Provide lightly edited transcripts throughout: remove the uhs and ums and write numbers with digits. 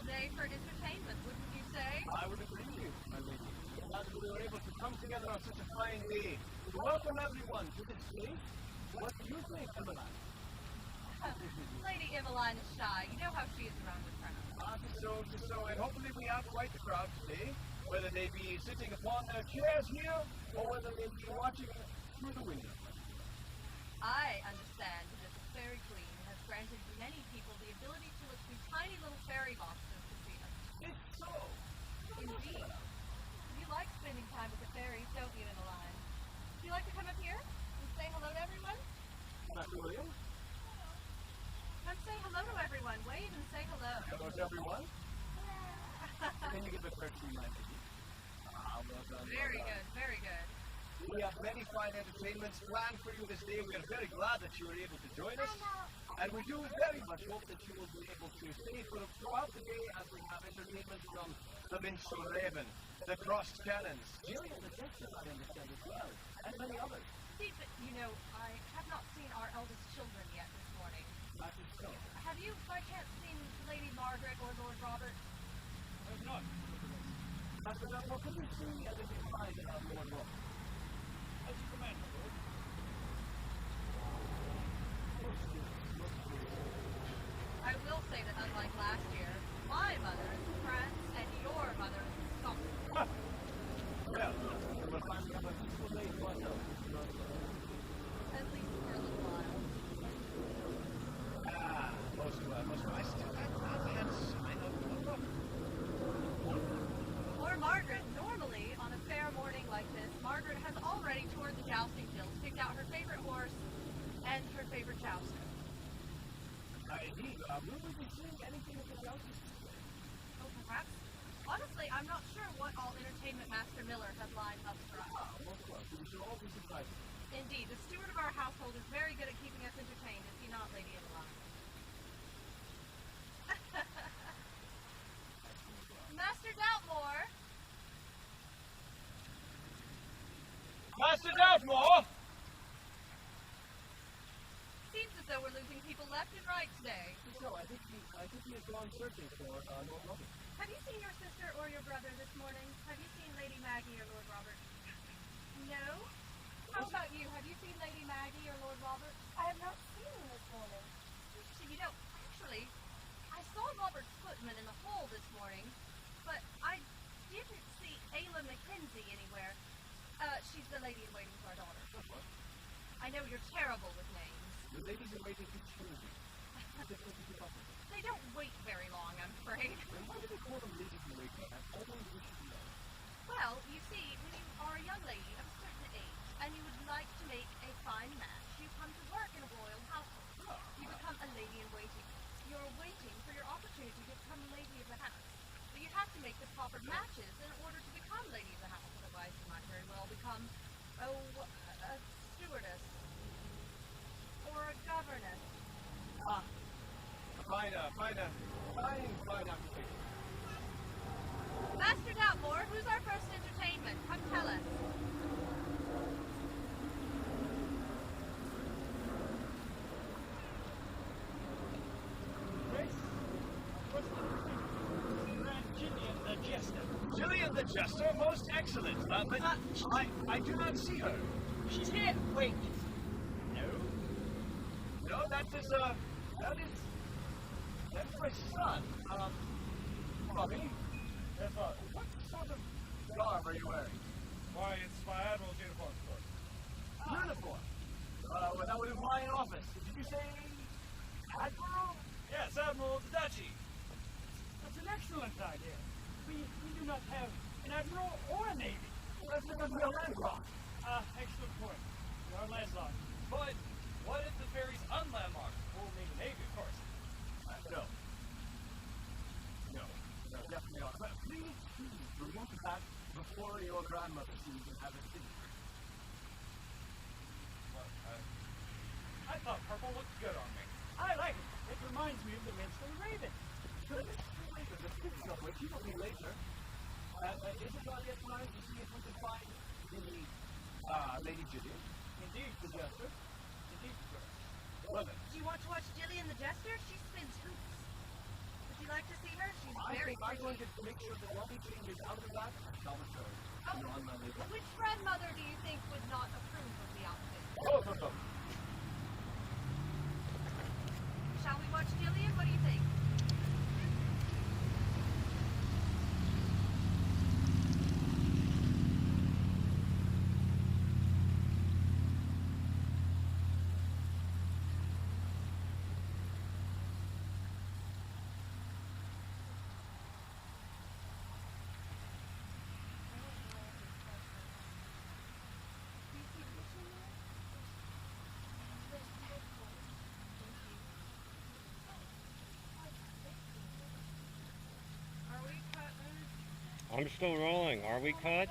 day for entertainment, wouldn't you say? I would agree with you, my lady. Glad that we were able to come together on such a fine day to welcome everyone to this day. What do you think, Emmeline? Lady Emmeline is shy. You know how she is around the crowd. Just so, and hopefully we have quite the crowd today, whether they be sitting upon their chairs here, or whether they be watching through the window. I understand that the Fairy Queen has granted many people the ability to look through tiny little fairy boxes to see us. It's so. Indeed. You like spending time with the fairies, don't you, Emmeline? Would you like to come up here and say hello to everyone? Master William? Come say hello to everyone. Wave and say hello. Hello to everyone. Can you give a courtesy, my lady? Well done. Very good, very good. We have many fine entertainments planned for you this day. We are very glad that you were able to join us. And we do very much hope that you will be able to stay throughout the day as we have entertainment from the Minstrel Raven, the Crossed Cannons, Jillian the Jester, I understand as well, and many others. See, but you know, I have not seen our eldest children yet this morning. I think so. Have you, by chance, seen Lady Margaret or Lord Robert? I have not. Master Dunmore, could you see anything fine about Lord Robert? As you command, my lord. I will say that unlike last year, my mother is in France and your mother is in Scotland. Well, we'll finally have a peaceful day to ourselves. At least for a little while. Most I still have not had sign of Robert. Or Margaret. Normally, on a fair morning like this, Margaret has already toured the jousting fields, picked out her favorite horse and her favorite jouster. Indeed, will we be seeing anything of the jousting today? Oh, perhaps. Honestly, I'm not sure what all entertainment Master Miller has lined up for us. Most welcome. We shall all be surprised. Indeed, the steward of our household is very good at keeping us entertained, is he not, Lady Emmeline? Master Doubtmore! Master Doubtmore! Seems as though we're losing people left and right today. No, I think he has gone searching for Lord Robert. Have you seen your sister or your brother this morning? Have you seen Lady Maggie or Lord Robert? No? How about you? Have you seen Lady Maggie or Lord Robert? I have not seen him this morning. You know, actually, I saw Robert's footman in the hall this morning, but I didn't see Ayla Mackenzie anywhere. She's the lady in waiting for our daughter. What? I know you're terrible with names. The ladies in waiting to children. They don't wait very long, I'm afraid. Then why do they call them ladies in waiting? I've always wished to know. Well, you see, when you are a young lady of a certain age, and you would like to make a fine match, you come to work in a royal household. You become a lady in waiting. You're waiting for your opportunity to become lady of the house. But you have to make the proper matches in order to become lady of the house. Otherwise, you might very well become, a stewardess. Or a governess. Fine occupation. Master Doubtmore, who's our first entertainment? Come tell us. Jillian the Jester. Jillian the Jester, most excellent. But I do not see her. She's here. Wait. No, that is my son. Bobby. Yes, sir. What sort of garb are you wearing? Why, it's my admiral's uniform, of course. Uniform. Well, that would imply an office. Did you say admiral? Yes, Admiral of the Duchy. That's an excellent idea. We do not have an admiral or a navy. Well, that's because we are landlocked. Excellent point. We are landlocked. But what if the ferry's unlandlocked? We'll need a navy, of course. No, definitely not. But please, remove that before your grandmother sees and have it finished. Well, I thought purple looked good on me. I like it. It reminds me of the minstrel raven. Good. Later, the speaking of which, you will be later. Is it not yet time to see if we can find the Lady Jillian? Indeed, the jester. Indeed, sir. Well then. Do you want to watch Jillian the Jester? She spins hoops. Would you like to see her? She's I very think I'm going pretty. to make sure that Robbie changes out of that and shall return. Oh, You're on my list. which grandmother do you think would not approve of the outfit? Both of them. Shall we watch Jillian? What do you think? Are we cut? I'm still rolling. Are we cut?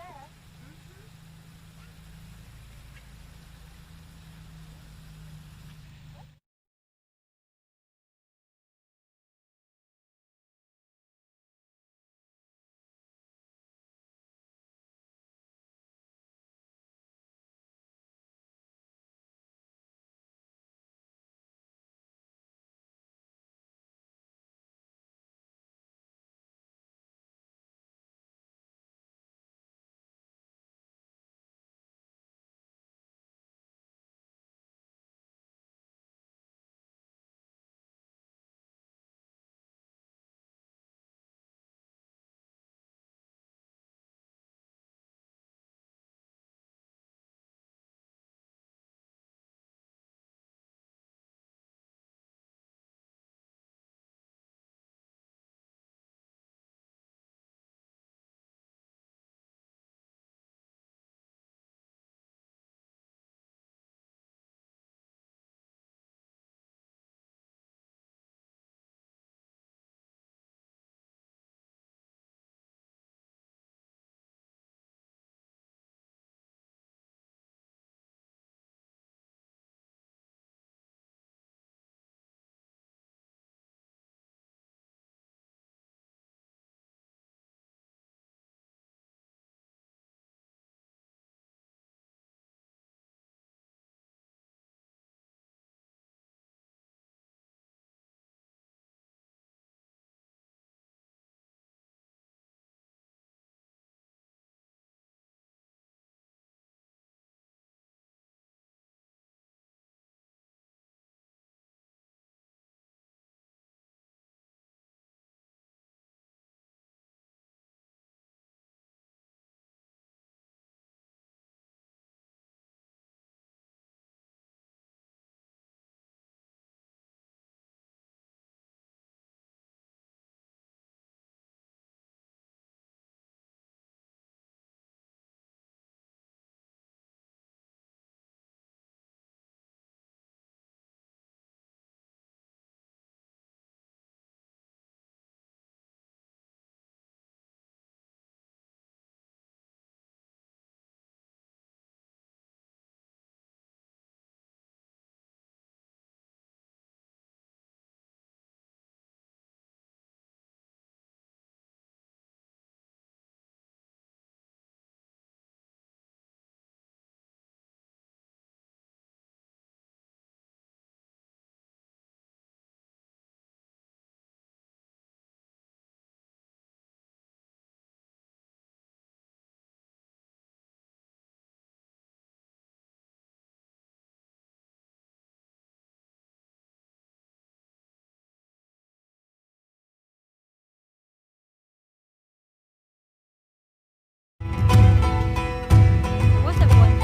What's everyone?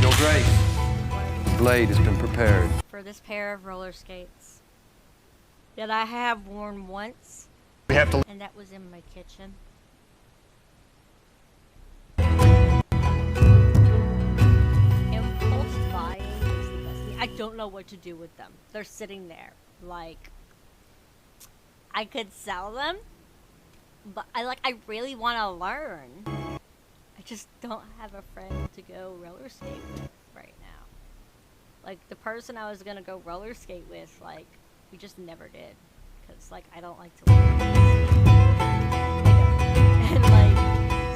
Your Grace, blade has been prepared. For this pair of roller skates that I have worn once, We have to. and that was in my kitchen. Impulse buying is the best thing. I don't know what to do with them. They're sitting there. Like, I could sell them, but I really want to learn. I just don't have a friend to go roller skate with right now. Like, the person I was gonna go roller skate with, like, we just never did. Because, like, I don't like to learn. And, like,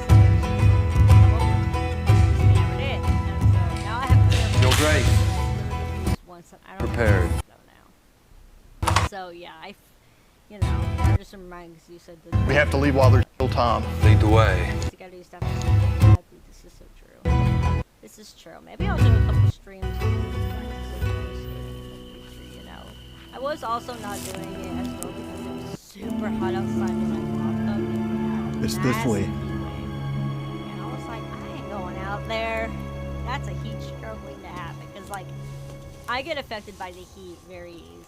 so we never did. And so now I have to Your Grace, once, and I don't prepared. know now. So yeah, I just reminded because you said that. We have to leave while there's still time. Lead the way. You gotta do stuff. This is so true. This is true. Maybe I'll do a couple streams. I was also not doing it as well because it was super hot outside when I walked up. It's this way. And I was like, I ain't going out there. That's a heat stroke waiting to happen. Because, like, I get affected by the heat very easily.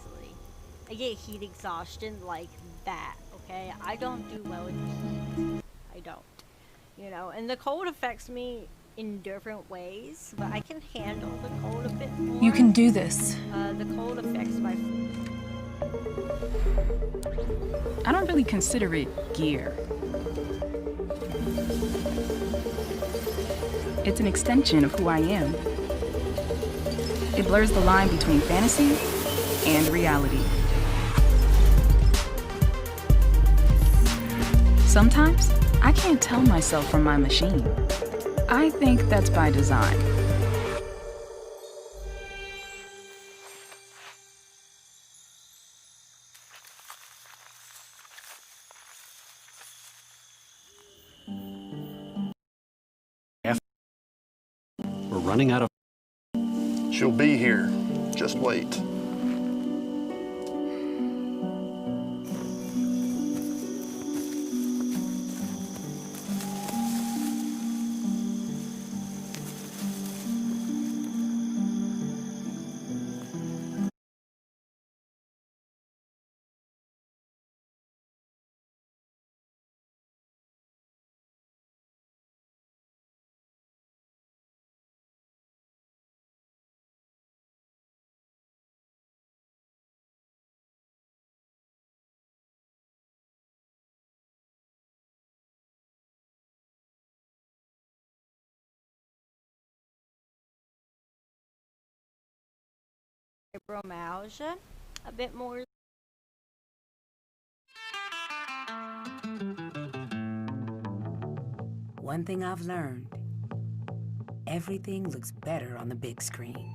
I get heat exhaustion like that, okay? I don't do well with the heat. I don't. And the cold affects me in different ways, but I can handle the cold a bit more. You can do this. The cold affects my... I don't really consider it gear. It's an extension of who I am. It blurs the line between fantasy and reality. Sometimes, I can't tell myself from my machine. I think that's by design. We're running out of... She'll be here. Just wait. Fibromyalgia, a bit more. One thing I've learned, everything looks better on the big screen.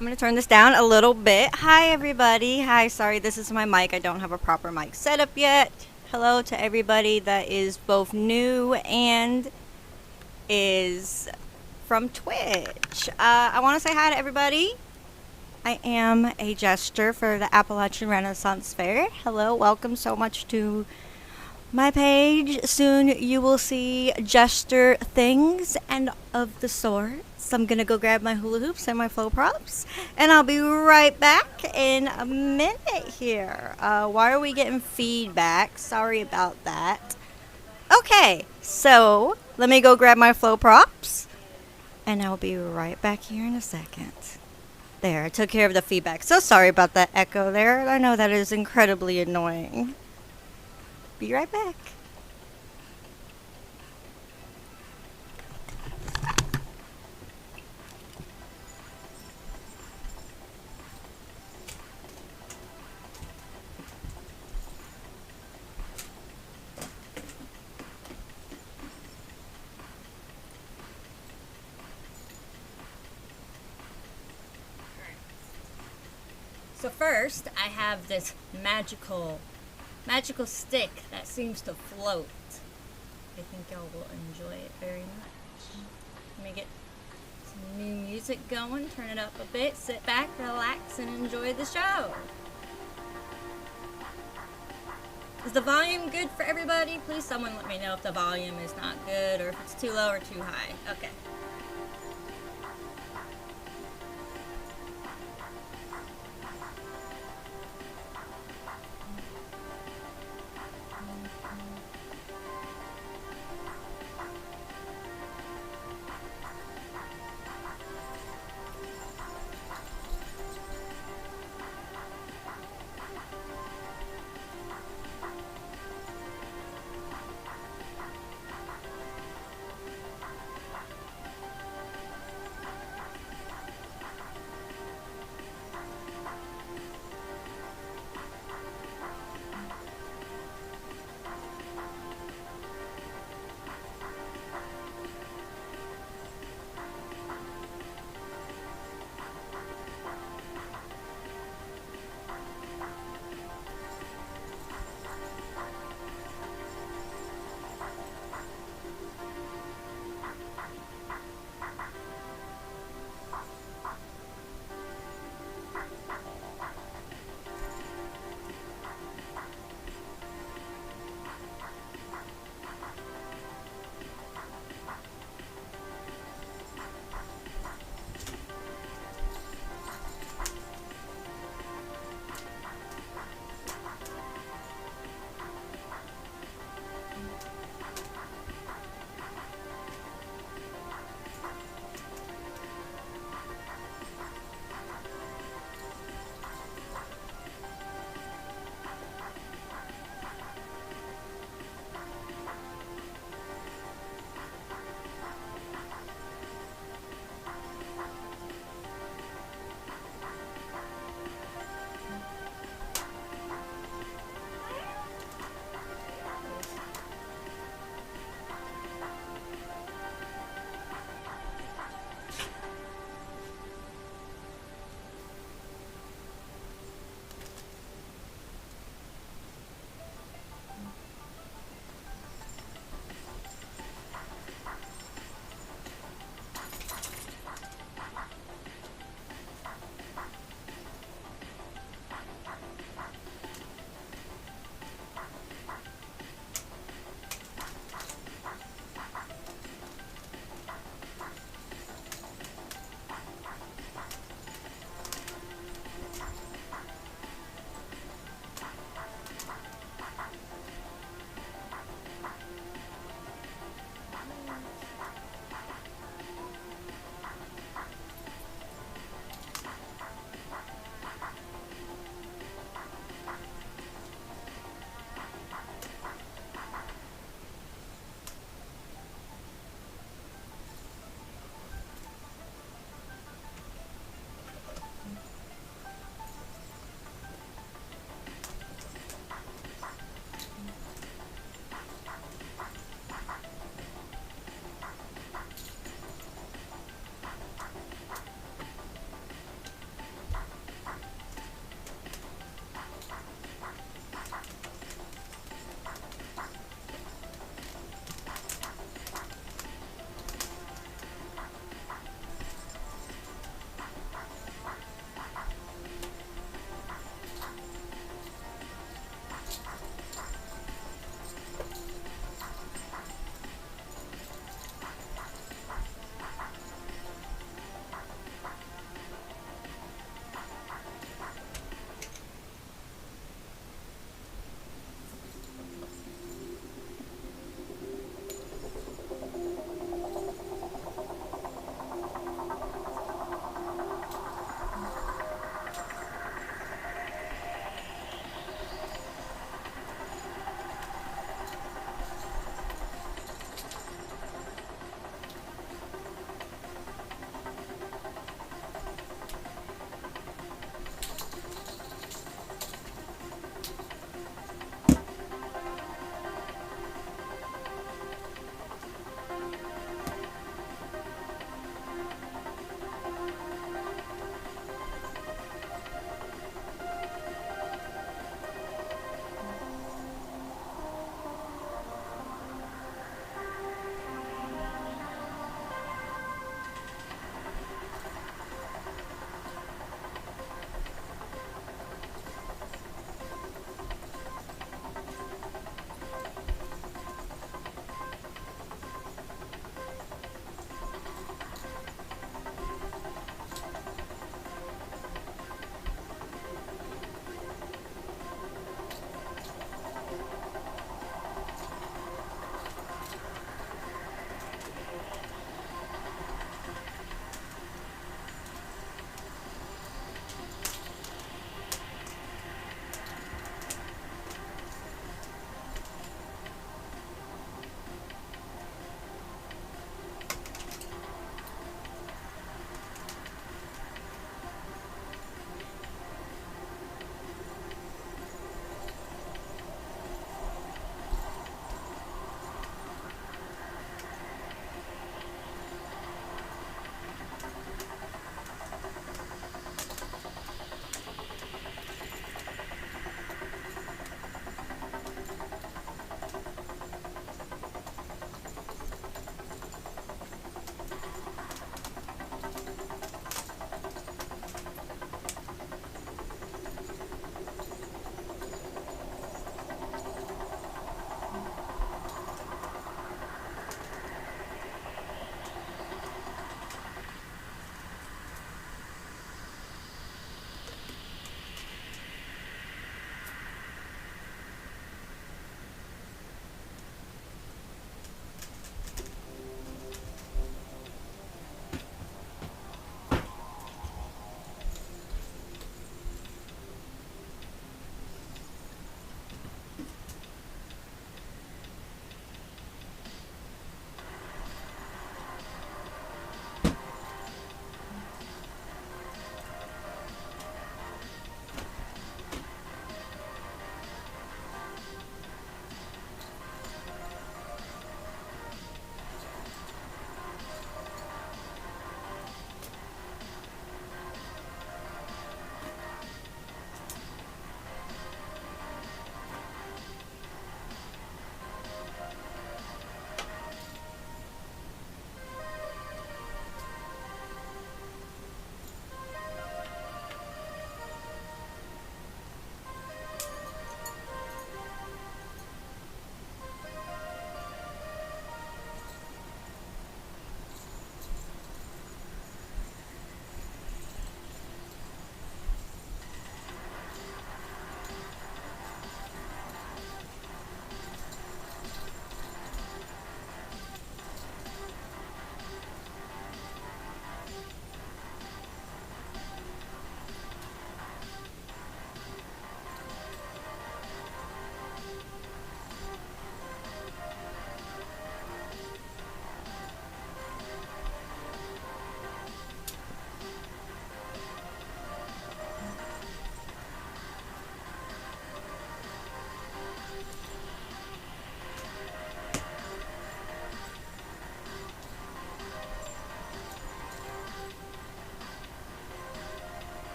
I'm going to turn this down a little bit. Hi, everybody. Hi, sorry, this is my mic. I don't have a proper mic setup yet. Hello to everybody that is both new and is from Twitch. I want to say hi to everybody. I am a jester for the Appalachian Renaissance Faire. Hello, welcome so much to my page. Soon you will see jester things and of the sorts. I'm gonna go grab my hula hoops and my flow props, and I'll be right back in a minute here. Why are we getting feedback? Sorry about that. Okay, so let me go grab my flow props, and I'll be right back here in a second. There, I took care of the feedback. So sorry about that echo there. I know that is incredibly annoying. Be right back. So first, I have this magical stick that seems to float. I think y'all will enjoy it very much. Let me get some new music going, turn it up a bit, sit back, relax, and enjoy the show. Is the volume good for everybody? Please someone let me know if the volume is not good or if it's too low or too high. Okay.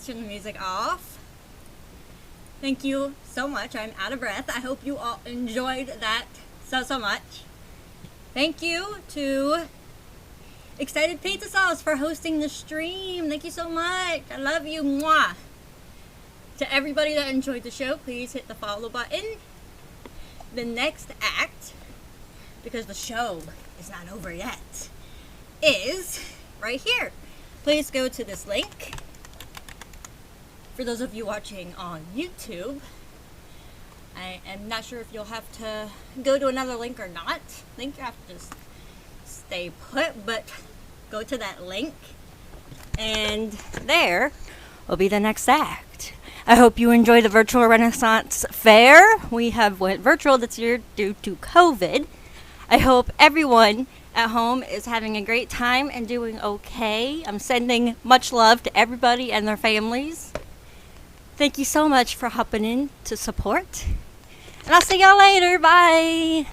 turn the music off. Thank you so much. I'm out of breath. I hope you all enjoyed that so much. Thank you to Excited Pizza Sauce for hosting the stream. Thank you so much. I love you. Mwah. To everybody that enjoyed the show, please hit the follow button. The next act, because the show is not over yet, is right here. Please go to this link. For those of you watching on YouTube, I am not sure if you'll have to go to another link or not. I think you have to just stay put, but go to that link and there will be the next act. I hope you enjoy the virtual Renaissance Fair. We have went virtual this year due to COVID. I hope everyone at home is having a great time and doing okay. I'm sending much love to everybody and their families. Thank you so much for hopping in to support. And I'll see y'all later. Bye.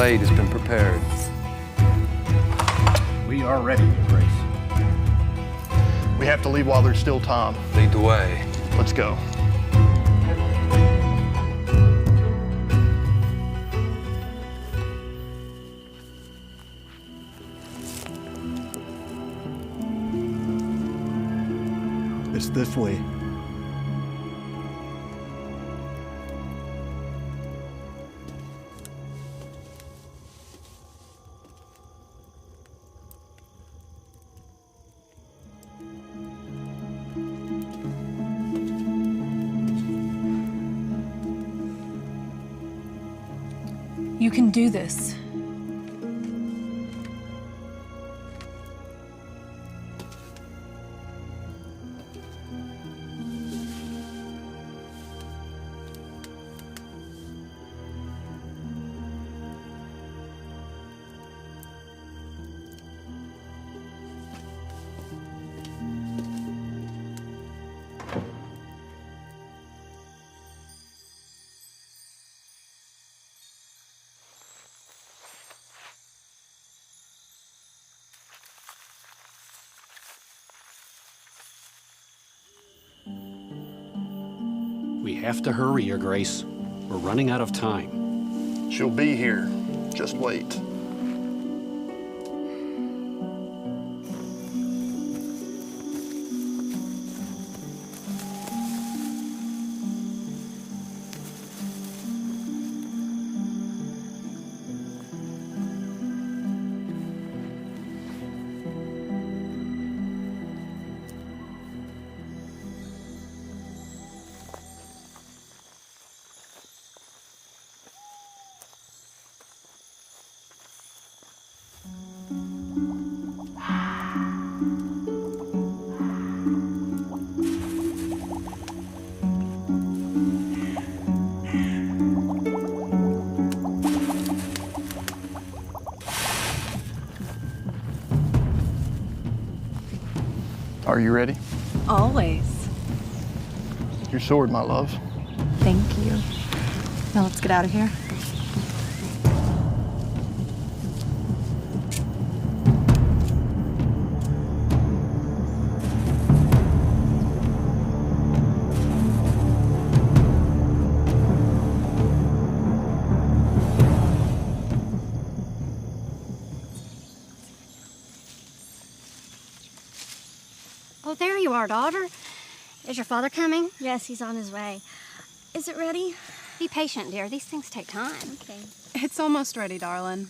blade has been prepared. We are ready, Your Grace. We have to leave while there's still time. Lead the way. Let's go. It's this way. You can do this. We have to hurry, Your Grace. We're running out of time. She'll be here. Just wait. Are you ready? Always. Your sword, my love. Thank you. Now let's get out of here. Oh, there you are, daughter. Is your father coming? Yes, he's on his way. Is it ready? Be patient, dear. These things take time. Okay. It's almost ready, darling.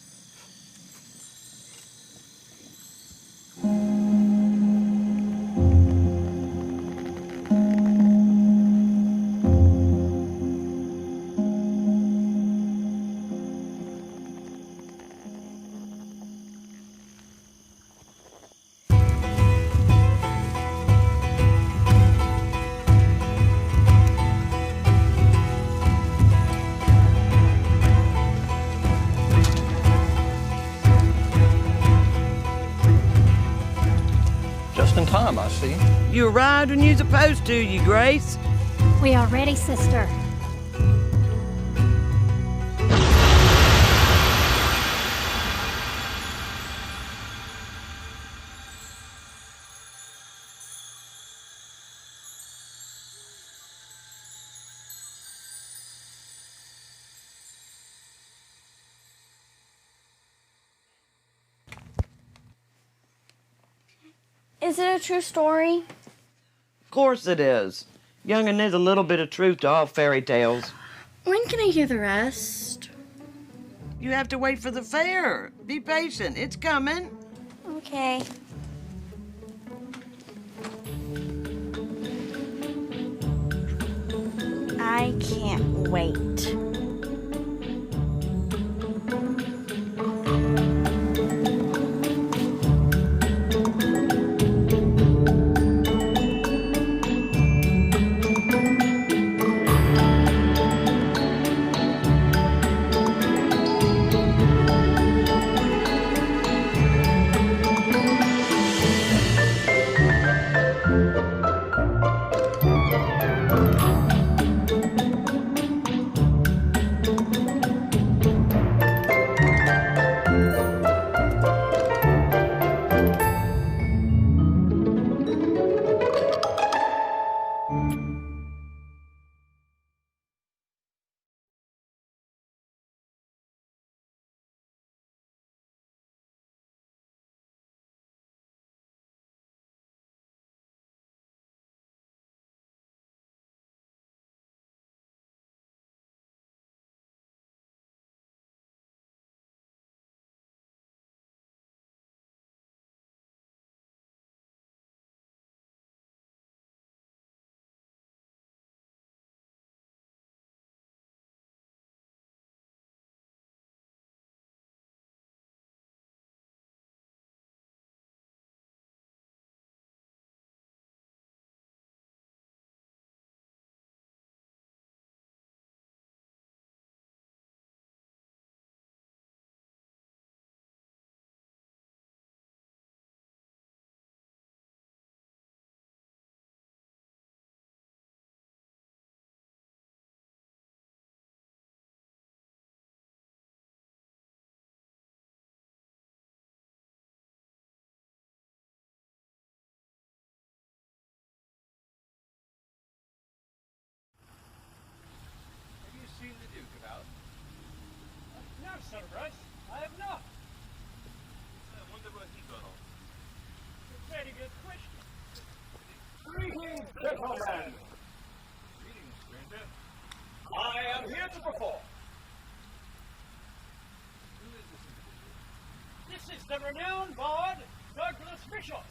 Just in time, I see. You arrived when you're supposed to, Your Grace. We are ready, sister. Is it a true story? Of course it is. Young'un, there's a little bit of truth to all fairy tales. When can I hear the rest? You have to wait for the fair. Be patient. It's coming. Okay. I can't wait. the renowned bard, Douglas Bishop.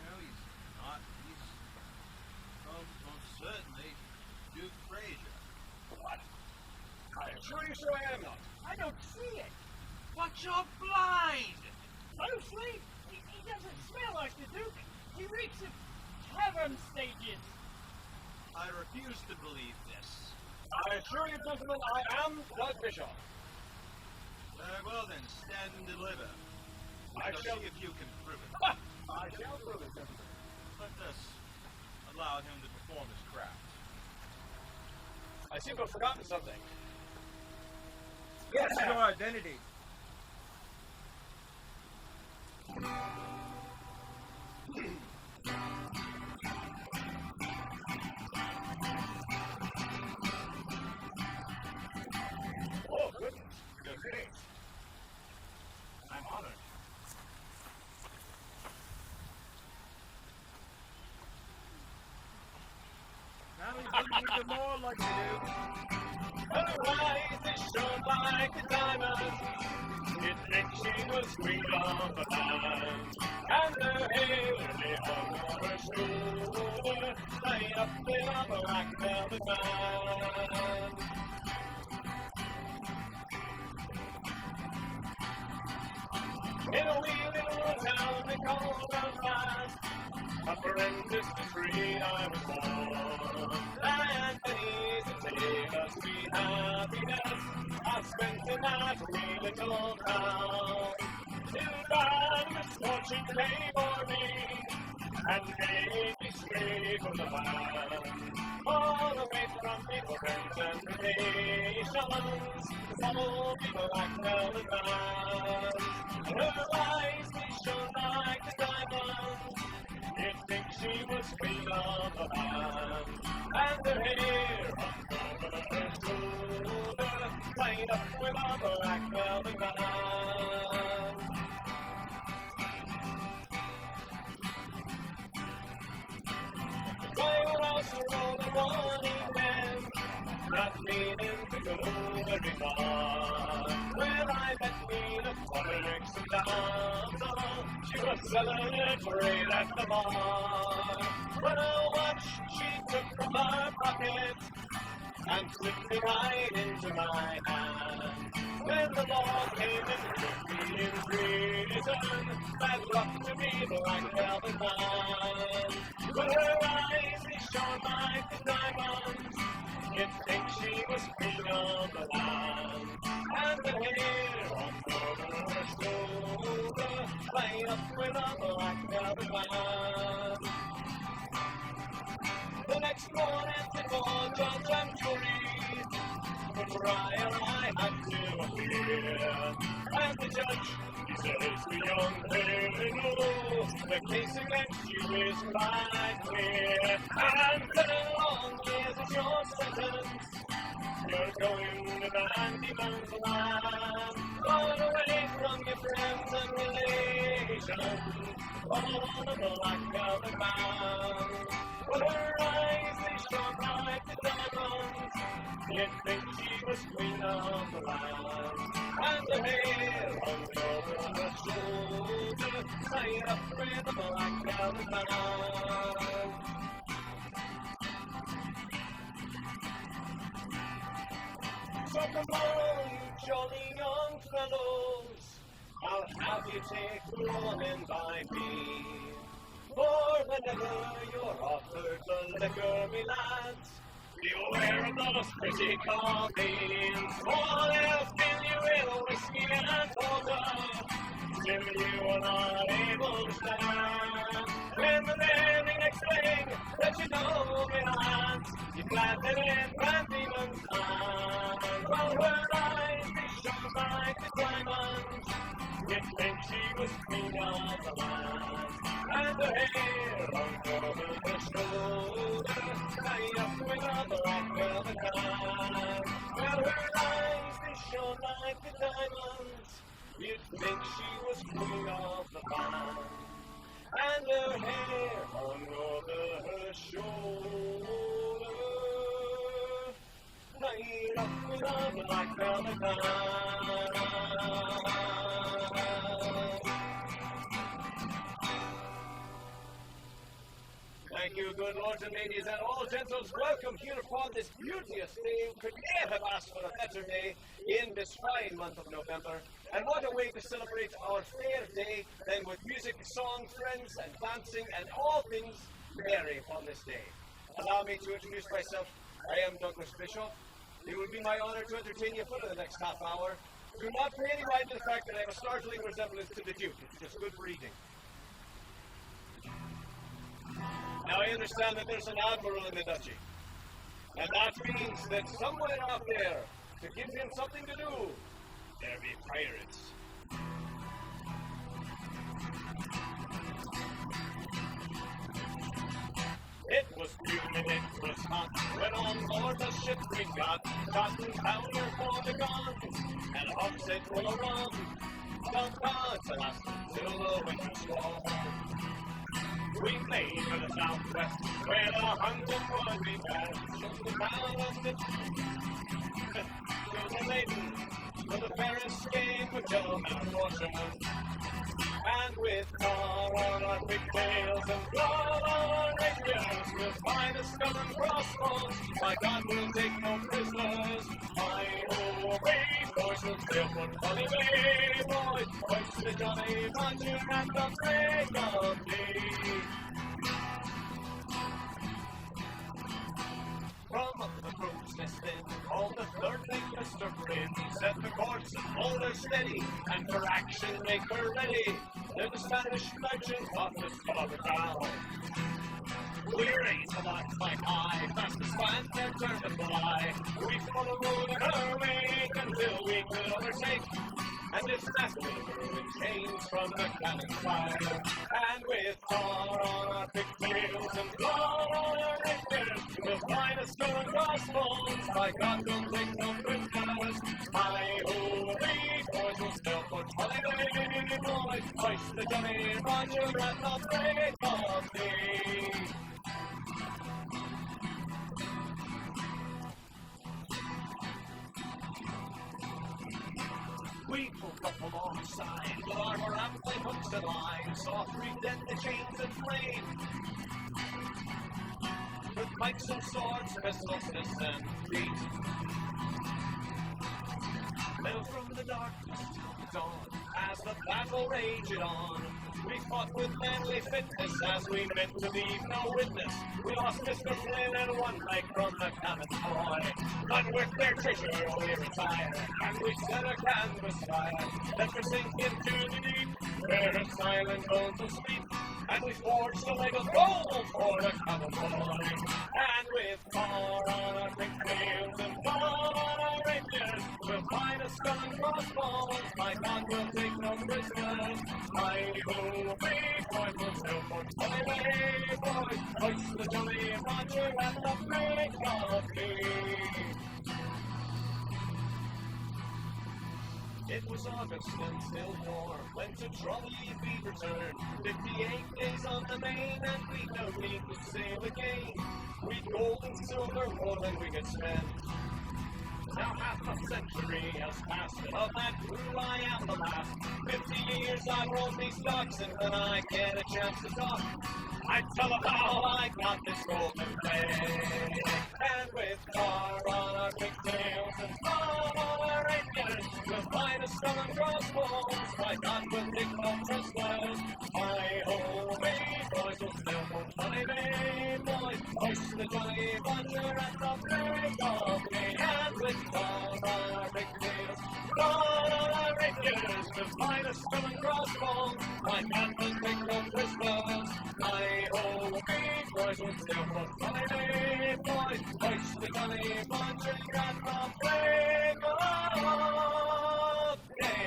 No, he's not. He's, most certainly, Duke Frazier. What? I assure you, sir, I am not. I don't see it. But you're blind! Loosely, he doesn't smell like the Duke. He reeks of tavern stages. I refuse to believe this. I assure you, gentlemen, I am Doug Bishop. Very well then, stand and deliver. I shall see if you can prove it. I shall prove it, gentlemen. Let us allow him to perform his craft. I seem to have forgotten something. Yes, your identity. Oh, goodness. Good thing. I'm honored. Now he's even more like you do. Her eyes shone like a diamond. It meant she was queen of the land. And her hair lay hung on her shoulder, tied up in a black velvet band. In a wee little town they call Belfast, a horrendous tree I was born. And pennies to take us sweet happiness I spent in that wee little town. Till bad misfortune came for me and made me stray from the land. All away from people, friends and relations, all people like velvet bands. Her eyes, they shone like the diamonds. You'd think she was queen of the land. And her hair hung over her shoulder, tied up with a black velvet band. I would also roll the morning man, not meaning to go very far. When I met me the politics and dance, she was selling it right at the bar. When a watch she took from her pocket and slipped it right into my hand. When the law came and took me in prison, bad luck to me, the black velvet man. But her eyes, they shone like the diamonds. You'd think she was queen of the land. And the hair hung over her shoulder, tied up with a black velvet band. The next morning, before judge and jury, for trial I had to appear. And the judge, he says to young lady, no, the case against you is quite clear. And 10 long years is your sentence. You're going to the anti-man's land. Gone away from your friends and relations, all of the black velvet band. But her eyes, they shone like the diamonds. You'd think she was queen of the land. And the hair hung over her shoulder, tied up with a black velvet band. So come on, you jolly young fellows, I'll have you take the woman by me. For whenever you're offered the liquor, me lads, beware of those pretty coffins. All else can you will whiskey and porter, till you are not able to stand. When the very next thing that you know me lads, you planted in Van Diemen's Land. While her eyes they shone like the diamonds, you'd think she was queen of the land. And her hair hung over her shoulder, tied up with a black velvet band. Well, her eyes, they shone like the diamonds. You'd think she was queen of the land. And her hair hung over her shoulder, tied up with a black velvet band. you, good lords and ladies, and all gentles, welcome here upon this beauteous day. Could ne'er have asked for a better day in this fine month of November. And what a way to celebrate our fair day than with music, song, friends, and dancing, and all things merry upon this day. Allow me to introduce myself. I am Douglas Bishop. It will be my honor to entertain you for the next half hour. Do not pay any mind to the fact that I have a startling resemblance to the Duke. It's just good breeding. Now, I understand that there's an admiral in the Duchy. And that means that somewhere out there, to give him something to do, there be pirates. It was humid, it was hot, when on board the ship we got cotton powder for the guns, and a hogshead full of rum. The gods lasted till the winter storm. We made for the southwest, where the hunting would be bad. Shook the town of the to the maiden, for the fairest game with Joe and Portia. And with tar on our pigtails and blood on our rapiers, we'll find a skull and crossbones. My God, we'll take no prisoners. My brave boys will still put funny way, boys. Hoist the Johnny Roger at the break of day. From up the crow's nest then, called the third thing Mr. Bryn, set the course and hold her steady, and for action make her ready. Then the Spanish merchant off the starboard bow. We raised the lights like high, fast as fan and turned to fly. We followed in her wake until we could overtake. And this nasty ruin chains from the cannon fire. And with tar on our pigtails and blood on our rapiers, we'll find a skull and crossbones. By God, we'll take no prisoners. Hi-ho, we boys will still put holiday, boys. Hoist the Johnny Roger at the break of day. We pulled up alongside with armor, amply hooks and line, saw three dead the chains and flame. With pikes and swords, pistols, fists and feet. Fell from the darkness to the dawn, as the battle raged on. We fought with manly fitness, as we meant to leave no witness. We lost Mr. Flynn and one leg from the cabin boy. But with their treasure we retired, and we set a canvas fire. Let her sink into the deep, where her silent bones will sleep. And we forged a leg of gold for the cabin boy. And with tar on our pigtails and blood on our rapiers, we'll find a skull and crossbones. My God, we'll take no prisoners. Hi-ho, we boys will still put holiday, boys. Hoist the Jolly Roger at the break of day. It was August and still warm, when to Trolley we returned. 58 days on the main, and we no need to sail again. We'd gold and silver more than we could spend. Now half a century has passed, and of that crew I am the last. 50 years I rolled these docks, and when I get a chance to talk, I tell them how I got this golden thread. And with tar on our pigtails and blood on our rapiers, we'll find a skull and crossbones. My God, we'll take no prisoners. Hi-ho, we boys will still put funny bay, boys. Hoist the Jolly Roger at the break of day. And with tar on our pigtails, blood on our rapiers, we'll find a skull and crossbones. My God, we'll take no prisoners. Hi-ho, we boys will still put funny bay, boys. Hoist the Jolly Roger at the break of day.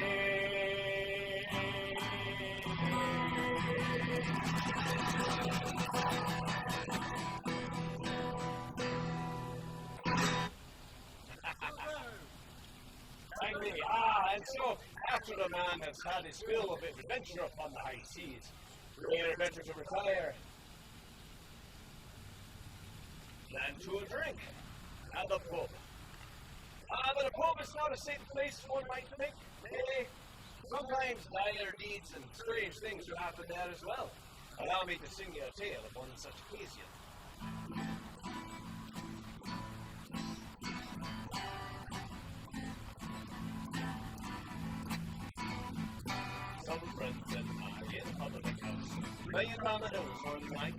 And so, after the man has had his fill of adventure upon the high seas, we are better to retire than to a drink at the pub. But a pub is not a safe place, one might think. Sometimes dire deeds and strange things will happen there as well. Allow me to sing you a tale of one such occasion. playing dominoes for the night.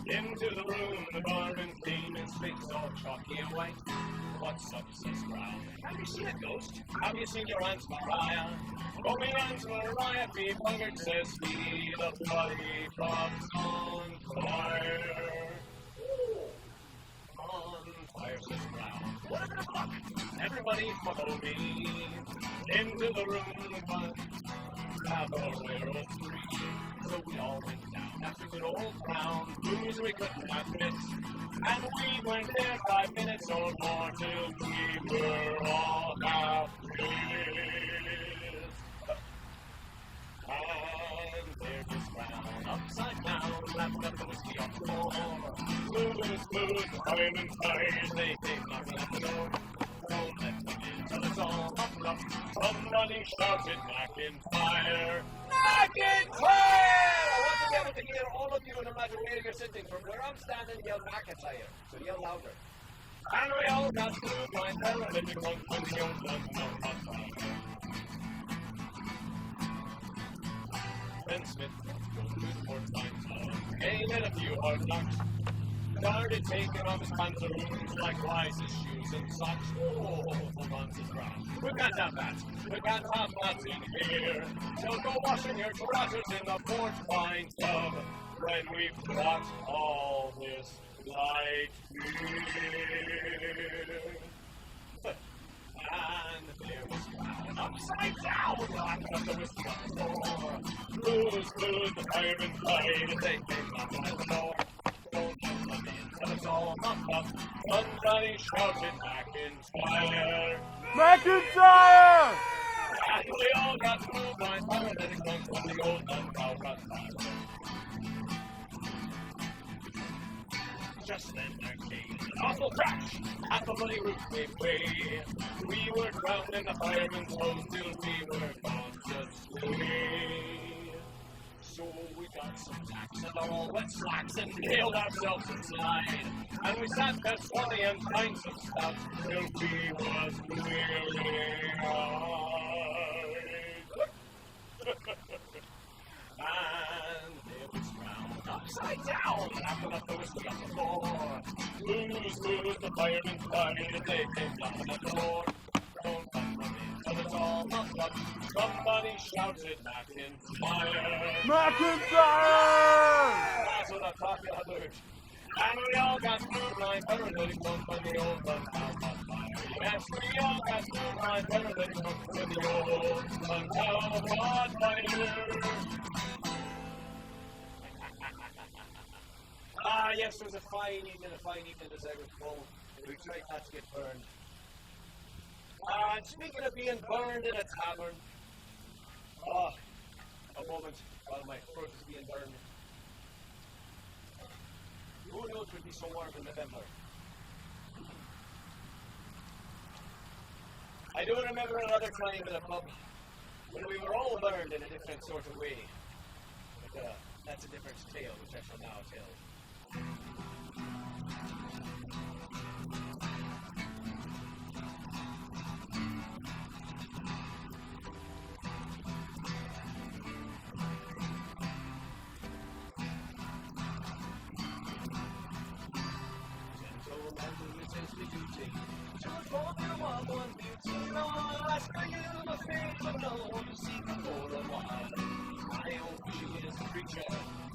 Into the room, the barman came in face all chalky and white. What's up, says Brown? Have you seen a ghost? Have you seen your Aunt Mariah? Oh, my Aunt Mariah, be buggered, says he. The bloody clock's on fire. On fire, says Brown. What a bit of luck! Everybody follow me into the room, but Cavalero 3. So we all went down after good old Brown, booze we could not miss. And we weren't there 5 minutes or more till we were all half pissed. And there was Brown, upside down, lapping up the whiskey on the floor. Smooth, fireman fires, they came knocking at the door. Don't let them in till it's all hopped up. Somebody shouted, back in fire. Back in fire! I want to be able to hear all of you, no matter where you're sitting. From where I'm standing, yell McIntyre. So yell louder. And we all got through my paralytic monk when the old one known hot fire. Ben Smith goes through the port line tunnel, gave it a few hard knocks. Started taking off his pants and rooms, likewise his shoes and socks. Oh, hold on, says Brown. We can't have that. We can't have that in here. So go washing your trousers in the port wine tub when we've got all this light beer. And there was Brown, upside down, laughing at the whiskey on the floor. Blues, the firemen played, and they came knocking at the door. Don't let them in till it's all knocked up. Somebody shouted, McIntyre! McIntyre! And we all got moved by paralytic monks when the old gunpowder got fired. Just then there came an awful crash, and the bloody roof gave way. We were drowned in the fireman's hose till we were gone to sleep. So we got some tacks and all wet slacks and nailed ourselves inside. And we sat there swallowing pints of stout till we was clearly eyed. And there was Brown, upside down, lapping up the whiskey on the floor. Blues, the firemen cried, and they came knocking at the door. Don't let them in till it's all knocked up. Somebody shouted, McIntyre! McIntyre! That's what I'm talking about. And we all got through blind paralytic monk when the old gunpowder got fired. Yes, we all got through blind paralytic monk when the old gunpowder got fired. Yes, it was a fine evening as I recall. We tried not to get burned. And speaking of being burned in a tavern, a moment while my throat is being burned. Who knows it would be so warm in November? I do remember another time in a pub when we were all burned in a different sort of way. But that's a different tale, which I shall now tell.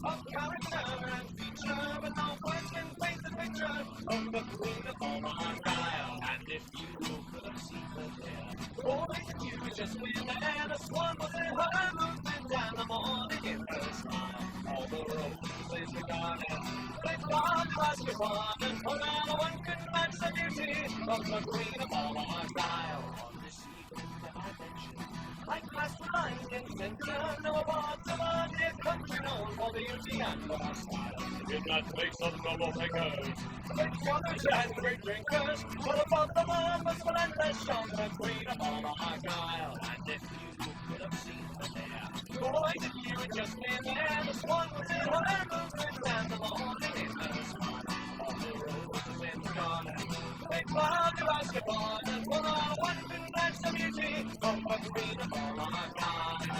Of character and feature, but no words can paint the picture of the Queen of Appalachia. And if you could have seen her there, only you just went there. The swan was in her movement down the morning in her smile. All the roses were garden, they blonde was your and for now one could match the beauty of the Queen of Appalachia. On this evening that I mentioned, I passed the line in center, no awards of a dear country known for beauty and for her smile. In that place of noble figures, great brothers and great drinkers, but above them all was relentless shone the Queen of Appalachia. And if you could have seen her there, boy, did you just been there. The swan was in her movement and the morning in her smile. All the roses in the garden, they plowed the basketball, and for all one could match the beauty of the Queen of Appalachia.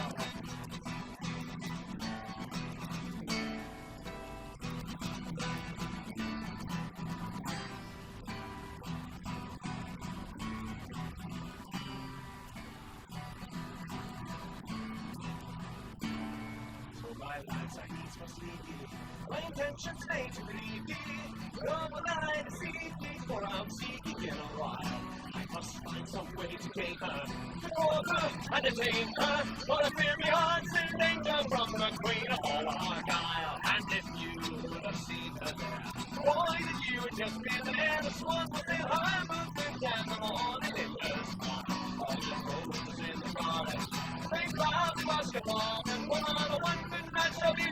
my lights I needs must leave thee. My intentions made to grieve thee. Come when I deceive thee, for I'm seeking in a while. I must find some way to gain her, to hold her and detain her. For I fear me heart's in danger from the Queen of all Argyle. And if you would have seen her there, boy, that you would just be there. The swan was in her movement and the morning in her spot. All the roses in the garden, they clouds must have fallen, and one on a one-good match shall be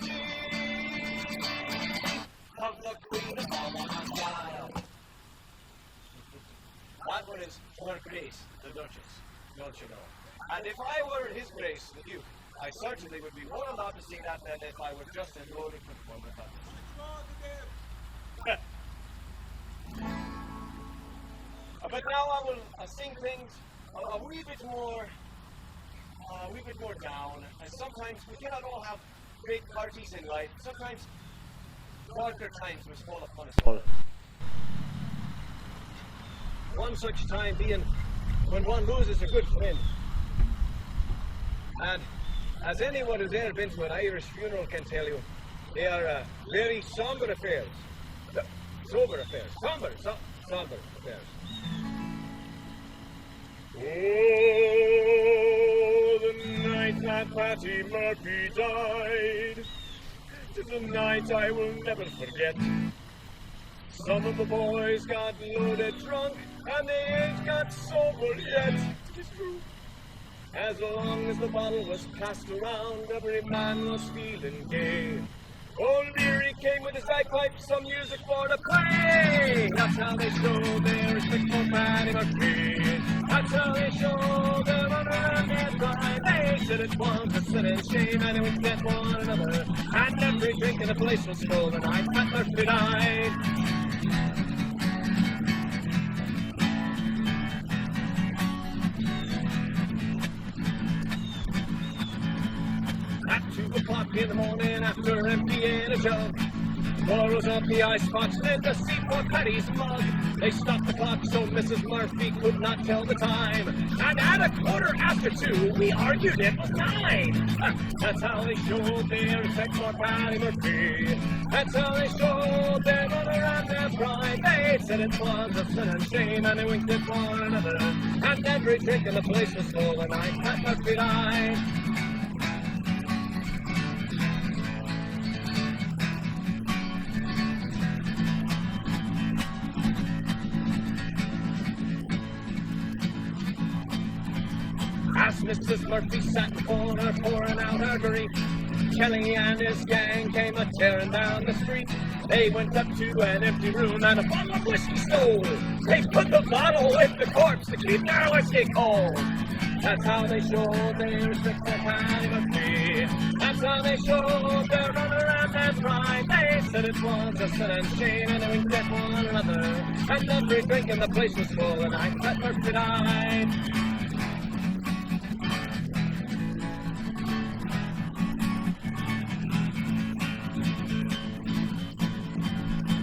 of the Queen of all Argyle. That one is Her Grace, the Duchess, don't you know? And if I were His Grace, the Duke, I certainly would be more allowed to sing that than if I were just a lowly performer. But now I will sing things a wee bit more down. And sometimes we cannot all have great parties in life. Sometimes darker times must fall upon us all. One such time being when one loses a good friend. And as anyone who's ever been to an Irish funeral can tell you, they are very somber affairs. Somber affairs. Somber affairs. Oh, the night that Patty Murphy died, 'tis a night I will never forget. Some of the boys got loaded drunk, and they ain't got sober yet. 'Tis true. As long as the bottle was passed around, every man was feeling gay. Old Leary came with his bagpipe, some music for the play. That's how they show their respect for Paddy Murphy. That's how they show their honor and their pride. They said it was a sin and shame, and they would get one another. And every drink in the place was full the night Pat Murphy died. At 2 o'clock in the morning, after emptying a jug, borrows up the icebox, led the seat for Paddy's mug. They stopped the clock so Mrs. Murphy could not tell the time. And at 2:15, we argued it was 9. That's how they showed their respect for Paddy Murphy. That's how they showed their honor and their pride. They said it was a sin and shame, and they winked at one another. And every drink in the place was full the night Pat Murphy died. As Mrs. Murphy sat in the corner pouring out her grief, Kelly and his gang came a-tearing down the street. They went up to an empty room and a bottle of whiskey stole. They put the bottle with the corpse to keep their whiskey cold. That's how they showed their respect for Paddy Murphy. That's how they showed their honor and their pride. They said it was a sin and shame, and they winked at one another. And every drink in the place was full the night Pat Murphy died.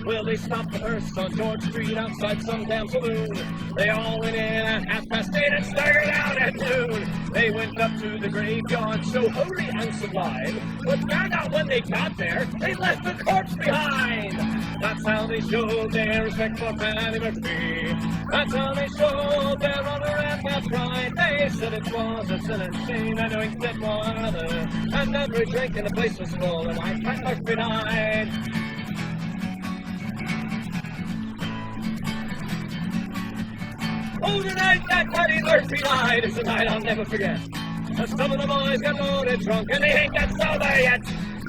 Well, they stopped the hearse on George Street outside some damn saloon. They all went in at 8:30 and started out at noon. They went up to the graveyard so holy and sublime, but found out when they got there, they left the corpse behind. That's how they showed their respect for Paddy Murphy. That's how they showed their honor and their pride. They said it was a sin and shame, and they winked at one another. And every drink in the place was full, and I Pat Murphy died. Oh, the night that Paddy Murphy died is a night I'll never forget. Some of the boys got loaded drunk and they ain't got sober yet.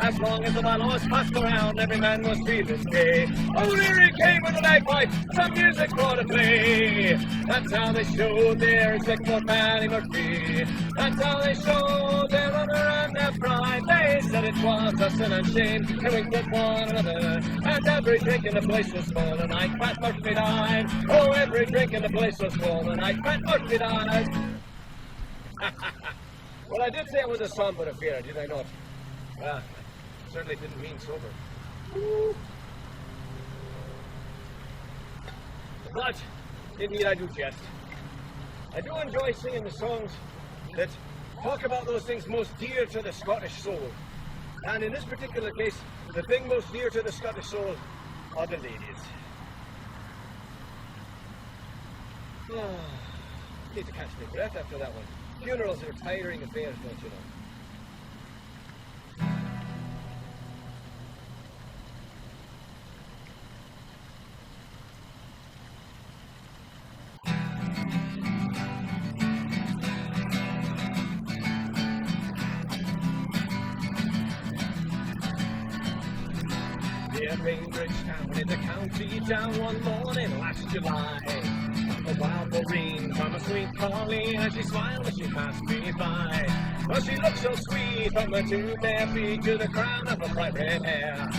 As long as the bottle was passed around, every man was feeling gay. Oh, Leary came with a bagpipe, some music for to play. That's how they showed their respect for Paddy Murphy. That's how they showed their honor and their pride. They said it was a sin and shame, they winked at one another. And every drink in the place was full the night Pat Murphy died. Oh, every drink in the place was full the night Pat Murphy died. Well, I did say it was a somber affair, did I not? Certainly didn't mean sober. Woo. But, indeed I do jest. I do enjoy singing the songs that talk about those things most dear to the Scottish soul. And in this particular case, the thing most dear to the Scottish soul are the ladies. Need to catch my breath after that one. Funerals are tiring affairs, don't you know? Cambridge town in the county down one morning last July. The wild Maureen from a sweet Colleen as she smiled as she passed me by. Well, she looked so sweet from her two bare feet to the crown of her bright red hair.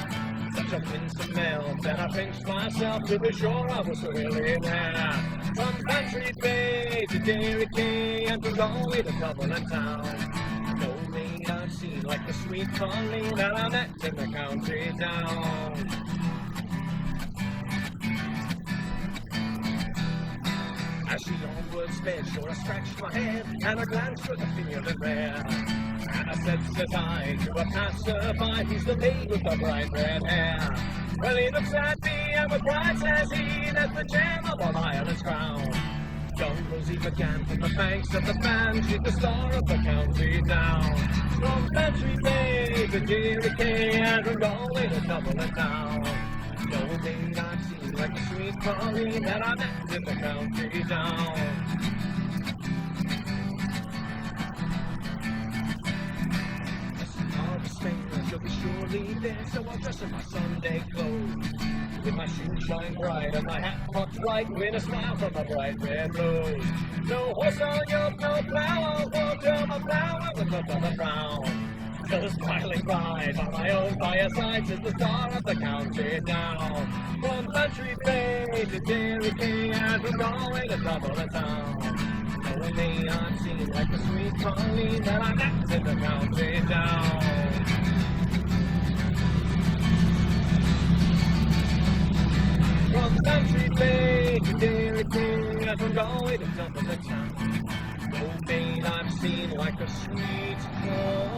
Such a winsome melt that I pinched myself to be sure I was really there. From Country Bay to Derry Quay and from Galway to Dublin town. No maid I've seen like the sweet Colleen that I met in the county town. As she onward sped, sure I scratched my head, and I glanced with a feeling rare. And I says I to a passer-by, he's the maid with the bright red hair. Well, he looks at me, and with pride says he, that's the gem of our Ireland's crown. Young Rosie began from the banks of the Bann, she's the star of the county town. From Country Bay to Derry Quay, and from Galway to Dublin town. No maid I've seen like the sweet Colleen that I met in the county town. All the Spain, she'll be surely there, so I'll dress in my Sunday clothes. With my shoes shine bright and my hat cocked right, with a smile from a bright red rose. No horse on yoke, no plow, I'll go till my plow with the top of the crown. The smiling bride by my own fireside is the star of the county town. From Country Bay to Derry Quay and from Galway to Dublin town. No maid I've seen like the sweet Colleen that I met in the county town. From Country Bay to Derry Quay and from Galway to Dublin town. No maid I've seen like the sweet Colleen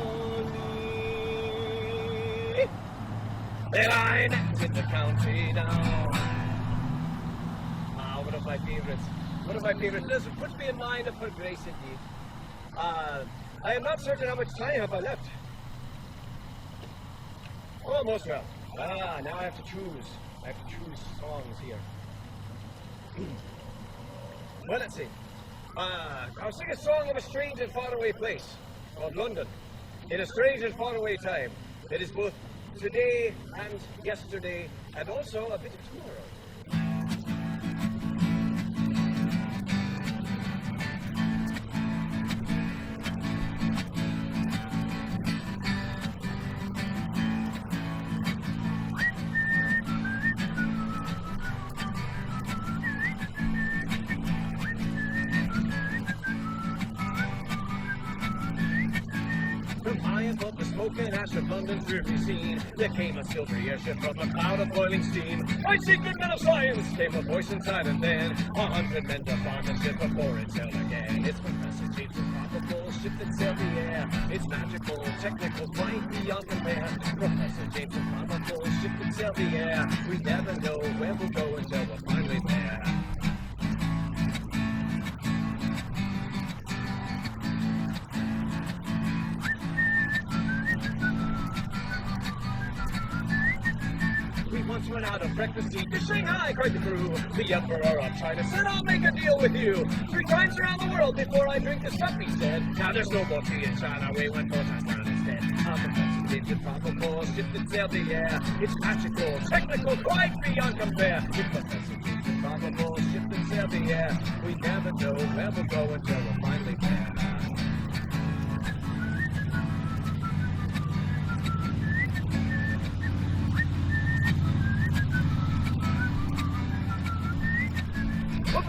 that I met in the county town. One of my favorites. One of my favorites. Listen, puts me in mind of her grace indeed. I am not certain how much time have I left. Almost well. Now I have to choose. I have to choose songs here. Well, let's see. I'll sing a song of a strange and faraway place called London. In a strange and faraway time. It is both today and yesterday, and also a bit of tomorrow. Above the smoke and ash of London's dreary scene, there came a silvery airship from a cloud of boiling steam. My secret men of science came a voice inside, and then 100 men to farm the ship before it sailed again. It's Professor James' improbable ship that sailed the air. It's magical, technical, quite beyond compare. Professor James' improbable ship that sailed the air. We never know where we'll go until we're finally there. Once went out of breakfast to eat to Shanghai, cried the crew. The Emperor of China said, I'll make a deal with you. 3 times around the world before I drink the stuff, he said. Now there's no more tea in China, we went 4 times round instead. I'm Professor James' improbable ship that sailed the air. It's magical, technical, quite beyond compare. It's Professor James' improbable ship that sailed the air. We never know where we'll go until we're finally there.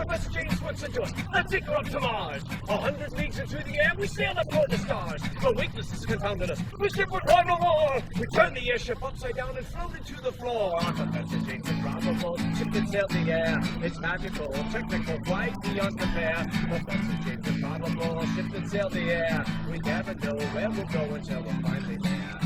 Professor James wants to do us. Let's take her up to Mars. 100 leagues into the air, we sailed up toward the stars. The weaknesses confounded us. The ship would run no more. We turned the airship upside down and floated to the floor. Professor James' improbable ship that sailed the air. It's magical, technical, quite beyond compare. Professor James' improbable ship that sailed the air. We never know where we'll go until we're finally there.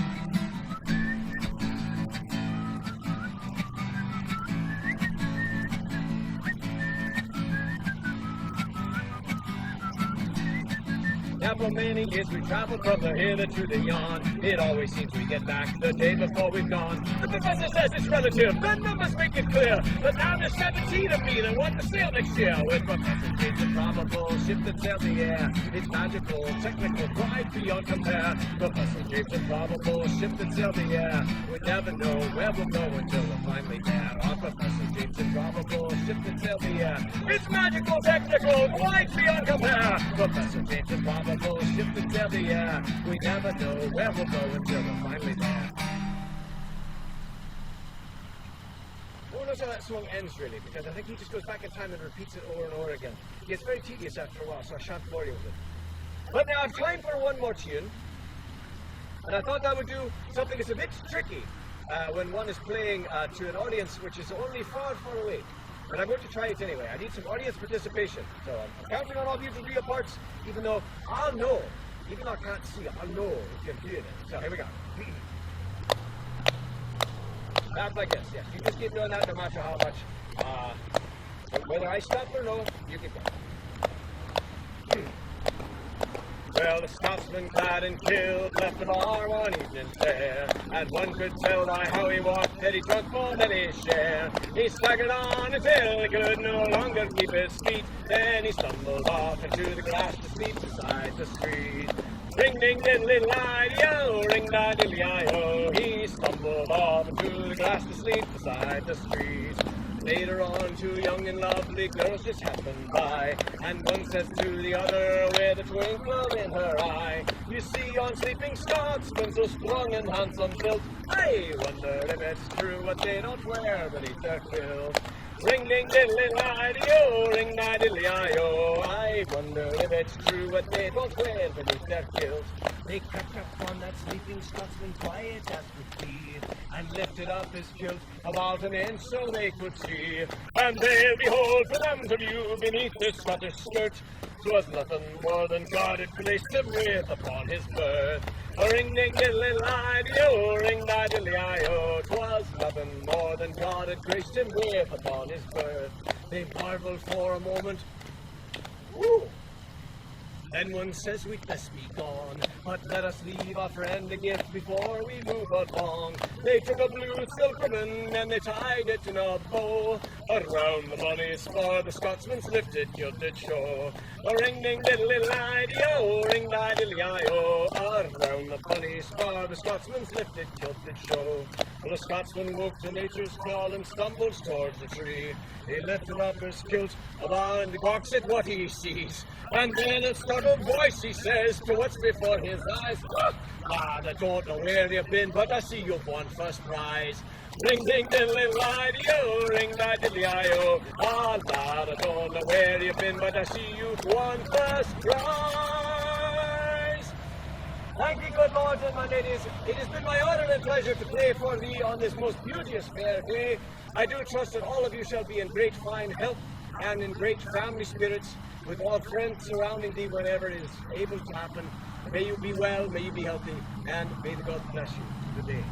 for many years we traveled from the hither to the yon. It always seems we get back the day before we've gone. The professor says it's relative, the numbers make it clear. But now there's 17 of me that want to sail next year. With Professor James, a probable ship that sails the air. It's magical, technical, quite beyond compare. Professor James, a probable ship that sails the air. We never know where we'll go until we're finally there. Our Professor James, a probable ship that sails the air. It's magical, technical, quite beyond compare. Professor James, a probable ship that sails the air. We never know where we'll go until we're finally there. Who knows how that song ends, really? Because I think he just goes back in time and repeats it over and over again. It gets very tedious after a while, so I shan't bore you with it. But now I've time for one more tune. And I thought I would do something that's a bit tricky when one is playing to an audience which is only far, far away. But I'm going to try it anyway. I need some audience participation. So I'm counting on all of you to do your parts, even though I'll know, even though I can't see it, I'll know if you're doing it. So here we go. That's like this, yes. You just keep doing that no matter how much. Whether I stop or no, you keep going. Well, the Scotsman clad and killed left the bar one evening fair, and one could tell by how he walked that he drunk more than his share. He staggered on until he could no longer keep his feet. Then he stumbled off into the grass to sleep beside the street. Ring ding diddly lie-o, ring da diddly I-o. He stumbled off into the grass to sleep beside the street. Later on, two young and lovely girls just happened by, and one says to the other with a twinkle in her eye, "You see yon sleeping Scotsman so strong and handsome built, I wonder if it's true what they don't wear beneath their kilt." Ring ding diddly lie-o, ring da diddly I-o. I wonder if it's true what they don't wear beneath their kilt. They crept up on that sleeping Scotsman quiet as could be, and lifted up his kilt about an inch so they could see. And there, behold, for them to view beneath his Scottish skirt, 'twas nothing more than God had graced him with upon his birth. A ring ding diddly lie-o, ring da diddly I-o. 'Twas nothing more than God had graced him with upon his birth. They marveled for a moment. Woo! Then one says we'd best be gone, but let us leave our friend a gift before we move along. They took a blue silk ribbon and they tied it in a bow around the bonny spar the Scotsman's lifted kilted show. A ring ding diddly lie-o, ring da diddly I-o. Around the bonny spar the Scotsman's lifted kilted show. Well, the Scotsman woke to nature's call and stumbles towards the tree. He lifted up his kilt and gawks at what he sees. And then a startled voice he says to what's before his eyes, "Lad, I don't know where you've been, but I see you've won first prize." Ring ding diddly lie-o, ring da diddly I-o. Ah, lad, I don't know where you've been, but I see you've won first prize. Thank you, good lords and my ladies. It has been my honour and pleasure to play for thee on this most beauteous fair day. I do trust that all of you shall be in great fine health and in great family spirits, with all friends surrounding thee whenever it is able to happen. May you be well, may you be healthy, and may the God bless you. Good day.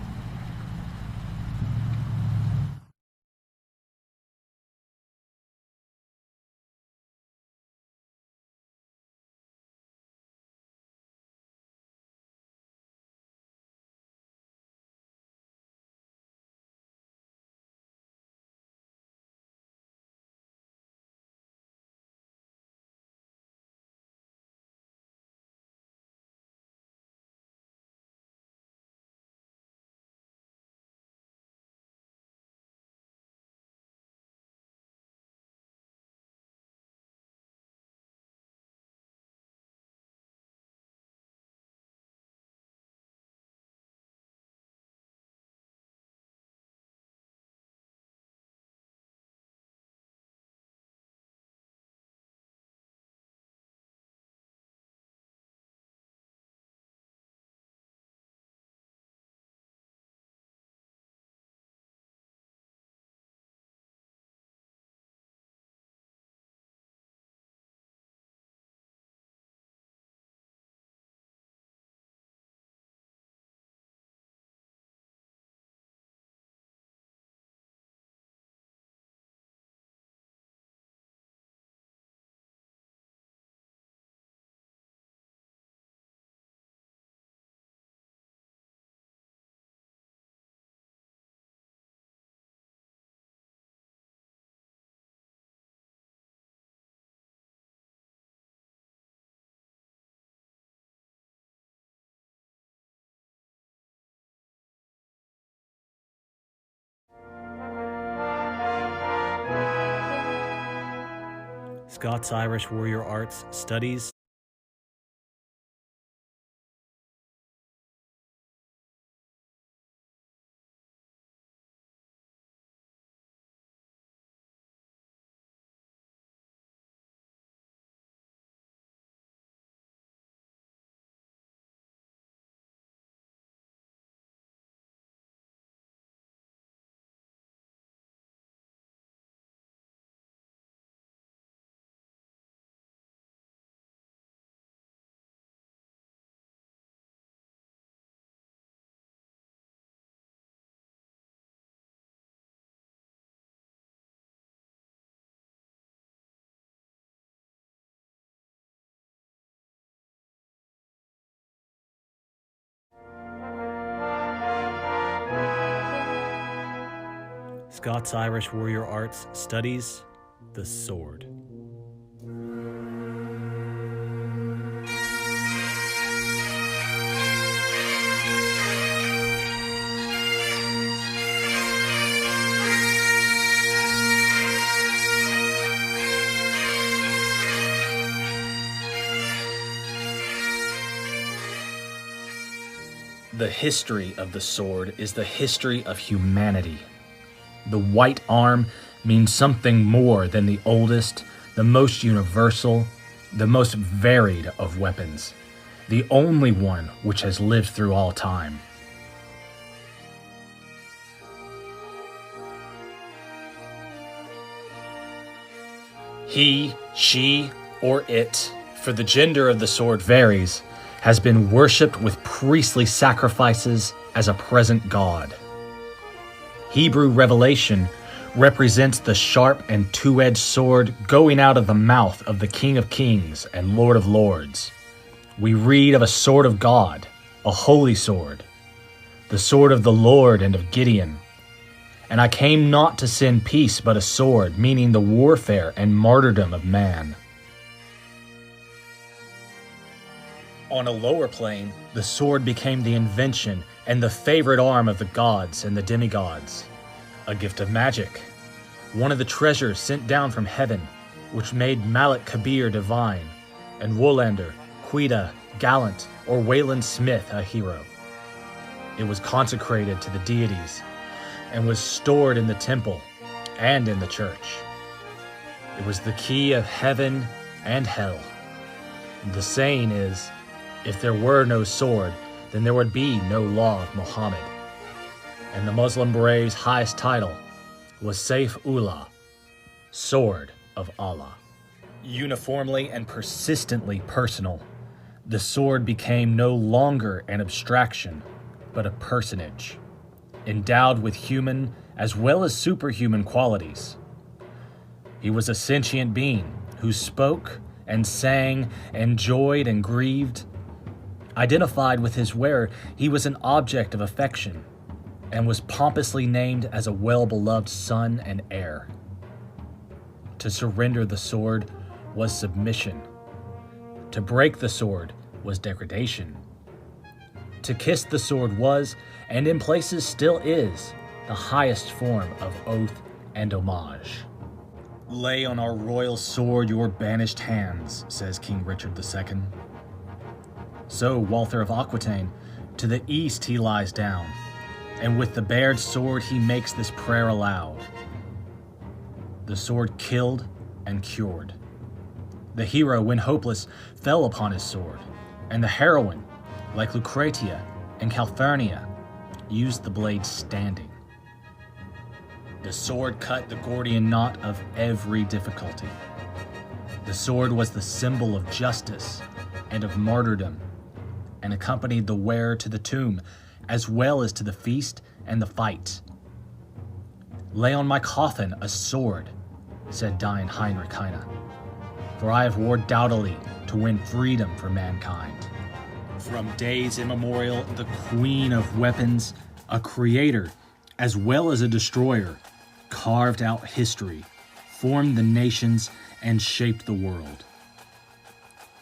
Scots-Irish warrior arts studies. Scots-Irish warrior arts studies, the sword. The history of the sword is the history of humanity. The white arm means something more than the oldest, the most universal, the most varied of weapons, the only one which has lived through all time. He, she, or it, for the gender of the sword varies, has been worshipped with priestly sacrifices as a present god. Hebrew revelation represents the sharp and two-edged sword going out of the mouth of the King of Kings and Lord of Lords. We read of a sword of God, a holy sword, the sword of the Lord and of Gideon. And I came not to send peace but a sword, meaning the warfare and martyrdom of man. On a lower plane, the sword became the invention and the favorite arm of the gods and the demigods. A gift of magic, one of the treasures sent down from heaven, which made Malak Kabir divine, and Wolander, Quida, Gallant, or Wayland Smith a hero. It was consecrated to the deities, and was stored in the temple and in the church. It was the key of heaven and hell. The saying is, if there were no sword, then there would be no law of Muhammad. And the Muslim brave's highest title was Saif Ullah, Sword of Allah. Uniformly and persistently personal, the sword became no longer an abstraction, but a personage, endowed with human as well as superhuman qualities. He was a sentient being who spoke and sang, enjoyed and grieved. Identified with his wearer, he was an object of affection, and was pompously named as a well-beloved son and heir. To surrender the sword was submission. To break the sword was degradation. To kiss the sword was, and in places still is, the highest form of oath and homage. Lay on our royal sword your banished hands, says King Richard II. So Walter of Aquitaine, to the east he lies down, and with the bared sword he makes this prayer aloud. The sword killed and cured. The hero, when hopeless, fell upon his sword, and the heroine, like Lucretia and Calphurnia, used the blade standing. The sword cut the Gordian knot of every difficulty. The sword was the symbol of justice and of martyrdom, and accompanied the wearer to the tomb, as well as to the feast and the fight. Lay on my coffin a sword, said dying Heinrich Heine, for I have warred doughtily to win freedom for mankind. From days immemorial, the queen of weapons, a creator as well as a destroyer, carved out history, formed the nations, and shaped the world.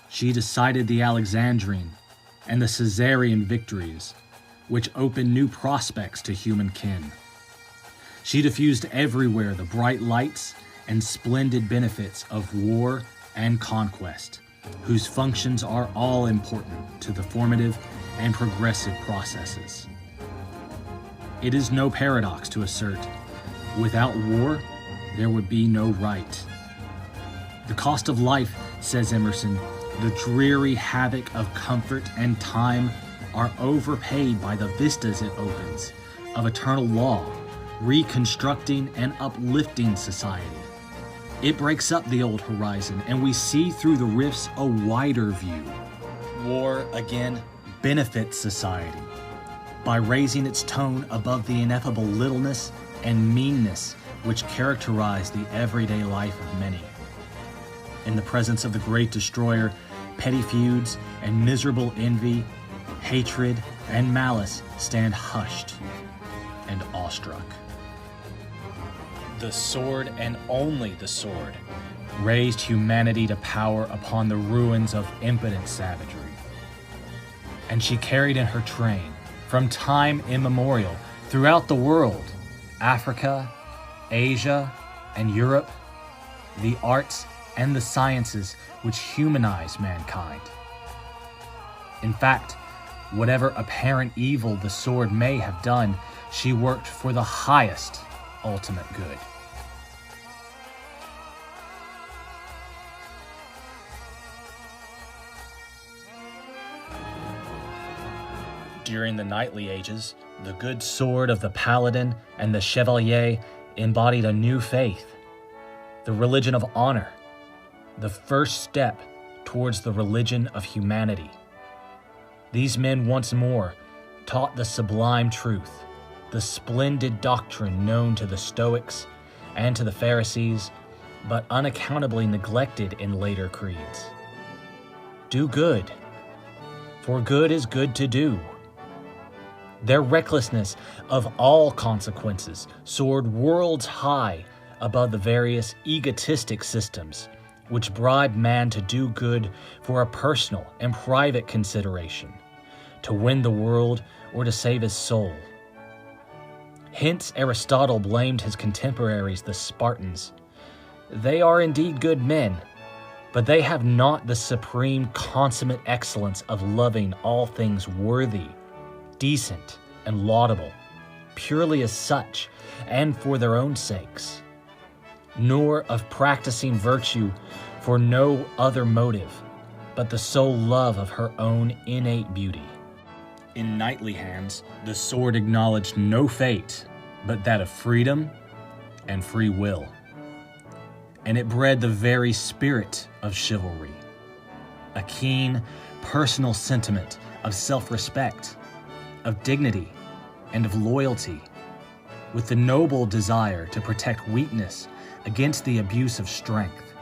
She decided the Alexandrine and the Caesarian victories, which opened new prospects to human kin. She diffused everywhere the bright lights and splendid benefits of war and conquest, whose functions are all important to the formative and progressive processes. It is no paradox to assert, without war, there would be no right. The cost of life, says Emerson, the dreary havoc of comfort and time are overpaid by the vistas it opens of eternal law, reconstructing and uplifting society. It breaks up the old horizon, and we see through the rifts a wider view. War, again, benefits society by raising its tone above the ineffable littleness and meanness which characterize the everyday life of many. In the presence of the great destroyer, petty feuds and miserable envy, hatred and malice stand hushed and awestruck. The sword, and only the sword, raised humanity to power upon the ruins of impotent savagery. And she carried in her train, from time immemorial, throughout the world, Africa, Asia, and Europe, the arts and the sciences which humanize mankind. In fact, whatever apparent evil the sword may have done, she worked for the highest ultimate good. During the knightly ages, the good sword of the paladin and the chevalier embodied a new faith, the religion of honor, the first step towards the religion of humanity. These men once more taught the sublime truth, the splendid doctrine known to the Stoics and to the Pharisees, but unaccountably neglected in later creeds. Do good, for good is good to do. Their recklessness of all consequences soared worlds high above the various egotistic systems which bribe man to do good for a personal and private consideration, to win the world or to save his soul. Hence Aristotle blamed his contemporaries, the Spartans. They are indeed good men, but they have not the supreme consummate excellence of loving all things worthy, decent, and laudable, purely as such, and for their own sakes, nor of practicing virtue for no other motive, but the sole love of her own innate beauty. In knightly hands, the sword acknowledged no fate but that of freedom and free will, and it bred the very spirit of chivalry, a keen, personal sentiment of self-respect, of dignity, and of loyalty, with the noble desire to protect weakness against the abuse of strength.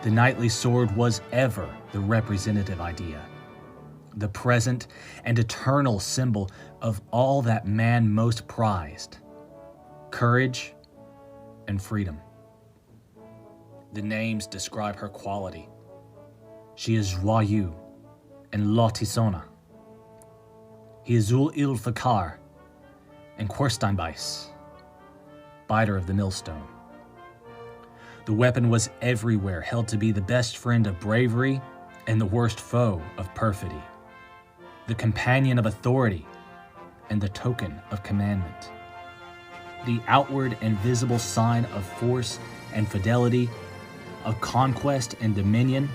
The knightly sword was ever the representative idea, the present and eternal symbol of all that man most prized, courage and freedom. The names describe her quality. She is joyeux and lotissona. He is Zul il Fakar and Quersteinbeiß, biter of the millstone. The weapon was everywhere held to be the best friend of bravery and the worst foe of perfidy, the companion of authority and the token of commandment, the outward and visible sign of force and fidelity, of conquest and dominion,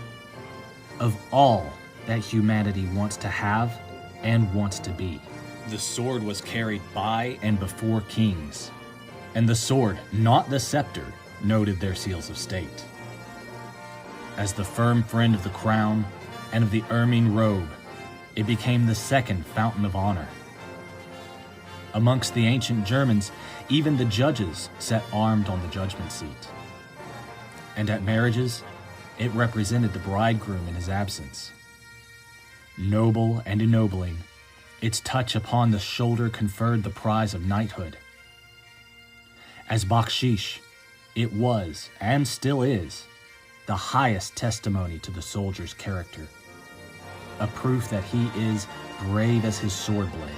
of all that humanity wants to have and wants to be. The sword was carried by and before kings, and the sword, not the scepter, noted their seals of state. As the firm friend of the crown and of the ermine robe, it became the second fountain of honor. Amongst the ancient Germans, even the judges sat armed on the judgment seat. And at marriages, it represented the bridegroom in his absence. Noble and ennobling, its touch upon the shoulder conferred the prize of knighthood. As bakshish, it was, and still is, the highest testimony to the soldier's character, a proof that he is brave as his sword blade.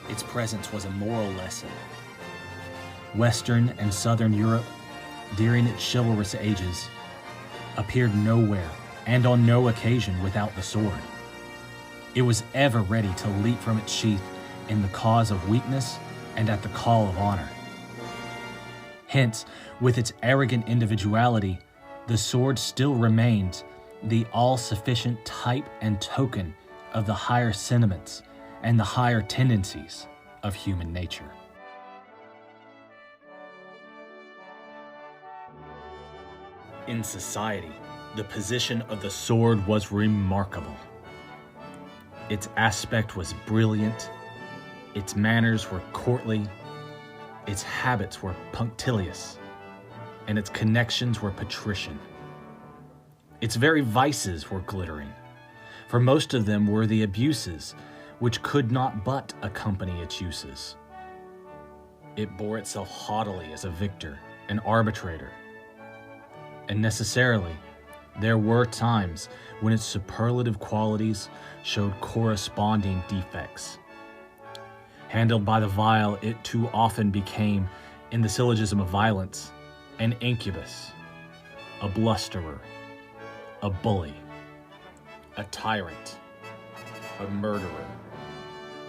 Its presence was a moral lesson. Western and Southern Europe, during its chivalrous ages, appeared nowhere and on no occasion without the sword. It was ever ready to leap from its sheath in the cause of weakness and at the call of honor. Hence, with its arrogant individuality, the sword still remained the all-sufficient type and token of the higher sentiments and the higher tendencies of human nature. In society, the position of the sword was remarkable. Its aspect was brilliant, its manners were courtly, its habits were punctilious, and its connections were patrician. Its very vices were glittering, for most of them were the abuses which could not but accompany its uses. It bore itself haughtily as a victor, an arbitrator, and necessarily there were times when its superlative qualities showed corresponding defects. Handled by the vile, it too often became, in the syllogism of violence, an incubus, a blusterer, a bully, a tyrant, a murderer,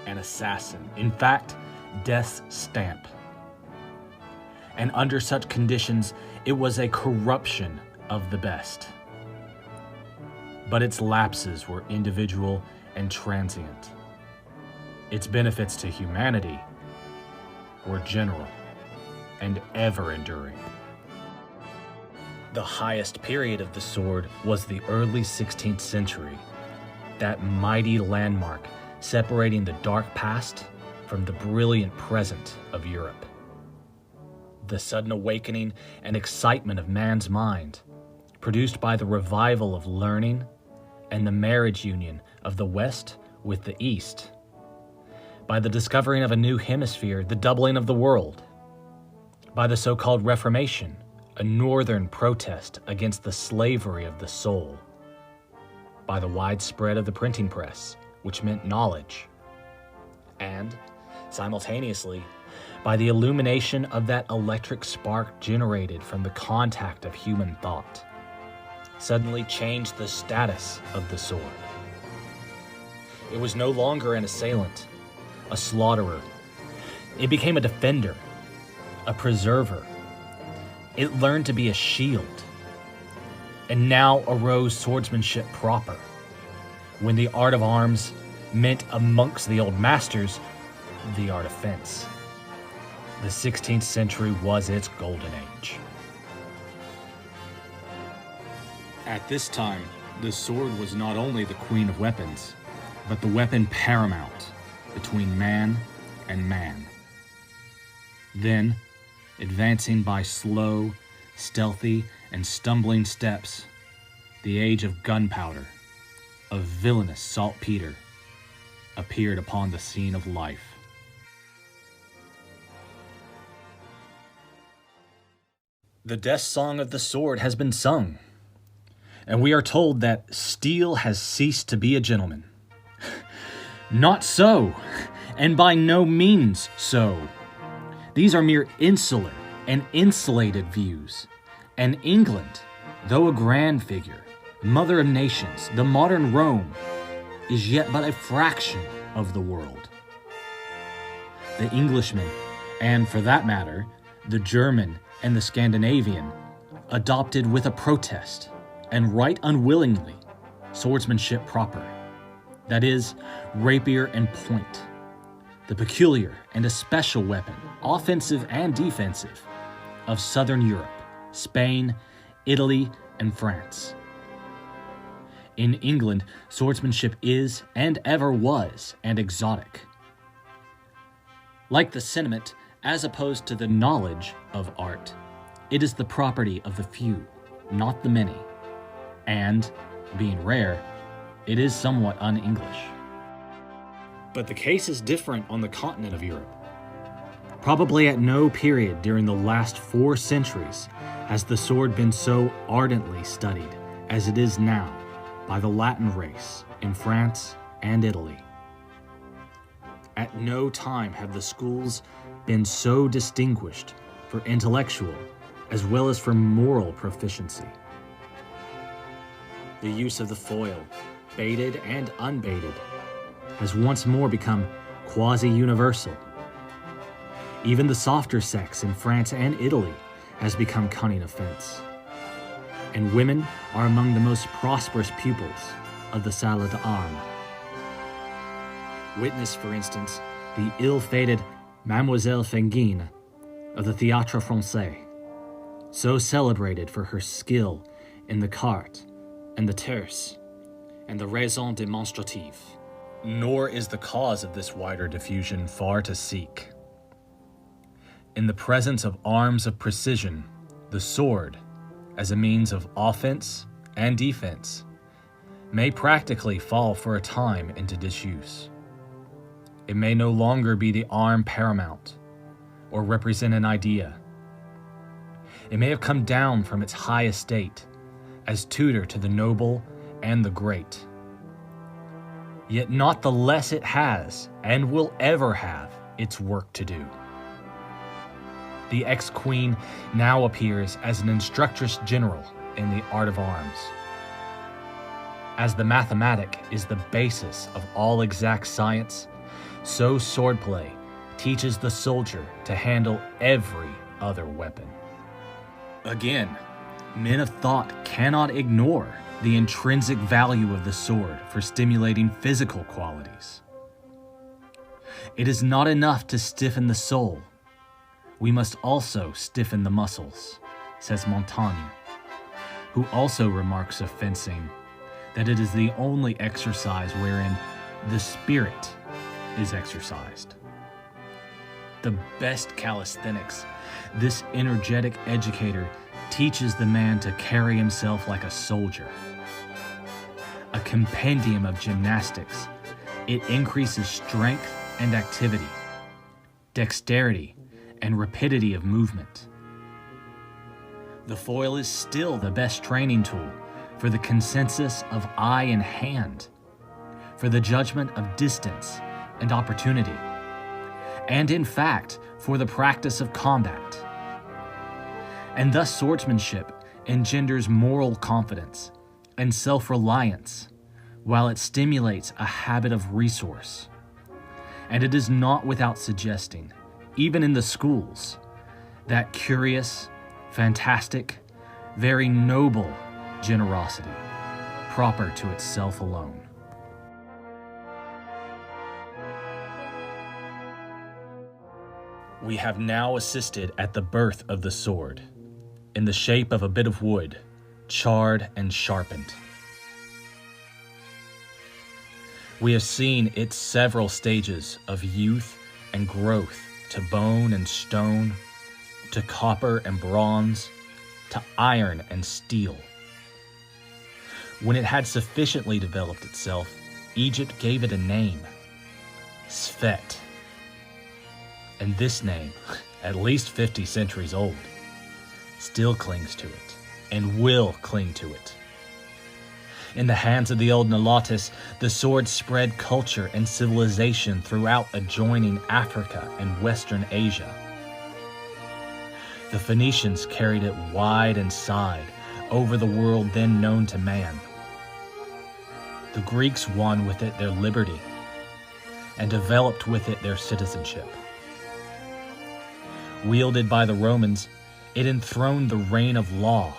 an assassin, in fact, death's stamp. And under such conditions, it was a corruption of the best. But its lapses were individual and transient. Its benefits to humanity were general and ever-enduring. The highest period of the sword was the early 16th century, that mighty landmark separating the dark past from the brilliant present of Europe. The sudden awakening and excitement of man's mind, produced by the revival of learning and the marriage union of the West with the East, by the discovering of a new hemisphere, the doubling of the world, by the so-called Reformation, a northern protest against the slavery of the soul, by the widespread of the printing press, which meant knowledge, and, simultaneously, by the illumination of that electric spark generated from the contact of human thought, suddenly changed the status of the sword. It was no longer an assailant, a slaughterer. It became a defender, a preserver. It learned to be a shield. And now arose swordsmanship proper, when the art of arms meant amongst the old masters the art of fence. The 16th century was its golden age. At this time, the sword was not only the queen of weapons, but the weapon paramount between man and man. Then, advancing by slow, stealthy, and stumbling steps, the age of gunpowder, of villainous saltpeter, appeared upon the scene of life. The death song of the sword has been sung, and we are told that steel has ceased to be a gentleman. Not so, and by no means so. These are mere insular and insulated views, and England, though a grand figure, mother of nations, the modern Rome, is yet but a fraction of the world. The Englishman, and for that matter, the German and the Scandinavian, adopted with a protest, and right unwillingly, swordsmanship proper, that is, rapier and point, the peculiar and especial weapon, offensive and defensive, of southern Europe, Spain, Italy, and France. In England, swordsmanship is, and ever was, an exotic. Like the sentiment, as opposed to the knowledge of art, it is the property of the few, not the many, and, being rare, it is somewhat un-English. But the case is different on the continent of Europe. Probably at no period during the last 4 centuries has the sword been so ardently studied as it is now by the Latin race in France and Italy. At no time have the schools been so distinguished for intellectual as well as for moral proficiency. The use of the foil, baited and unbaited, has once more become quasi-universal. Even the softer sex in France and Italy has become cunning offense. And women are among the most prosperous pupils of the Salle d'Armes. Witness, for instance, the ill-fated Mademoiselle Fengine of the Théâtre Français, so celebrated for her skill in the carte and the tierce and the raison démonstrative. Nor is the cause of this wider diffusion far to seek. In the presence of arms of precision, the sword, as a means of offense and defense, may practically fall for a time into disuse. It may no longer be the arm paramount or represent an idea. It may have come down from its high estate as tutor to the noble and the great. Yet not the less it has and will ever have its work to do. The ex-queen now appears as an instructress general in the art of arms. As the mathematic is the basis of all exact science, so swordplay teaches the soldier to handle every other weapon. Again, men of thought cannot ignore the intrinsic value of the sword for stimulating physical qualities. It is not enough to stiffen the soul. We must also stiffen the muscles, says Montaigne, who also remarks of fencing that it is the only exercise wherein the spirit is exercised. The best calisthenics, this energetic educator teaches the man to carry himself like a soldier. A compendium of gymnastics, it increases strength and activity, dexterity and rapidity of movement. The foil is still the best training tool for the consensus of eye and hand, for the judgment of distance and opportunity, and in fact, for the practice of combat. And thus swordsmanship engenders moral confidence and self-reliance, while it stimulates a habit of resource. And it is not without suggesting, even in the schools, that curious, fantastic, very noble generosity, proper to itself alone. We have now assisted at the birth of the sword, in the shape of a bit of wood, charred and sharpened. We have seen its several stages of youth and growth to bone and stone, to copper and bronze, to iron and steel. When it had sufficiently developed itself, Egypt gave it a name, Sfet. And this name, at least 50 centuries old, still clings to it and will cling to it. In the hands of the old Nilotis, the sword spread culture and civilization throughout adjoining Africa and Western Asia. The Phoenicians carried it wide and side over the world then known to man. The Greeks won with it their liberty and developed with it their citizenship. Wielded by the Romans, it enthroned the reign of law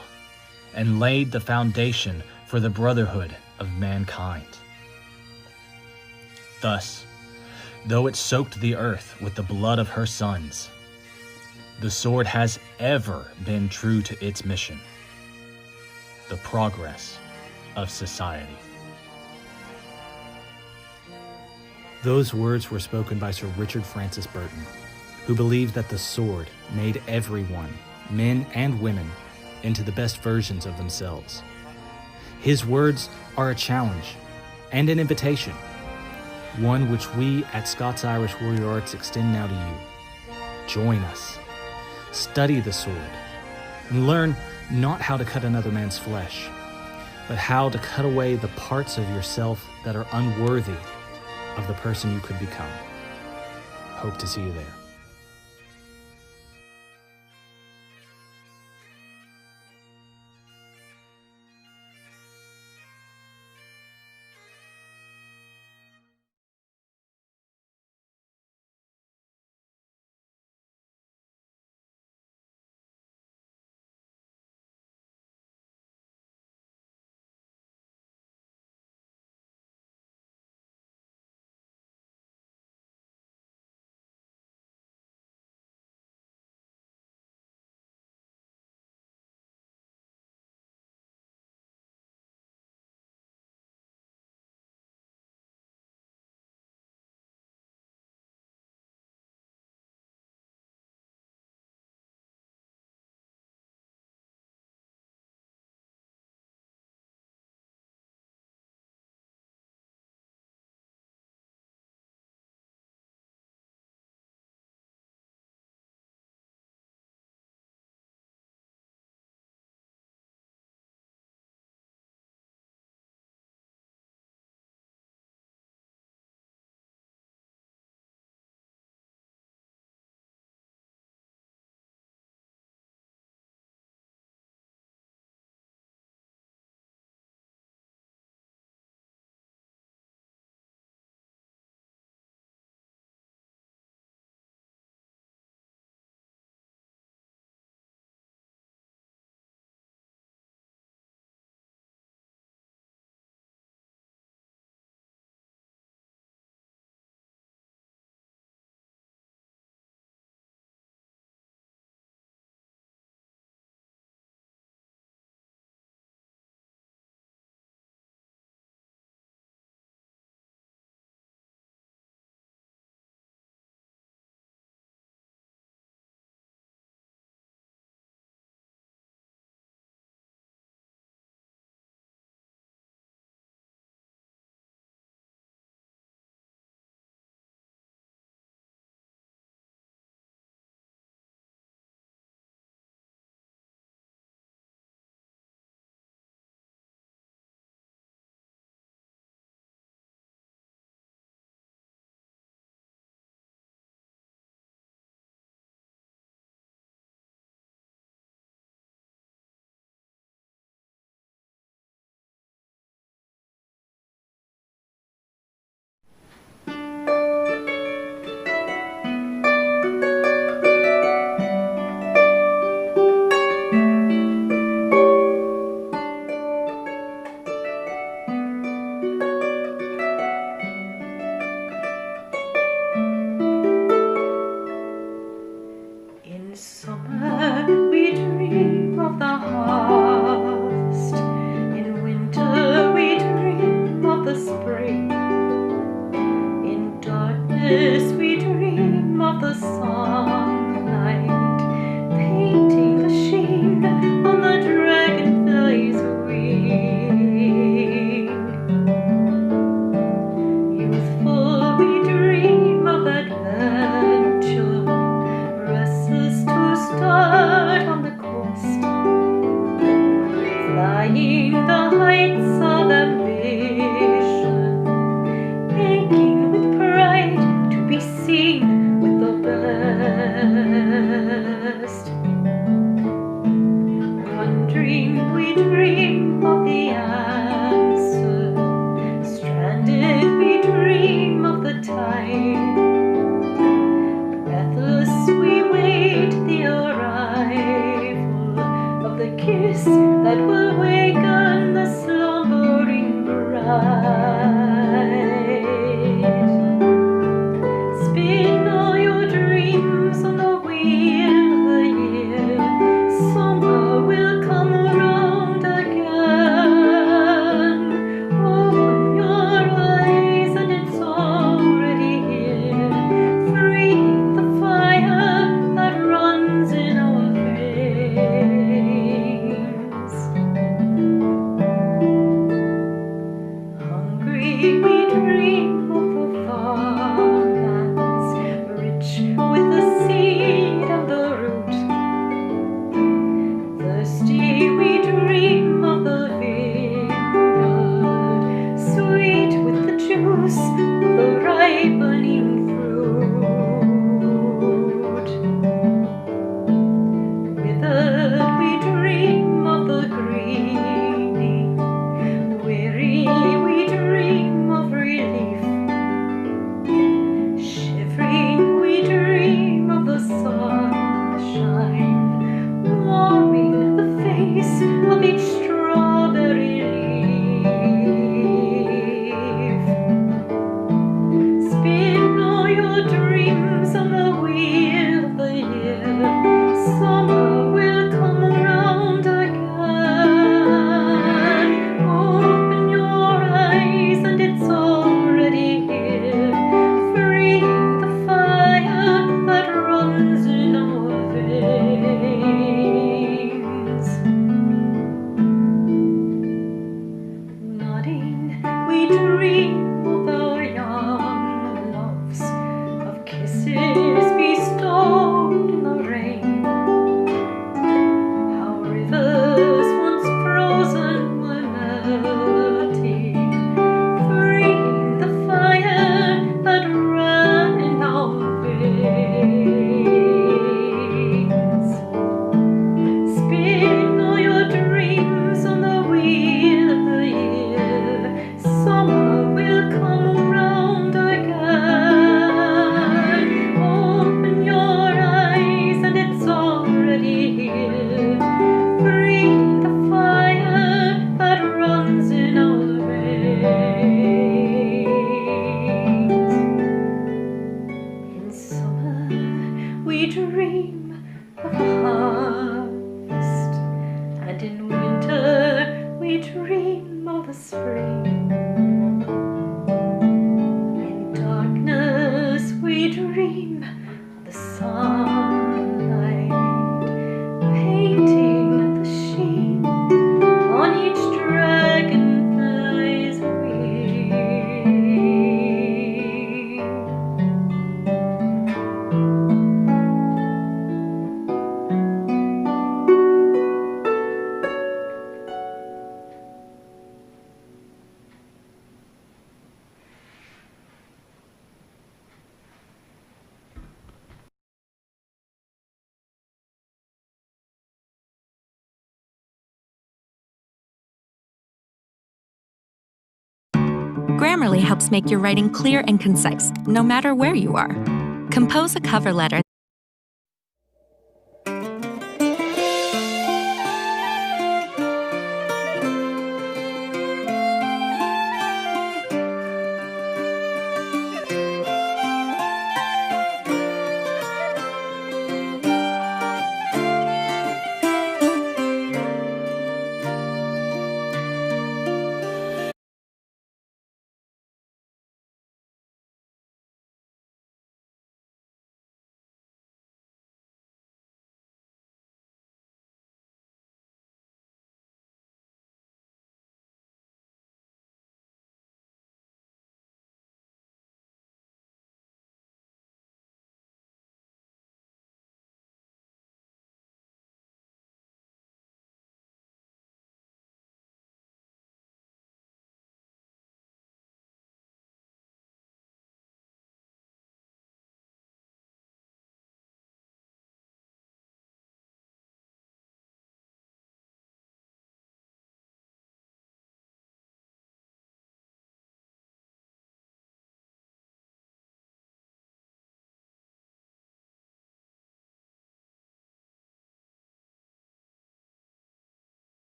and laid the foundation for the brotherhood of mankind. Thus, though it soaked the earth with the blood of her sons, the sword has ever been true to its mission, the progress of society. Those words were spoken by Sir Richard Francis Burton, who believed that the sword made everyone, men and women, into the best versions of themselves. His words are a challenge and an invitation, one which we at Scots-Irish Warrior Arts extend now to you. Join us, study the sword, and learn not how to cut another man's flesh, but how to cut away the parts of yourself that are unworthy of the person you could become. Hope to see you there. breathless we dream of the sunlight, painting the sheen on the dragonfly's wing. Youthful we dream of adventure, restless to start on the coast, flying the heights of ambition, aching with pride to be seen with the best. Wondering we dream of the answer, stranded we dream of the tide, breathless we wait the arrival of the kiss that will waken the slumbering bride. Spin all your dreams on the wheel of the year. Summer will come around again. Open your eyes and it's already here, freeing the fire that runs in our veins. Hungry we dream of the farmlands, rich with the seed and the root. Thirsty we dream of the vineyard, sweet with the juice of the ripening fruit. Withered we dream of the greening, weary we dream of relief. Shivering we dream of the sunshine, warming the face of each strawberry leaf. Spin all your dreams on the wheel of the year. Summer will come around again. Open your eyes and it's already here, freeing the fire that runs in our veins. Nodding, we dream of our young loves, of kisses bestowed in the rain. How rivers once frozen were melting, freeing the fire that ran in our veins. Spin all your dreams on the wheel of the year. Summer will come around again. Open your eyes and it's already here, freeing the fire that runs in our veins. In summer we dream of a harvest, and in winter we dream of the spring. In darkness we dream of the sunlight, painting the sheen on each dragonfly's wing. Grammarly helps make your writing clear and concise, no matter where you are. Compose a cover letter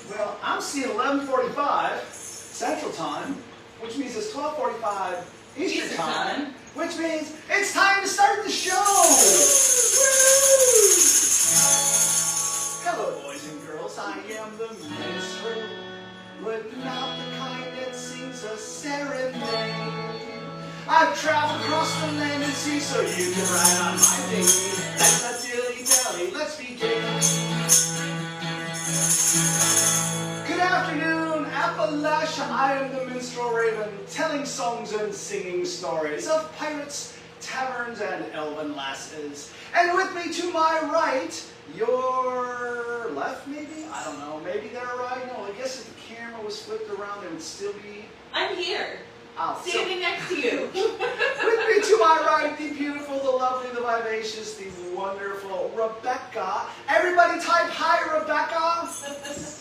Well, I'm seeing 11:45 Central Time, which means it's 12:45 Eastern Time, which means it's time to start the show! Hello, boys and girls, I am the minstrel, but not the kind that sings a serenade. I've traveled across the land and sea so you can ride on my baby. Let's not dilly-dally, let's begin. Good afternoon, Appalachia. I am the minstrel raven, telling songs and singing stories of pirates, taverns, and elven lasses. And with me to my right, your left maybe? I don't know, maybe they're right? No, I guess if the camera was flipped around, it would still be... I'm here. Oh, standing next to you. With me to my right, the beautiful, the lovely, the vivacious, the wonderful Rebecca. Everybody type hi, Rebecca. I'm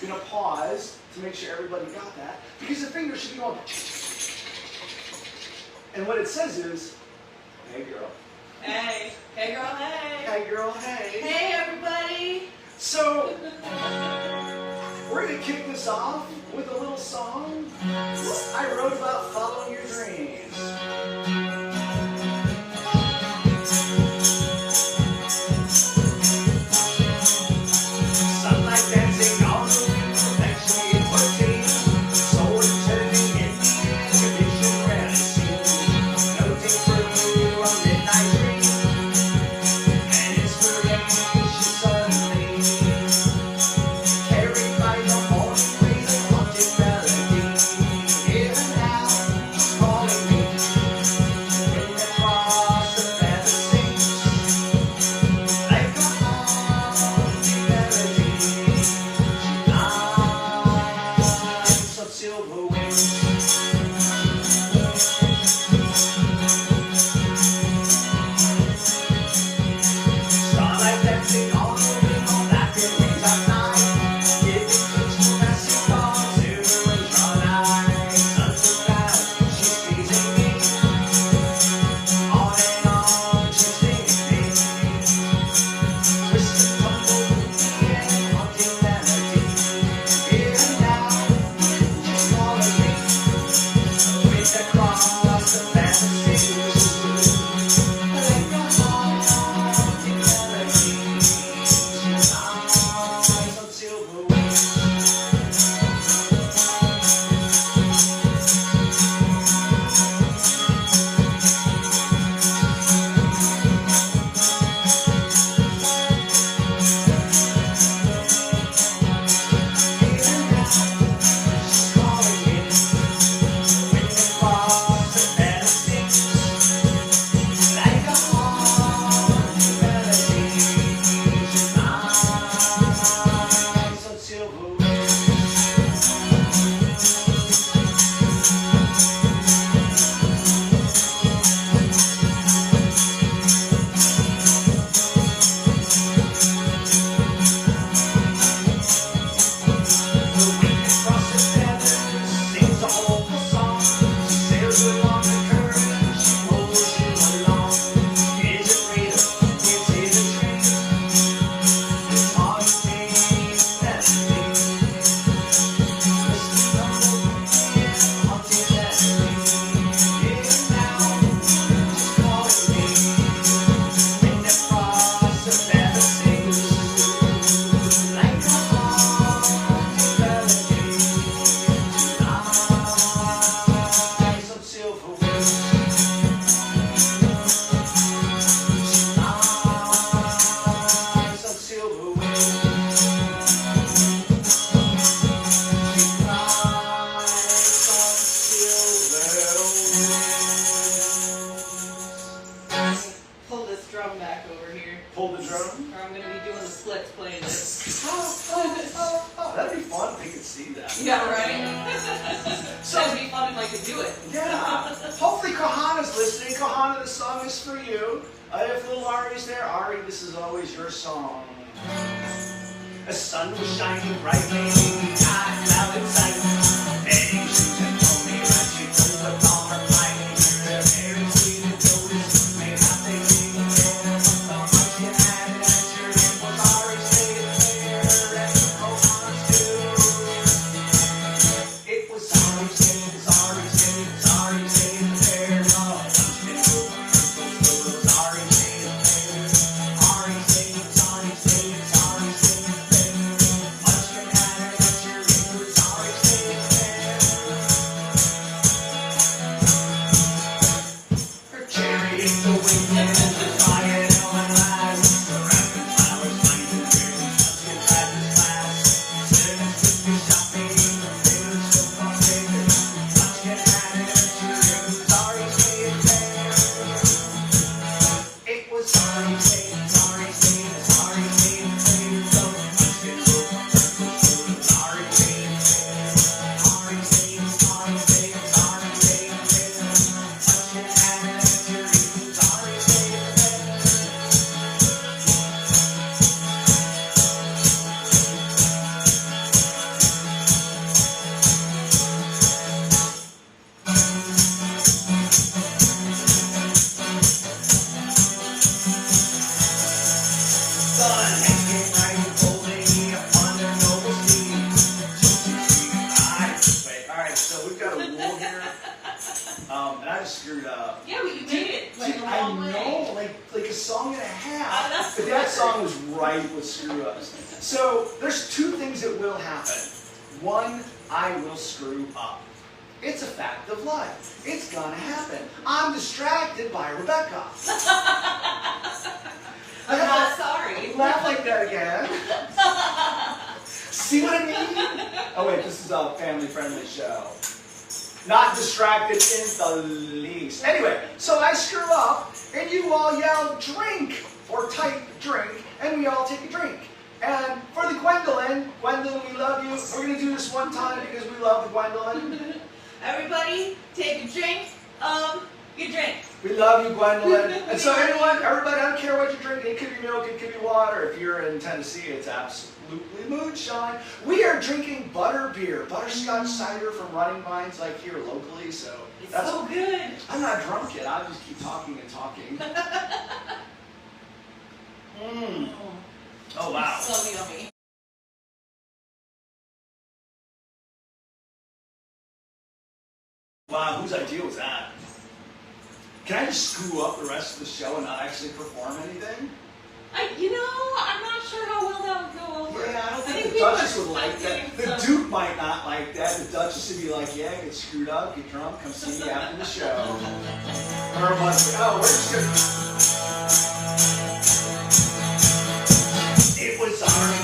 going to pause to make sure everybody got that, because the finger should be going. And what it says is, hey girl. Hey. Hey girl, hey. Hey girl, hey. Hey everybody. So, we're going to kick this off with a little song I wrote about following your dreams. Sunlight dancing on the wings, perfection in routine. Soul turning in the air, condition rarely seen. Noting for you a midnight dream, and inspiration suddenly. Carried by the morning breeze, a haunted melody. Here and now, calling me. Wind across the feather sings, like a haunted melody. Eyes of silver wings. Starlight dancing on the wind, on that good wings at night. Giving kicks to passing cars, silver wings on high. Sunset cloud, she's teasing me. On and on, she's singing me. Twist and tumble, and haunting melody. Here and now, she's calling me. Wind across the fantasy. Like a haunting melody. Eyes of silver wings. Pull this drum back over here. Pull the drum. Or I'm gonna be doing the splits playing this. Oh, that'd be fun if we could see that. Yeah, right? So- That'd be fun if I could do it. Yeah. Hopefully Kohana's listening. Kohana, the song is for you. If little Ari's there, Ari, this is always your song. The sun was shining brightly, I cloud in sight. Heading shoes and told me right, she told the car flying. Her hair is sweet and notice, made out they didn't care. The heart she had and sure it was Ari's favorite. And Kohana's too. screwed up. Yeah, but you made it like a I long way. know, like a song and a half. That's But that song was ripe with screw-ups. So there's two things that will happen. One, I will screw up. It's a fact of life. It's gonna happen. I'm distracted by Rebecca. I'm not sorry. Laugh like that again. See what I mean? Oh wait, this is a family-friendly show. Not distracted in the least. Anyway, so I screw up, and you all yell drink, or type drink, and we all take a drink. And for the Gwendolyn, we love you. We're gonna do this one time because we love the Gwendolyn. Everybody, take a drink of your drink. We love you, Gwendolyn. And so everybody, I don't care what you drink. It could be milk, it could be water. If you're in Tennessee, it's absolutely moonshine. We are drinking butter beer, butterscotch cider from Running Vines, like here locally. So It's that's so good. I'm not drunk yet. I just keep talking and talking. Oh wow. So yummy. Wow, whose idea was that? Can I just screw up the rest of the show and not actually perform anything? I'm not sure how well that would go over. Yeah, I don't think the Duchess would like that. The Duke might not like that. The Duchess would be like, yeah, get screwed up, get drunk, come see me after the show. Or everyone's like, oh, we're just gonna... It was sorry,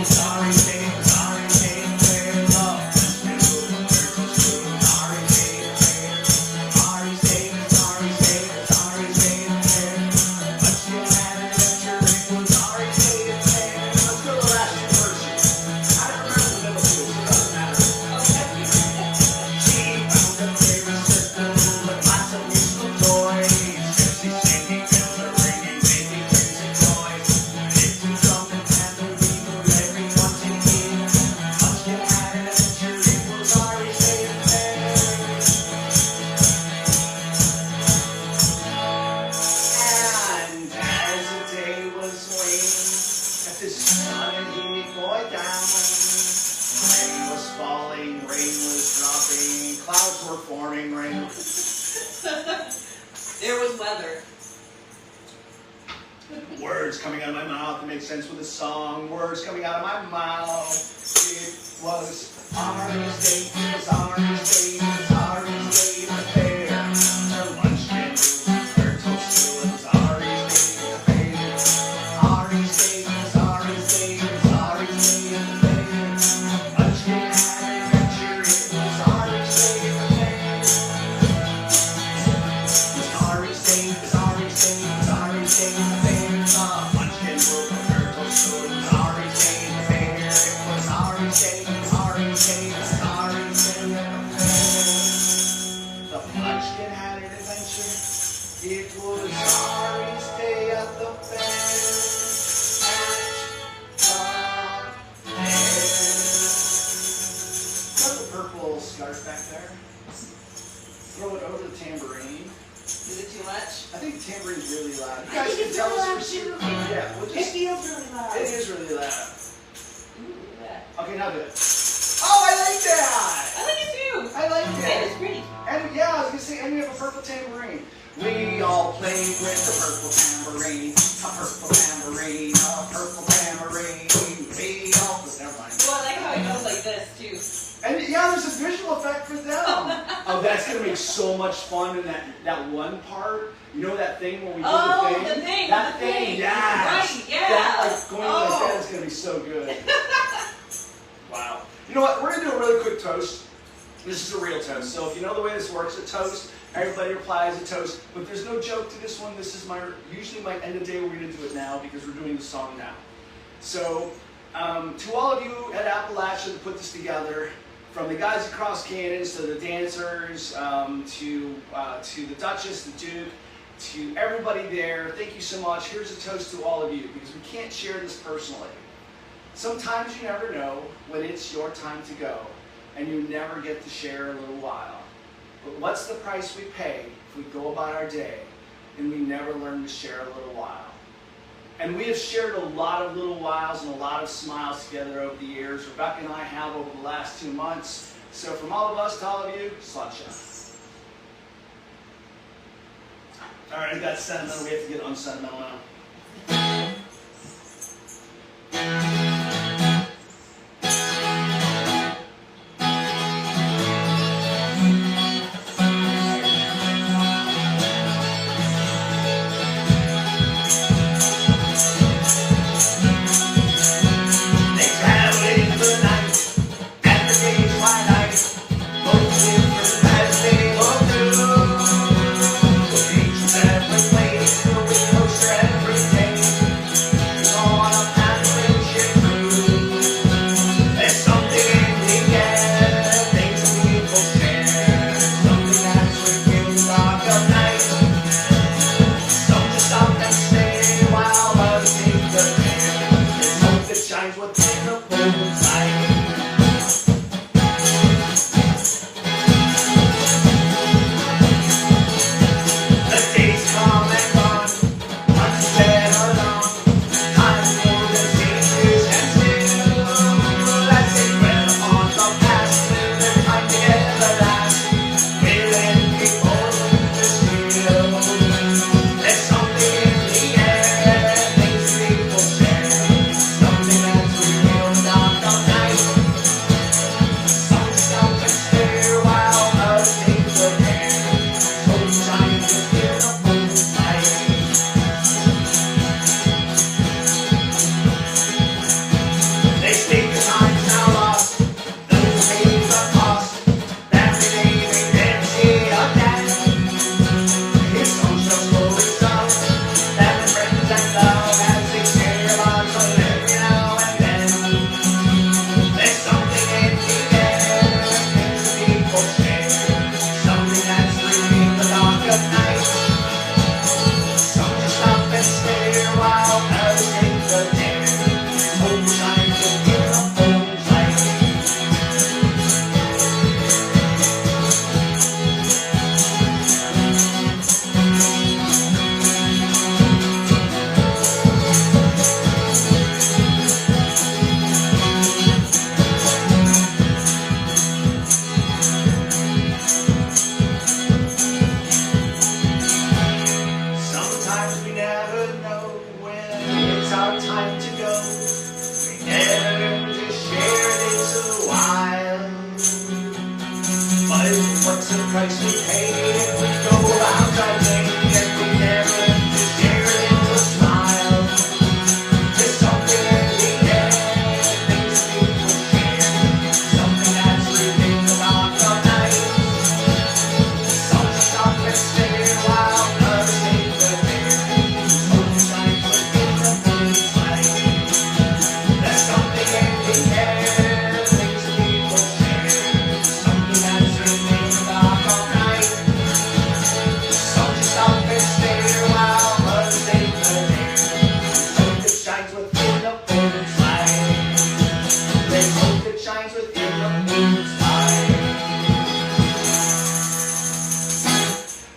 sorry, sorry, sorry, love. There was weather. Words coming out of my mouth that make sense with a song. Words coming out of my mouth. It was Ari's Day, it was Ari's Day, it was Ari's Day in the fair. Her lunch came, her toast, it was Ari's Day in the fair. Ari's Day, it was Ari's Day, it was Ari's Day in the fair. Lunch came, had an adventure, it was Ari's Day in the fair. It was Ari's Day, it was Ari's Day, it was Ari's Day in the fair. Munchkin broke her toast, so it was Ari's Day in the fair. It was Ari's Day, Ari's Day, Ari's Day in the fair. The Munchkin had an adventure. It was Ari's Day at the fair. Got the purple scarf back there. Throw it over the tambourine. Is it too much? I think the tambourine's really loud. You I guys think can it's tell really loud us too. Yeah, we'll It just, feels really loud. it is really loud. Ooh, yeah. Okay, now do it. Oh, I like that! I like it too. I like it. And it's pretty. And yeah, I was gonna say, and we have a purple tambourine. We all played with the purple tambourine, a purple tambourine, a purple tambourine. We all, never mind. Well, I like how it goes like this too. And yeah, there's a visual effect for them. Oh, that's gonna make so much fun in that one part. You know that thing when we do the thing? The thing. That the thing, yeah. Right, yeah. That, like, going like that is gonna be so good. Wow. You know what? We're gonna do a really quick toast. This is a real toast. So if you know the way this works, a toast, everybody replies a toast. But there's no joke to this one. This is usually my end of day. We're gonna do it now because we're doing the song now. So to all of you at Appalachia that put this together, from the guys across cannons to the dancers, to the Duchess, the Duke, to everybody there, thank you so much. Here's a toast to all of you because we can't share this personally. Sometimes you never know when it's your time to go, and you never get to share a little while. But what's the price we pay if we go about our day and we never learn to share a little while? And we have shared a lot of little whiles and a lot of smiles together over the years. Rebecca and I have over the last 2 months. So from all of us to all of you, sláinte. All right, I got sentimental. We have to get unsentimental now.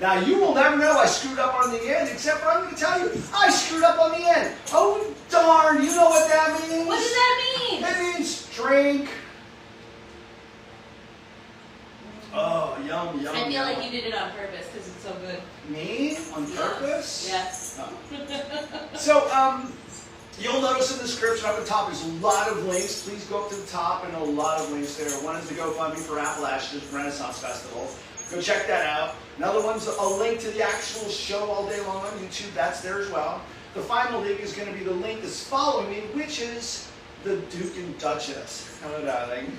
Now, you will never know I screwed up on the end, except for I'm going to tell you, I screwed up on the end. Oh, darn, you know what that means? What does that mean? It means drink. Oh, yum, yum, I feel yum. like you did it on purpose because it's so good. Me? On purpose? Yes. Oh. So, you'll notice in the description up at the top, there's a lot of links. Please go up to the top, and a lot of links there. One is the GoFundMe for Appalachian Renaissance Festival. Go check that out. Another one's a link to the actual show all day long on YouTube. That's there as well. The final link is going to be the link that's following me, which is the Duke and Duchess. Hello, darling.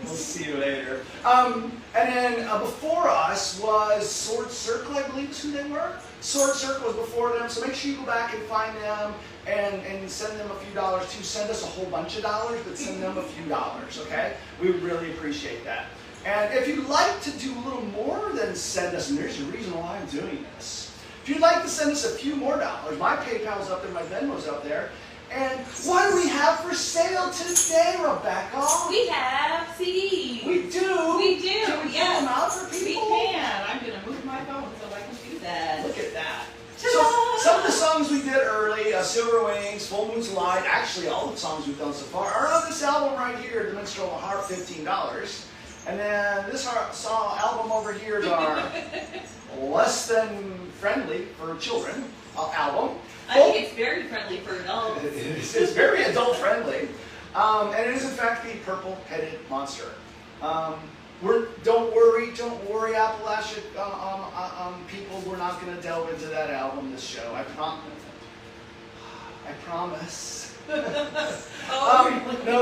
We'll see you later. And then before us was Sword Circle, I believe is who they were. Sword Circle was before them, so make sure you go back and find them and send them a few dollars too. Send us a whole bunch of dollars, but send them a few dollars, okay? We would really appreciate that. And if you'd like to do a little more than send us, and there's a reason why I'm doing this. If you'd like to send us a few more dollars, my PayPal's up there, my Venmo's up there. And what do we have for sale today, Rebecca? We have CDs. We do? We do, Can we pull them out for people? We can. I'm going to move my phone so I can do that. Look at that. So, some of the songs we did early, Silver Wings, Full Moon's Light, actually all the songs we've done so far are on this album right here, The Minstrel of the Harp, $15. And then this album over here is our less than friendly for children album. I think it's very friendly for adults. It's very adult friendly. And it is in fact the purple-headed monster. Don't worry, Appalachia people. We're not going to delve into that album this show. I promise. No,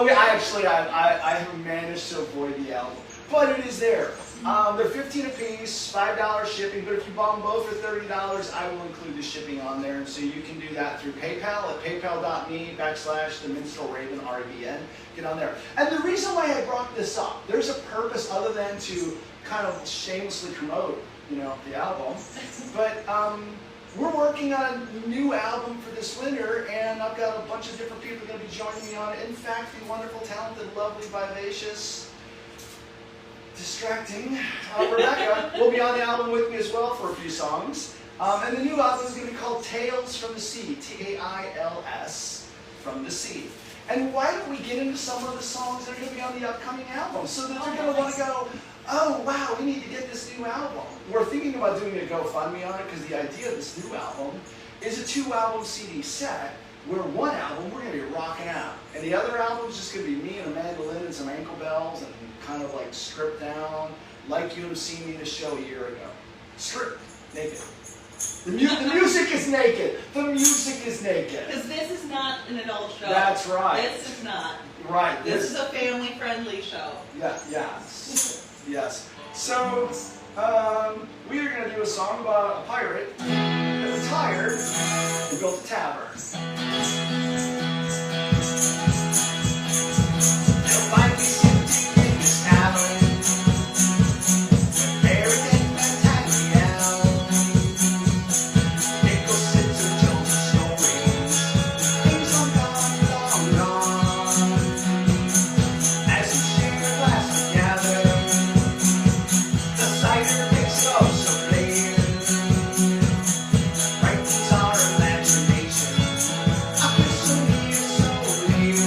I have managed to avoid the album, but it is there. They're $15 a piece, $5 shipping. But if you buy them both for $30, I will include the shipping on there, and so you can do that through PayPal at paypal.me/theminstrelraven. Get on there. And the reason why I brought this up, there's a purpose other than to kind of shamelessly promote, the album. But we're working on a new album for this winter, and I've got a bunch of different people going to be joining me on it. In fact, the wonderful, talented, lovely, vivacious, distracting Rebecca will be on the album with me as well for a few songs. And the new album is going to be called Tales from the Sea, Tails from the Sea. And why don't we get into some of the songs that are going to be on the upcoming album, so that they're going to want to go, oh wow, we need to get this new album. We're thinking about doing a GoFundMe on it, because the idea of this new album is a 2-album CD set, where one album we're going to be rocking out, and the other album is just going to be me and a mandolin and some ankle bells and kind of like stripped down, like you would have seen me in a show a year ago. Stripped, naked. The music is naked. The music is naked. Because this is not an adult show. That's right. This is not. Right. This is a family-friendly show. Yeah. Yes. So, we are going to do a song about a pirate that retired and built a tavern. You'll find me sitting in this tavern, everything fantastic. Nichols sits and tells stories, things long gone. As we share a glass together, the cider makes love so clear. Brightens our imagination. I feel so near, so near.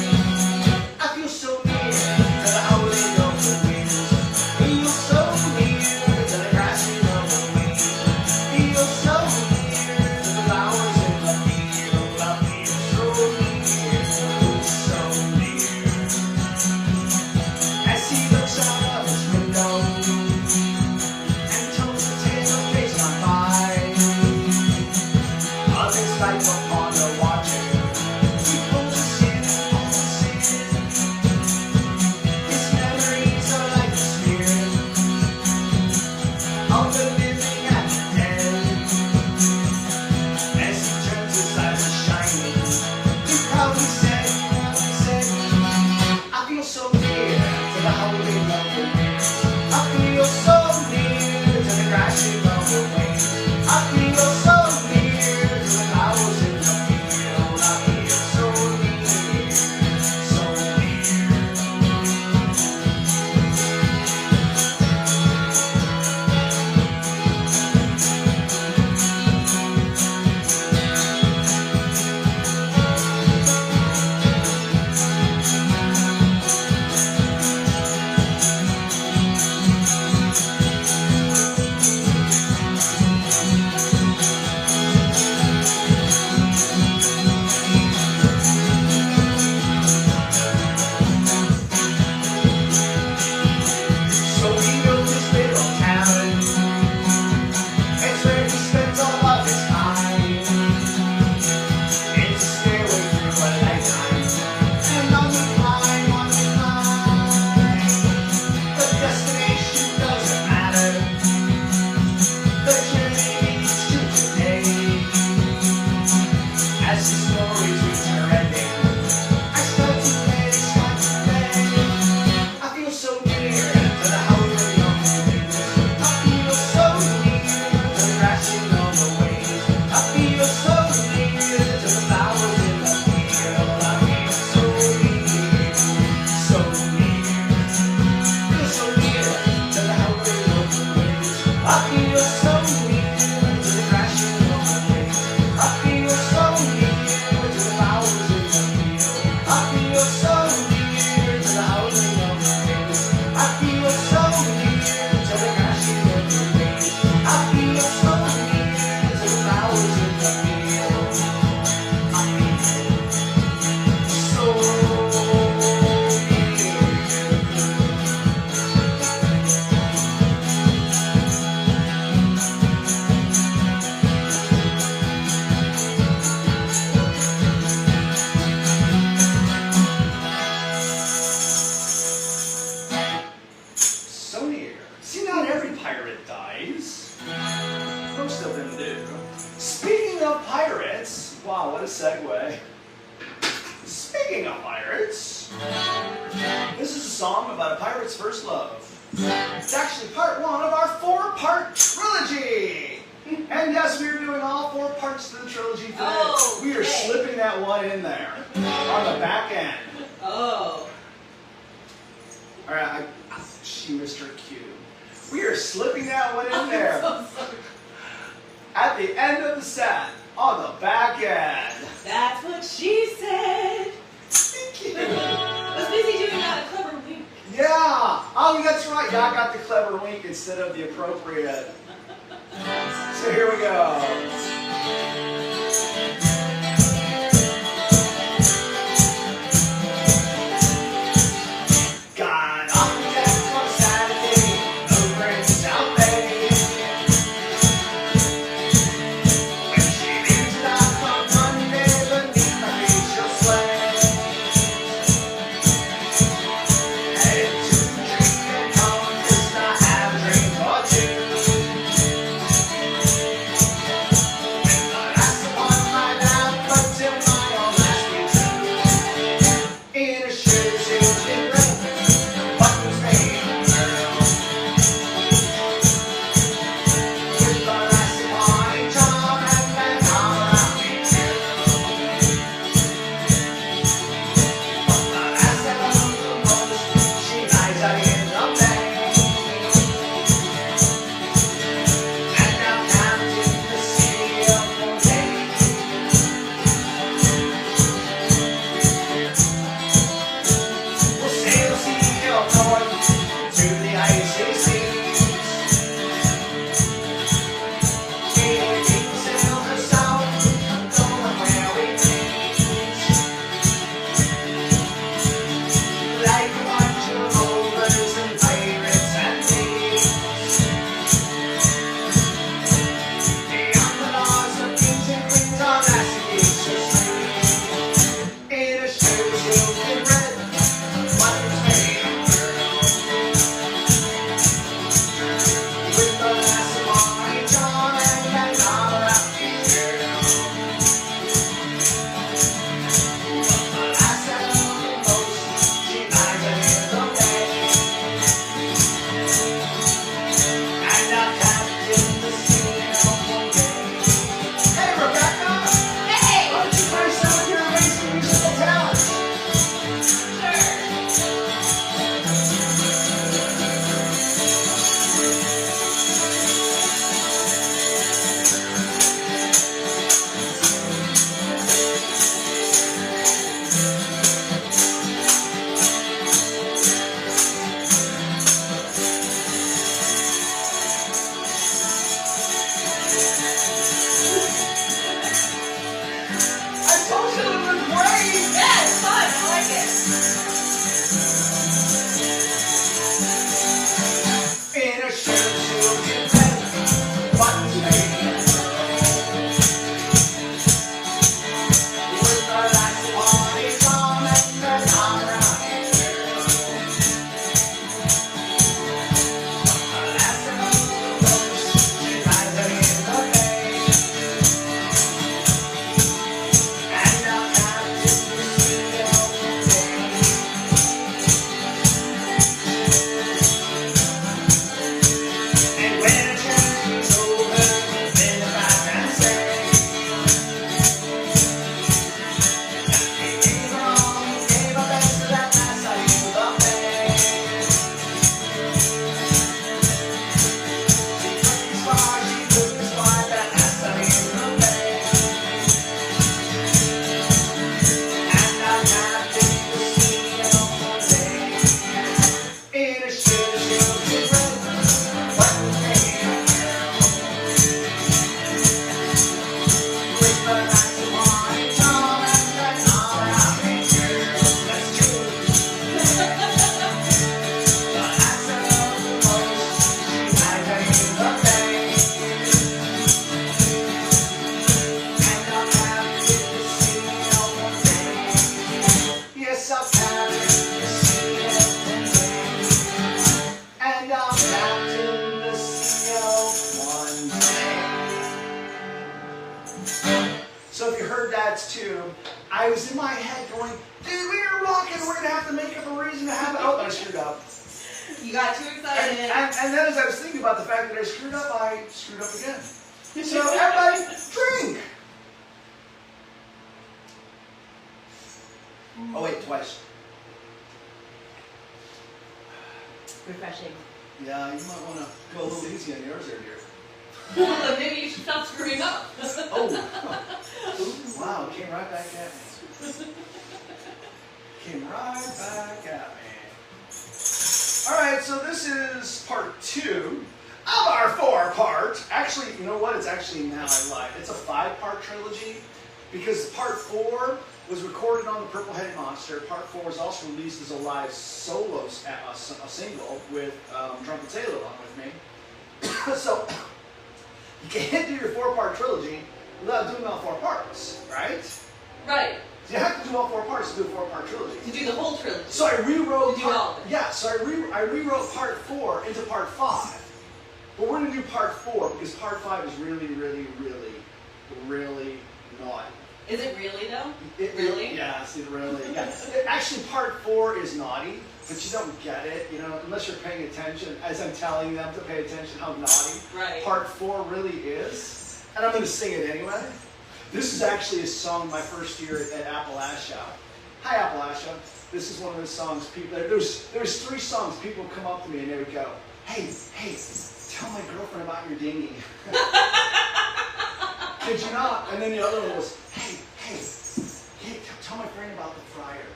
I feel so near to the howling of the wind. Feel so near to the crashing of the wind. Feel so near to the flowers in the field. I feel so near, so near. As he looks out of his window and tells the tale of days gone by, of his life upon the water, he pulls us in, pulls us in. His memories are like the spirit of the living and the dead. As he turns his eyes are shining, he proudly said, I feel so near to the howling of the wind. I feel so near to the crashing of the waves. I feel so near to the flowers in the field. I feel so near, so near. song about a pirate's first love. It's actually part 1 of our 4-part trilogy. And yes, we are doing all 4 parts to the trilogy today. Oh, we are slipping that one in there on the back end. Oh. All right, she missed her cue. We are slipping that one in there. I'm so sorry. At the end of the set, on the back end. That's what she said. Thank you. I was busy doing that clever wink. Yeah. Oh, that's right. Yeah, I got the clever wink instead of the appropriate. So here we go. Got off the deck on Saturday, over in South Bay. When she leaves the dock on Monday, beneath my facial sway. Headed to the tree and home, just to have a drink or two. With the last upon my lap, but till my own last week too. In a shirt, silk and red. I was in my head going, dude, we are walking, we're going to have to make up a reason to have it. Oh, there's screwed up. You got too excited. And then as I was thinking about the fact that I screwed up again. So everybody, drink! Oh wait, twice. Refreshing. Yeah, you might want to go a little easy on yours there, dear. Well, then maybe you should stop screwing up. Oh, wow, it came right back at me. Came right back at me. All right, so this is part 2 of our 4-part. Actually, you know what? It's actually, now I lied. It's a 5-part trilogy because part 4 was recorded on the Purple-Headed Monster. Part 4 was also released as a live solo, a single with Trumpet Taylor along with me. So you can't do your 4-part trilogy without doing all 4 parts, right? Right. So you have to do all 4 parts to do a 4-part trilogy. To do the whole trilogy. So I rewrote to do all of it. Yeah, so I rewrote part 4 into part 5. But we're going to do part 4 because part 5 is really, really, really, really naughty. Is it really though? Really? Yes, it really. Yeah. Actually, part 4 is naughty, but you don't get it, you know, unless you're paying attention. As I'm telling them to pay attention, how naughty part 4 really is. And I'm going to sing it anyway. This is actually a song my first year at Appalachia. Hi, Appalachia. This is one of those songs people. There's 3 songs people come up to me and they would go, "Hey, tell my girlfriend about your dinghy." Kid you not? And then the other one was, hey, tell my friend about the fryer.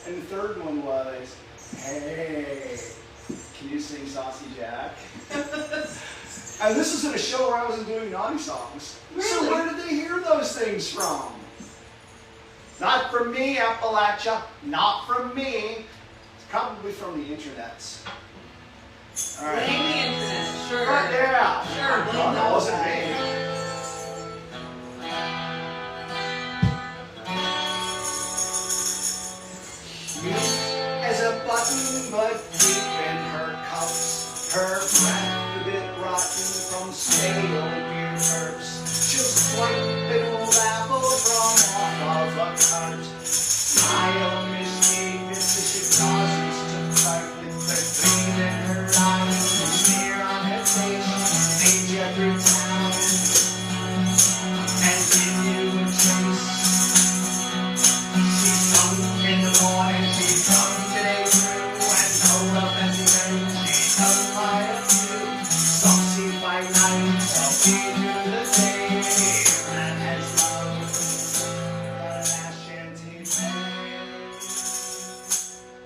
And the third one was, hey, can you sing Saucy Jack? And this was in a show where I wasn't doing naughty songs. Really? So where did they hear those things from? Not from me, Appalachia. Not from me. It's probably from the internet. All right. Blame the internet. Sure. Right, yeah. Sure. No, that wasn't me. As a button, but deep in her cups, her breath a bit rotten from stale beer curbs. She'll swipe an old apple from off of the cart. Smile mischievous as she pauses to fight with the gleam in her eyes, the sneer on her face, made every town and give you a chase. She's drunk in the morning, she's drunk today through, and rolled up and through, she's done right up to, saucy by night, salty through the day, and has loved the last shanty May,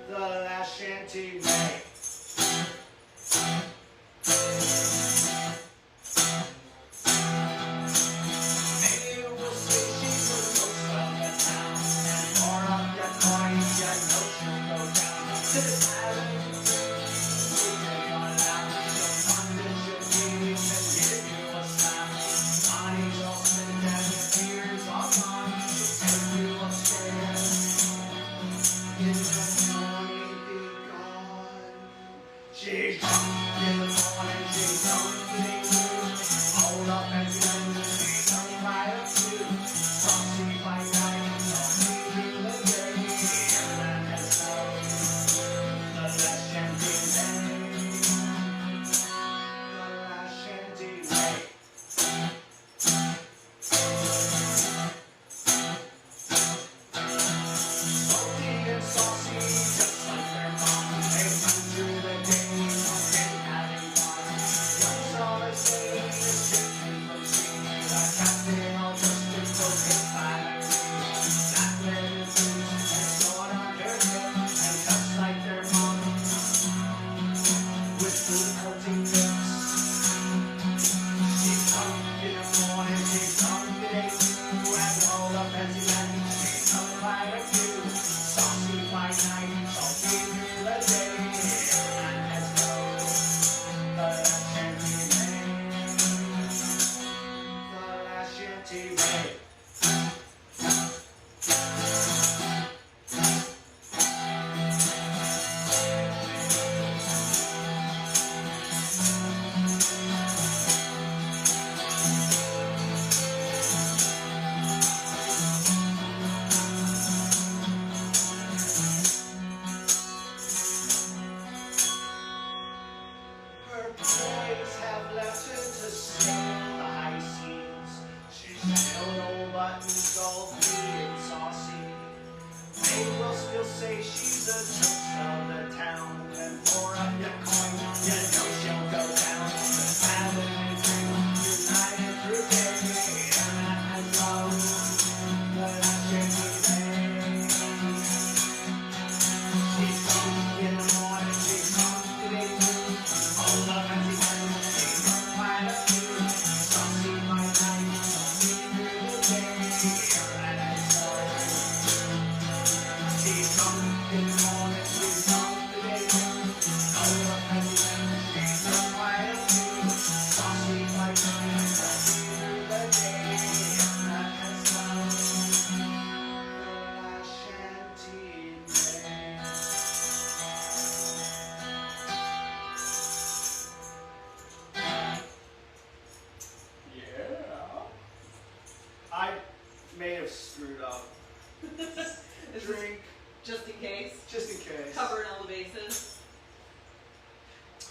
the last shanty May. She's drunk in the morning, she's drunk today through. Hold up and down, she's drunk right up to. Saucy by night, salty through the day. And has known the last shanty May. The last shanty May. Salty and saucy, just like their mom. They come through the day, talking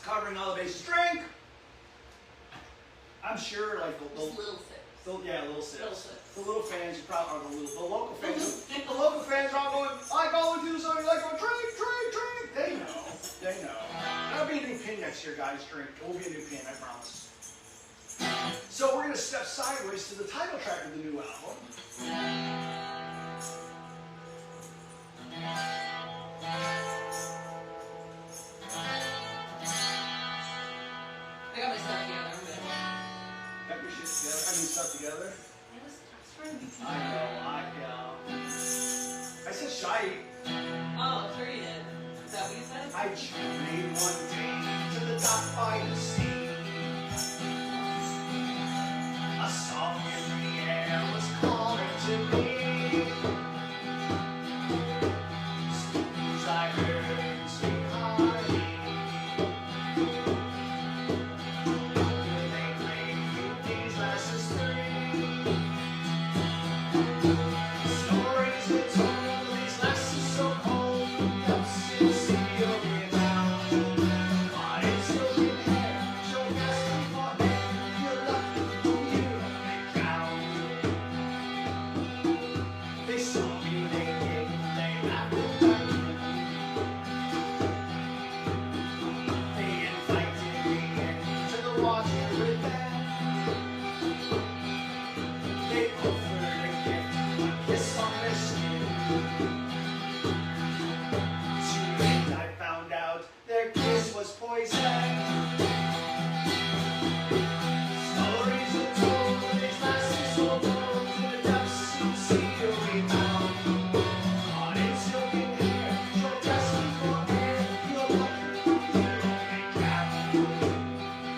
covering all the bases. Drink! I'm sure, like, the little sips. Yeah, little sips. Little sips. The little fans, you probably are the local fans. The local fans are all going, I go into the song, like, going, drink, drink, drink. They know. They know. That'll be a new pin next year, guys. Drink. It will be a new pin, I promise. So we're going to step sideways to the title track of the new album. I got my stuff together. I'm good. Got your shit together? I mean, stuff together? I was trying to be cute. I know, I said shy. Oh, sure you did. Is that what you said? I journeyed one day to the dock by the sea. A song in the air was calling to me. Stories I heard sweet harmony. They played these glasses free. Stories that told these glasses so cold. Helps you see your way down. But it's still in hair. Show gas before air. You're lucky you don't make ground. They saw me naked. They laughed at me. They invited me into the water with them. They offered a gift, a kiss on their skin. Too late I found out their kiss was poison. Stories are told, these lasses so bold, to the depths you see your way down. Caught in silken hair, short dress before air, you're lucky you don't make ground.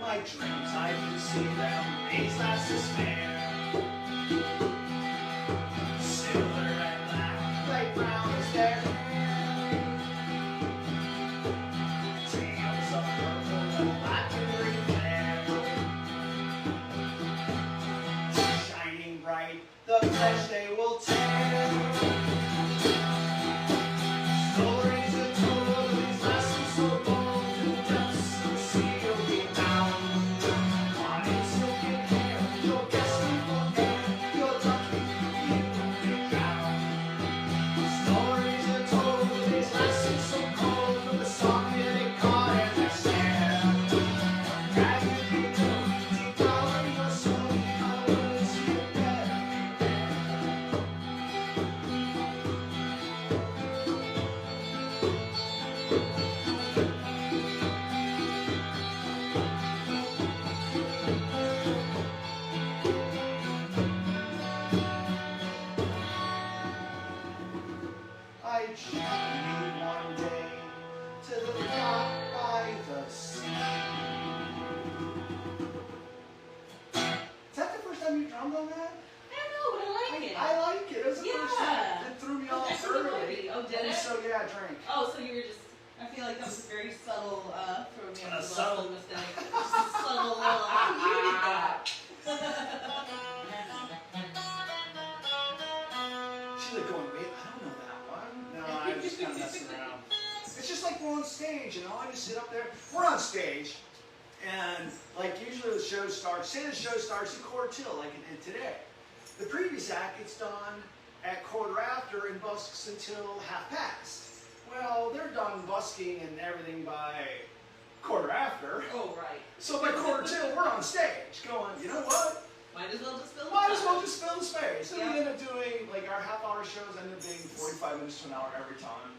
My dreams, I can see them, these lasses fair. Silver and black, light brown is their hair. Tails of purple and black and green glare. Shining bright, the flesh they will tear. Stories are told, these lasses so bold, to the depths you see your way down. On its silken hair, your guest before air, you're lucky you don't get drowned. Stories are told, these lasses so cold, from the song they caught and their snare. Gradually know, deep down in your soul, I was you better prepare. I journeyed one day to the dock by the sea. Is that the first time you drummed on that? I don't know, but I like it. I like it. It was the first time. Yeah. It threw me I off think it might early. be. Oh, did And it? so yeah, drink. Oh, so you were just, I feel like that was a very subtle, throwing me A under the subtle- bus mistake. Just a subtle little, you did that. She's like going, wait, I don't know that one. No, I'm just kind of messing around. It's just like we're on stage, you know, I just sit up there. We're on stage, and like usually the show starts, say the show starts at quarter till, like it did today. The previous act gets done at quarter after and busks until half past. Well, they're done busking and everything by quarter after. Oh, right. So by quarter till, we're on stage going, you know what? Might as well just fill the Might as time. well just fill the space. And Yeah. we end up doing, like, our half-hour shows end up being 45 minutes to an hour every time.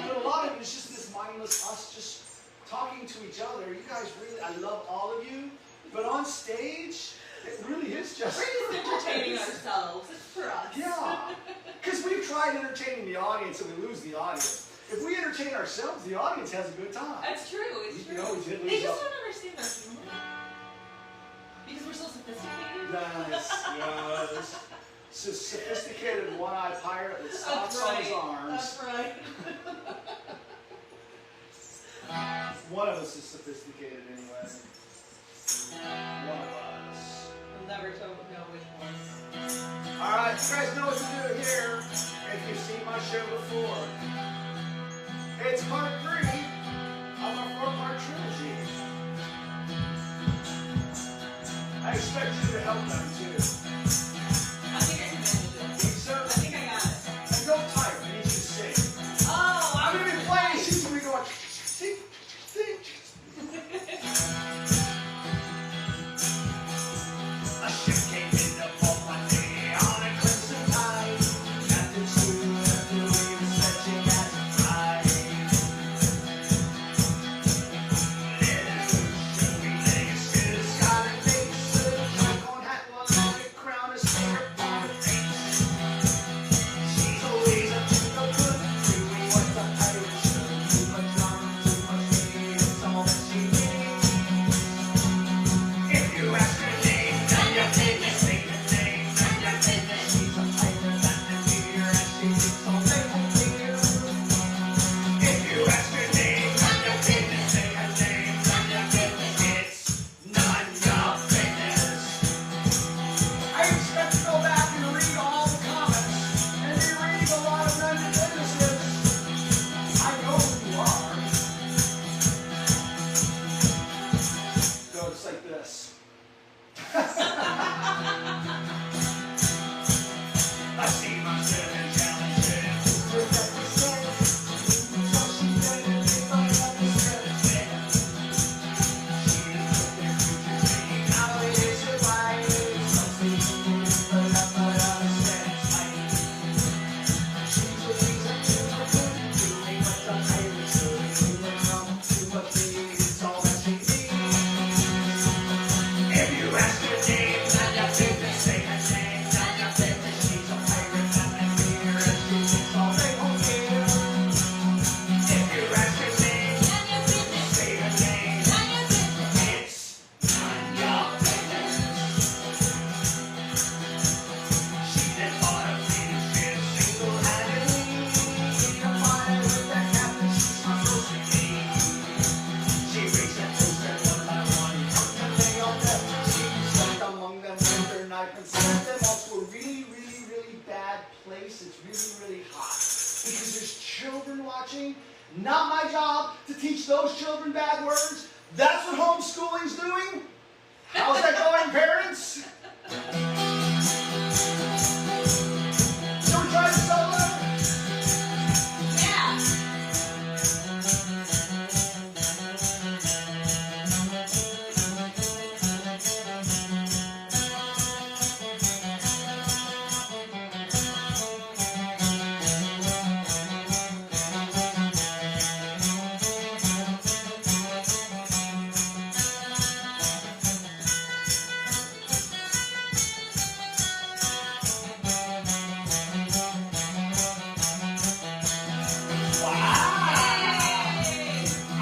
But a lot of it is just this mindless, us just talking to each other. You guys really, I love all of you. But on stage, it really is just We're just entertaining ourselves. It's for us. Yeah. Because we've tried entertaining the audience and we lose the audience. If we entertain ourselves, the audience has a good time. That's true. It's true. You know, we did They lose just the- don't understand our humor. Because we're so sophisticated. Yes, yes. It's a sophisticated one-eyed pirate with socks That's on right. his arms. That's right. One of us is sophisticated anyway. One of us. I'll never know which one. Alright, you guys know what to do here if you've seen my show before. It's part 3 of our 4-part trilogy. I expect you to help them too. I think I can manage it. Think so? I think I got it. And don't type, I need you to sing. Oh, I'm going to be playing, she's going to be going, sing, sing. A ship came in the port one day on a crimson tide. Captain soon left the waves stretching as a pride. Let it loose, and we lay a still scarlet face. A tricorn hat, one long crown, a spear upon her face. She's always up to no good, doing what the pirate should. Too much rum, too much weed, it's all that she needs. If you ask her name, then you business, say her name, then you business. She's a pirate that can hear, and she thinks all they won't hear. If you ask her name, then you business, say her name, then you business. It's none your business. I expect to go back and read all the comments, and be reading a lot of none your businesses. I know who you are. Go just like this. I see myself in challenges. Represent. So she better be my representative. She is their future saying how it is your life. Some say she is the love, but others say it's right. She's a reason to the good, doing what the pirates do. Too much rum, too much weed, it's all that she needs. If you ask her name, then you business, say her name, then you business. She's a pirate that can hear, and she thinks all they won't hear. If you ask her name, then you business, say her name, then you business. It's none your business. She then bought a fleet of ships single-handedly. A fire with that captain, she's my society. She reached and took them one by one, and they all left. She stepped among them with her knife and sent them off to a really, really, really bad place. It's really, really hot. Because there's children watching. Not my job to teach those children bad words. That's what homeschooling's doing. How's that going, parents? So we try this solo? Yeah.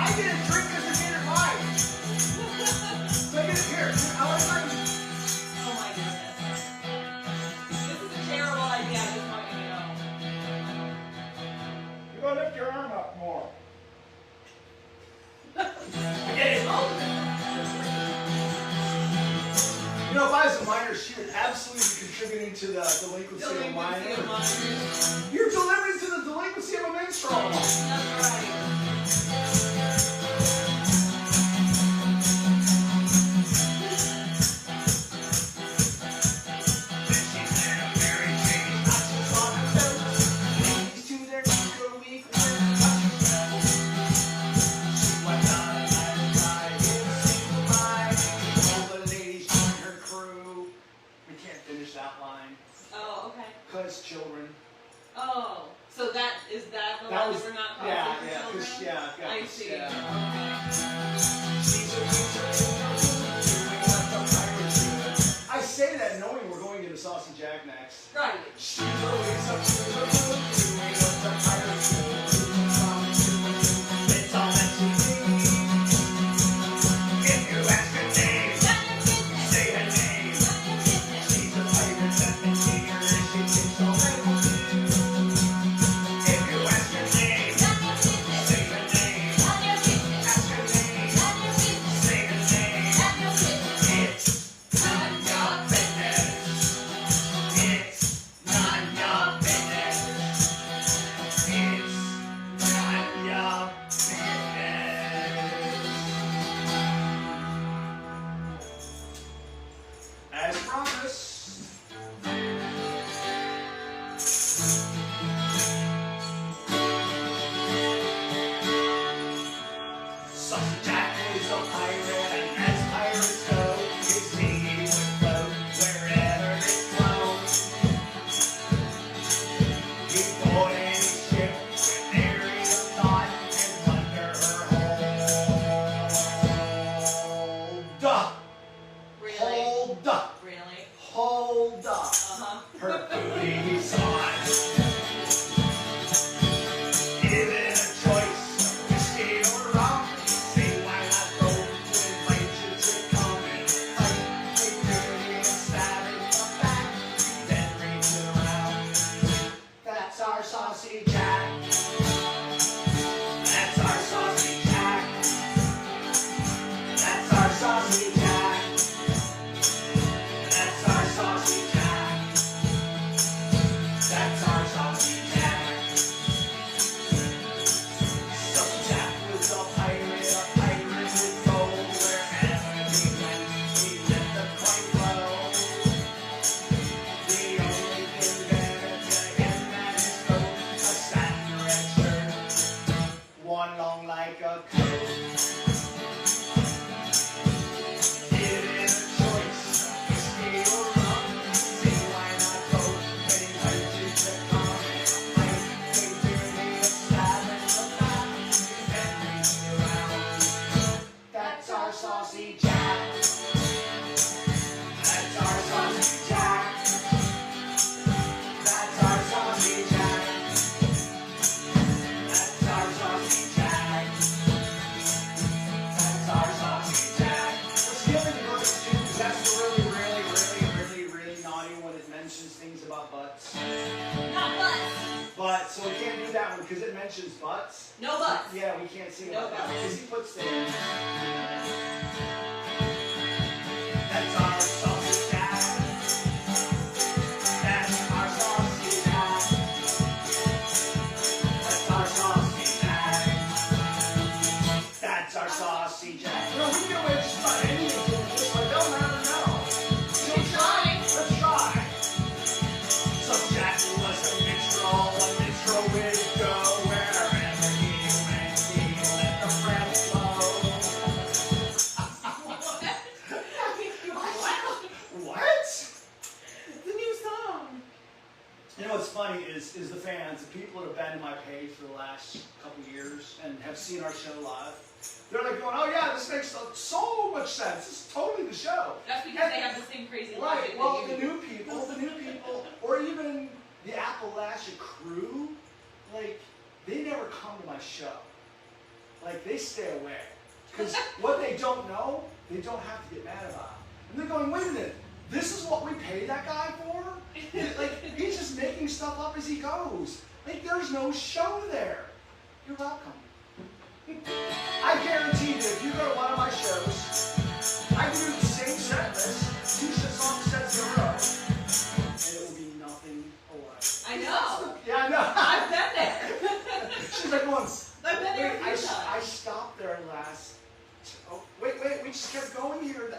I get a drink because I get it right. So I get it here. I want to drink. Oh my goodness. This is a terrible idea. I just want you to know. You're going to lift your arm up more. You know, if I was a minor, she would absolutely be contributing to the delinquency of a minor. You're delivering to the delinquency of a minstrel. That's right. Ladies to their week or week. She went down and tried to single line. All the ladies joined her crew. We can't finish that line. Oh, okay. Because children. Oh, so that is that the That one was, that we're not yeah, causing yeah, children? 'cause, yeah, I see. yeah. I say that knowing we're going into Saucy Jack next. Right. She's always up to the good, doing what the pirates do. It's all that she needs. If you ask her name, say her name. She's a pirate that can hear, and she thinks all they will do. If you ask her name, say her name. Ask her name. That's our saucy Jack. That's our saucy Jack. That's our saucy Jack. That's our saucy Jack. That's our saucy Jack. Let's give it a verse too, because that's the really naughty one. It mentions things about butts. Not butts. But, so we can't do that one because it mentions butts. No butts. Yeah, we can't sing No about that butts. because he puts the. That's our saucy Jack. That's our saucy Jack. That's our saucy Jack. That's our saucy Jack. No, we can get away with just about anything. Just like, don't matter now. Let's try. Let's try. So Jack was a minstrel would go wherever he went. He let the friends flow. What? It's a new song. You know what's funny is the fans, the people that have been to my page for the last couple years and have seen our show live, they're like going, oh yeah, this makes so much sense. This is totally the show. That's because they have the same crazy Right, logic well, that the new people, or even the Appalachia crew, like, they never come to my show. Like, they stay away. Because what they don't know, they don't have to get mad about. And they're going, wait a minute, this is what we pay that guy for? Like, he's just making stuff up as he goes. Like, there's no show there. You're welcome. I guarantee that if you go to one of my shows, I can do the same set list, 2 songs sets in a row, and it will be nothing alike. I know. Yeah, I know. I've been there. She's like, I've been there a few times. I stopped there last. Oh, wait, we just kept going here.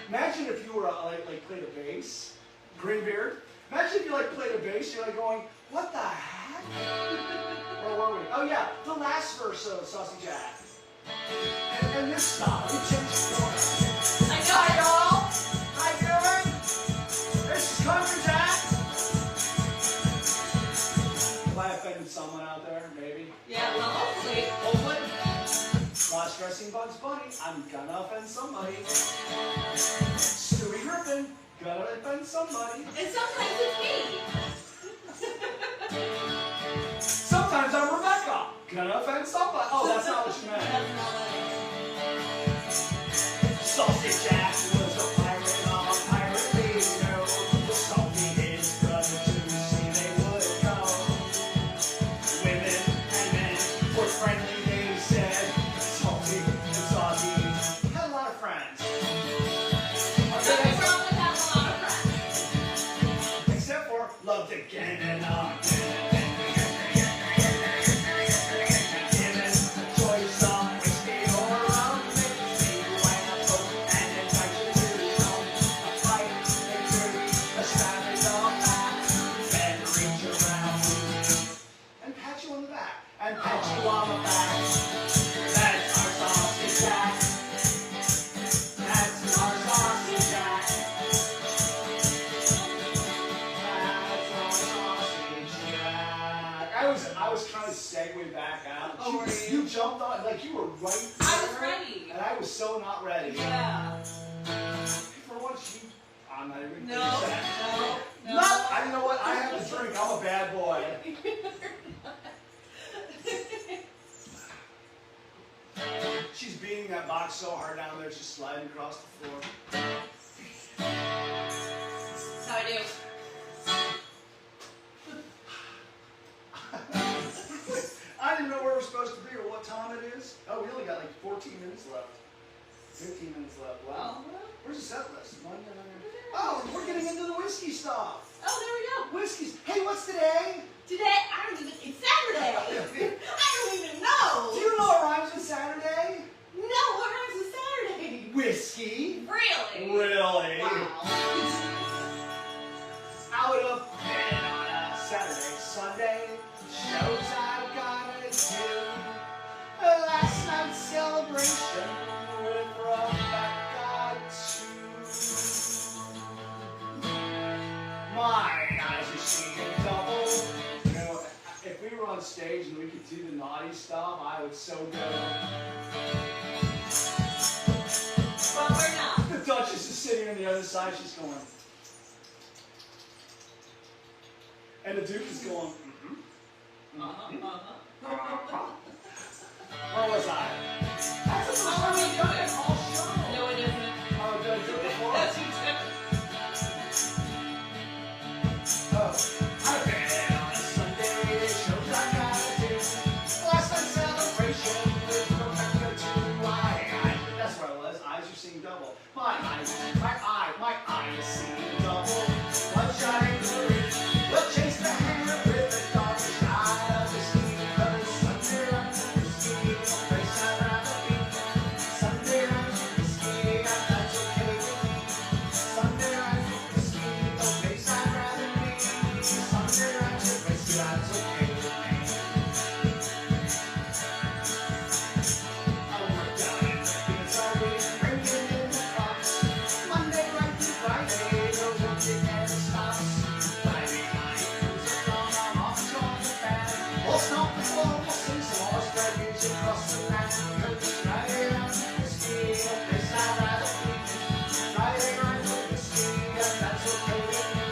Imagine if you were like played a bass, Greenbeard. Imagine if you like played a bass. You're like going, what the heck? Where were we? Oh yeah, the last verse of Saucy Jack. And this stop. Let me change the tone. I know. Hi y'all. How you doing? This is Country Jack. Have I offended someone out there? Maybe. Yeah, well, hopefully. Cross-dressing Bugs Bunny, I'm gonna offend somebody. Stewie Griffin, gonna offend somebody. And sometimes it's me. Sometimes I'm Rebecca, gonna offend somebody. Oh, that's not what you meant. Saucy Jack was a pirate on a pirate radio. Salty his brother to see they would go. Women and men were friendly, they said. Salty and saucy. Had a lot of friends. Nothing wrong with having a lot of friends. Except for loved again and again. And pat you on the back. That's our saucy Jack. That's our saucy Jack. That's our saucy Jack. I was trying to segue back out. Oh, you jumped on, like you were right there. I was ready. And I was so not ready. Yeah. For once, I'm not even No. Not, you know what? I have to drink. I'm a bad boy. She's beating that box so hard down there, she's sliding across the floor. That's how I do. I didn't know where we're supposed to be or what time it is. Oh, we only got like 14 minutes left. 15 minutes left. Wow. Where's the set list? Oh, we're getting into the whiskey stuff. Oh, there we go. Whiskeys. Hey, what's today? Today, I don't even, it's Saturday. I don't even know. Do you know what rhymes with Saturday? No, what rhymes with Saturday? Whiskey. Really? Really? Wow. Out of bed on a Saturday, Sunday, shows I've gotta do. I would so go. But we're not. The Duchess is sitting on the other side. She's going. And the Duke is going. Where was I? That's a Oh, we do done it. all show. No, it isn't. Oh, did I do it before? That's you too. Oh. I've been on a Sunday, shows I gotta do. Last night's celebration with no time to why. That's where I was. Eyes are seeing double. My eyes see double. Bloodshot and glory. We'll chase the hand with the dark side of the sea. Cause Sunday runs in the ski, no place I'd rather be. Sunday runs in the ski, and that's okay with me. Sunday runs in the ski, no place I'd rather be. Sunday runs in the ski, that's okay with me. I work down in the fields all week, bringing in the crops. Monday right through Friday, no working never stops. Friday night, music on, I'm off to join the band. We'll stomp the floor, we'll sing some more, spread music across the land. Cause Friday runs in the ski, no place I'd rather be. Friday runs in the ski, and that's okay with me.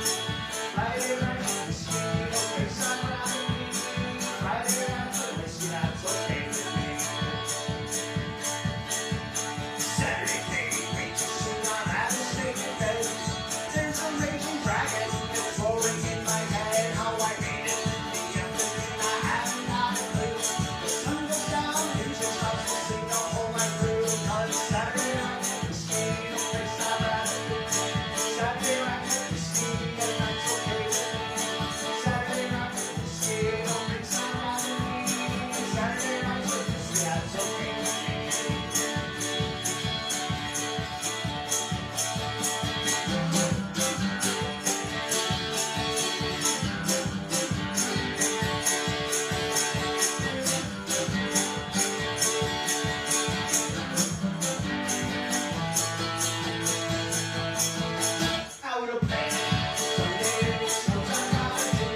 Friday runs in the ski, no place I'd rather be. Friday runs in the ski, that's okay with me. Saturday, wait to sing on that mistaken bed. There's a raging dragon that's roaring in my head. How I hate it. The afternoon I haven't had a clue. The sun goes down, music starts to sing the whole night through. Cause Saturday night in the ski, no place I'd rather be. Saturday night in the ski, and that's okay with me. Saturday night in the ski, no place I'd rather be. Saturday night in the ski, that's okay with me. I would have played Sunday in the snow, I gotta do.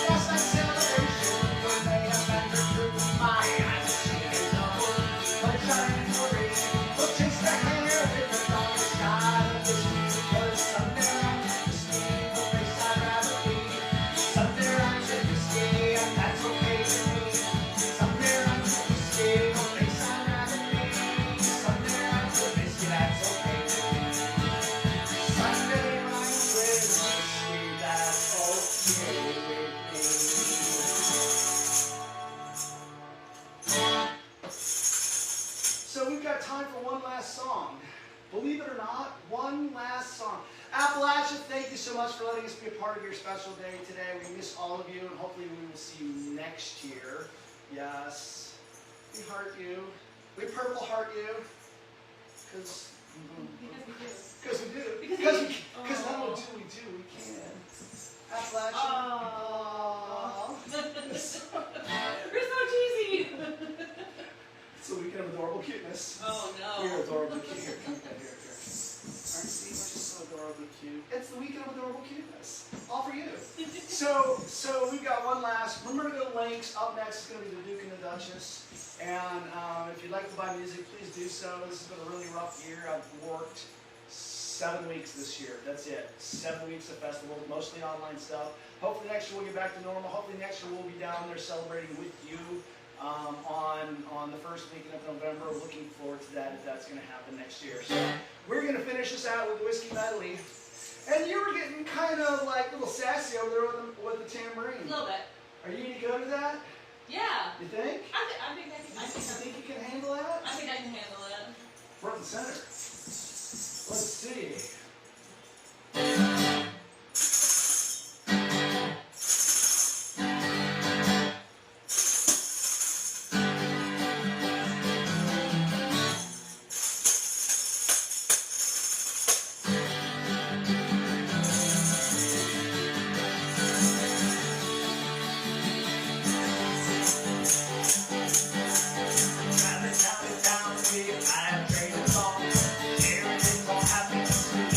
Last night's celebration, when they have bantered through. My eyes are seeing double, bloodshot and glory. We'll chase the hair with the darkest side of the sea. Cause Sunday runs in the ski, no place I'd rather be. Sunday runs in the ski, and that's okay with me. Sunday runs in the ski, no place I'd rather be. Sunday runs in the ski, that's okay with me. Sunday runs with the ski, that's okay with me. So we've got time for one last song. Believe it or not, one last song. Appalachia, thank you so much for letting us be a part of your special day today. We miss all of you, and hopefully we will see you next year. Yes. We heart you. We purple heart you. Because we do. Because not only do we do, we can. Appalachia. Aww. We're so cheesy. It's the weekend of adorable cuteness. Oh no. We're adorably cute. Here, come here. Aren't see, we're just so adorably cute. It's the weekend of adorable cuteness. All for you. So we've got one last. Remember to go to links. Up next is going to be the Duke and the Duchess. And if you'd like to buy music, please do so. This has been a really rough year. I've worked 7 weeks this year. That's it. 7 weeks of festival, mostly online stuff. Hopefully next year we'll get back to normal. Hopefully next year we'll be down there celebrating with you on the first weekend of November. Looking forward to that if that's going to happen next year. So we're going to finish this out with Whiskey Medley. And you were getting kind of like a little sassy over there with the tambourine. A little bit. Are you going to go to that? Yeah. You think? I think I think you can handle that? I think I can handle it. Front and center. Let's see. Traveling down, I have traded songs. Everything's all happy.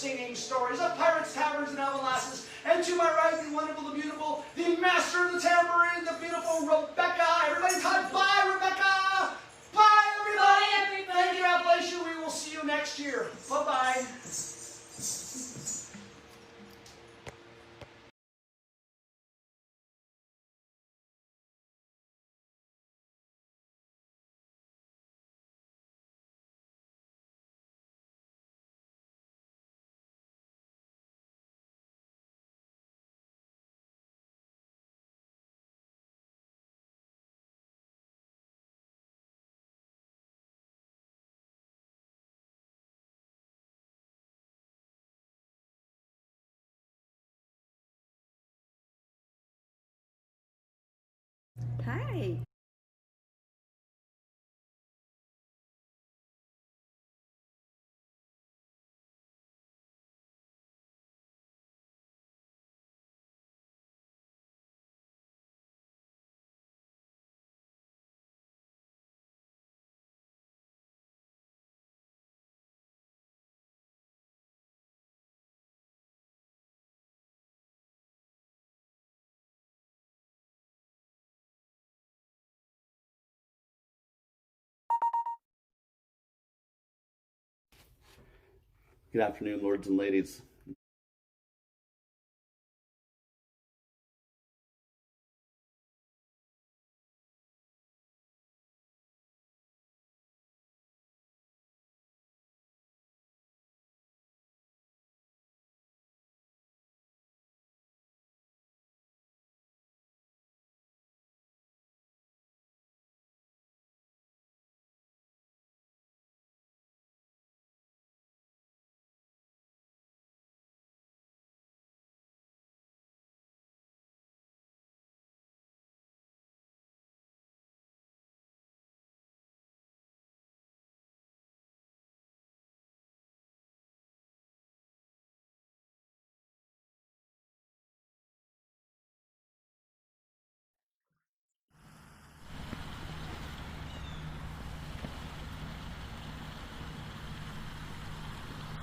singing stories of pirates, taverns, and avalanches. And to my right, the wonderful, the beautiful, the master of the tambourine, the beautiful Rebecca. Everybody type bye, Rebecca! Bye, everybody! Bye, everybody! Thank you, Appalachia. We will see you next year. Bye-bye. Hi. Good afternoon, lords and ladies.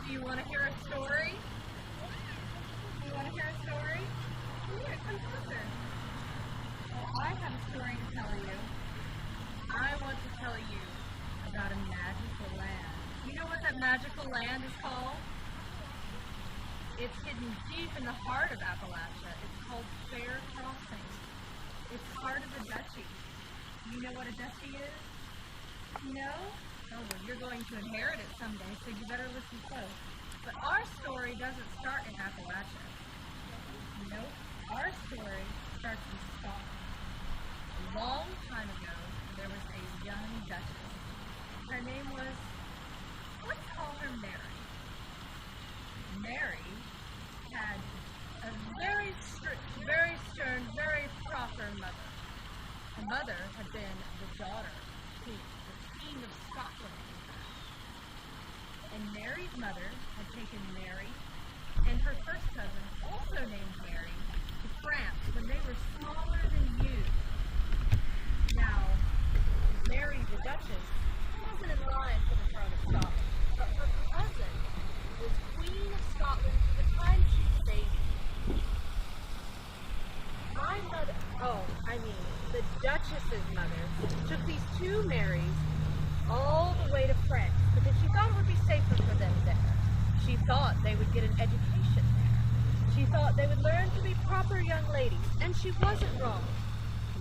Do you want to hear a story? Do you want to hear a story? Yeah, come closer. Well, I have a story to tell you. I want to tell you about a magical land. You know what that magical land is called? It's hidden deep in the heart of Appalachia. It's called Fair Crossing. It's part of the duchy. You know what a duchy is? No? Oh, well, you're going to inherit it someday, so you better listen close. But our story doesn't start in Appalachia. Nope. Our story starts in Scotland. A long time ago, there was a young duchess. Her name was, let's call her Mary. Mary had a very strict, very stern, very proper mother. Her mother had been the daughter of the Queen of Scotland. And Mary's mother had taken Mary and her first cousin, also named Mary, to France when they were smaller than you. Now, Mary the Duchess wasn't in line for the throne of Scotland, but her cousin was Queen of Scotland for the time she was a baby. The Duchess's mother took these two Marys all the way to France because she thought it would be safer for them there. She thought they would get an education there. She thought they would learn to be proper young ladies, and she wasn't wrong.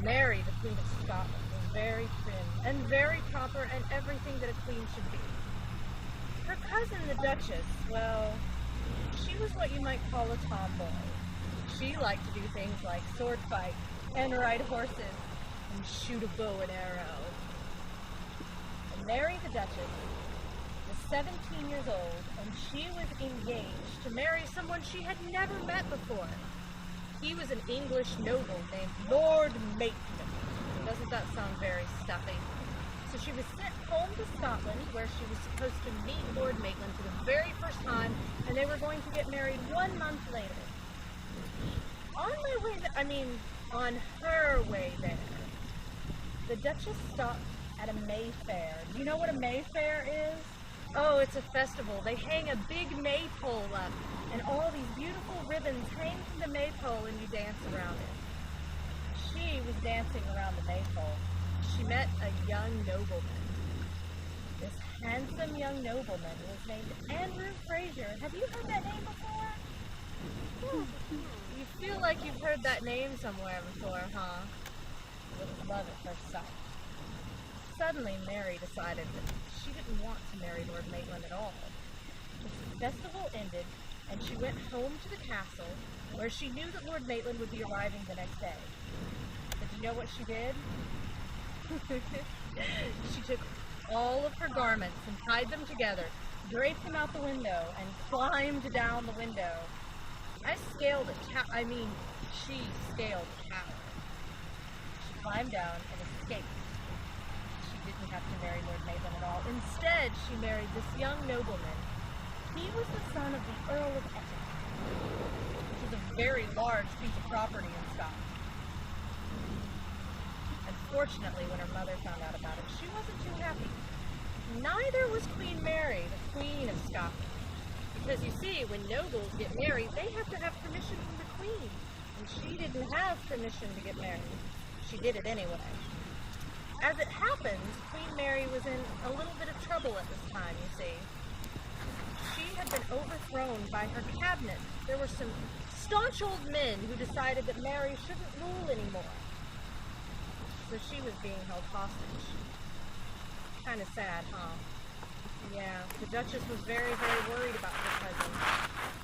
Mary, the Queen of Scotland, was very prim and very proper and everything that a queen should be. Her cousin, the Duchess, well, she was what you might call a tomboy. She liked to do things like sword fight and ride horses and shoot a bow and arrow. And Mary the Duchess was 17 years old, and she was engaged to marry someone she had never met before. He was an English noble named Lord Maitland. Doesn't that sound very stuffy? So she was sent home to Scotland, where she was supposed to meet Lord Maitland for the very first time, and they were going to get married 1 month later. On her way there, the Duchess stopped at a May Fair. Do you know what a May Fair is? Oh, it's a festival. They hang a big maypole up, and all these beautiful ribbons hang from the maypole, and you dance around it. She was dancing around the maypole. She met a young nobleman. This handsome young nobleman was named Andrew Frazier. Have you heard that name before? You feel like you've heard that name somewhere before, huh? It was love at first sight. Suddenly, Mary decided that she didn't want to marry Lord Maitland at all. The festival ended, and she went home to the castle, where she knew that Lord Maitland would be arriving the next day. But you know what she did? She took all of her garments and tied them together, draped them out the window, and climbed down the window. She scaled a tower. She climbed down and escaped. She didn't have to marry Lord Maitland at all. Instead, she married this young nobleman. He was the son of the Earl of Essex, which is a very large piece of property in Scotland. Unfortunately, when her mother found out about it, she wasn't too happy. Neither was Queen Mary, the Queen of Scotland. Because you see, when nobles get married, they have to have permission from the Queen. And she didn't have permission to get married. She did it anyway. As it happens, Queen Mary was in a little bit of trouble at this time, you see. She had been overthrown by her cabinet. There were some staunch old men who decided that Mary shouldn't rule anymore. So she was being held hostage. Kind of sad, huh? Yeah, the Duchess was very, very worried about her cousin.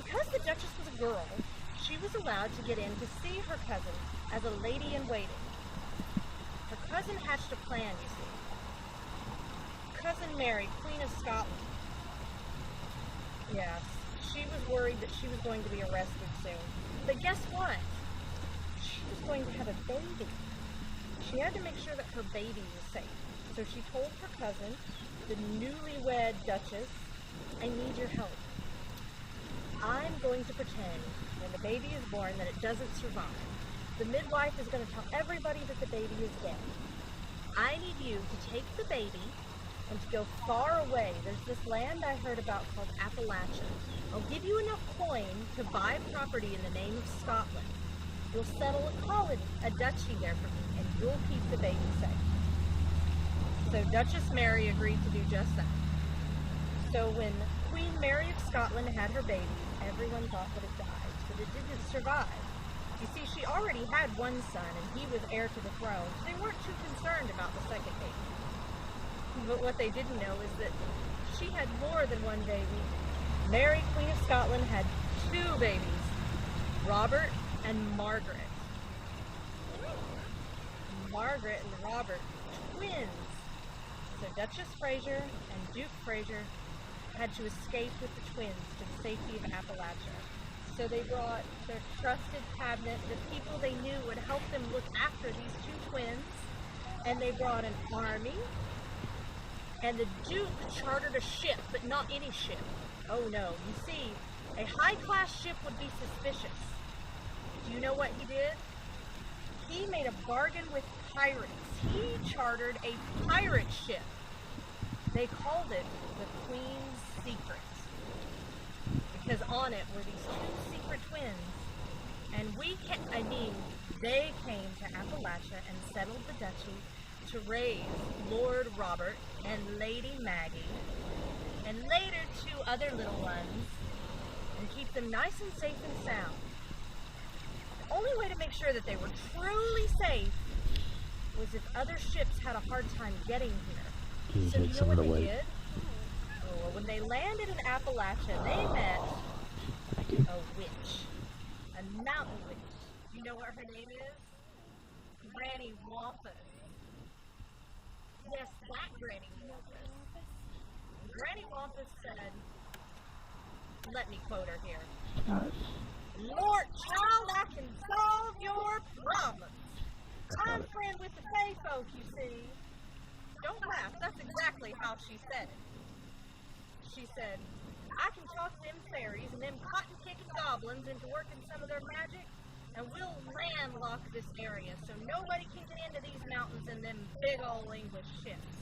Because the Duchess was a girl, she was allowed to get in to see her cousin as a lady-in-waiting. Her cousin hatched a plan, you see. Cousin Mary, Queen of Scotland. Yes, she was worried that she was going to be arrested soon. But guess what? She was going to have a baby. She had to make sure that her baby was safe. So she told her cousin, the newlywed Duchess, I need your help. I'm going to pretend when the baby is born that it doesn't survive. The midwife is going to tell everybody that the baby is dead. I need you to take the baby and to go far away. There's this land I heard about called Appalachia. I'll give you enough coin to buy property in the name of Scotland. You'll settle a colony, a duchy there for me, and you'll keep the baby safe. So Duchess Mary agreed to do just that. So when Queen Mary of Scotland had her baby, everyone thought that it died, but it didn't survive. You see, she already had one son, and he was heir to the throne, so they weren't too concerned about the second baby. But what they didn't know is that she had more than one baby. Mary, Queen of Scotland, had two babies, Robert and Margaret. Margaret and Robert, twins. So Duchess Frazier and Duke Frazier had to escape with the twins to the safety of Appalachia. So they brought their trusted cabinet, the people they knew would help them look after these two twins, and they brought an army, and the Duke chartered a ship, but not any ship. Oh no, you see, a high-class ship would be suspicious. Do you know what he did? He made a bargain with pirates. He chartered a pirate ship. They called it the Queen's Secret, because on it were these two secret twins. And they came to Appalachia and settled the duchy to raise Lord Robert and Lady Maggie, and later two other little ones, and keep them nice and safe and sound. The only way to make sure that they were truly safe was if other ships had a hard time getting here. So you know what they did? Oh, well, when they landed in Appalachia, they met a witch, a mountain witch. You know what her name is? Granny Wampus. Yes, that Granny Wampus. Granny Wampus said, let me quote her here. Lord, child, I can solve your problems. I'm friend with the Fey folk, you see. Don't laugh, that's exactly how she said it. She said, I can talk to them fairies and them cotton-kicking goblins into working some of their magic, and we'll landlock this area so nobody can get into these mountains in them big old English ships.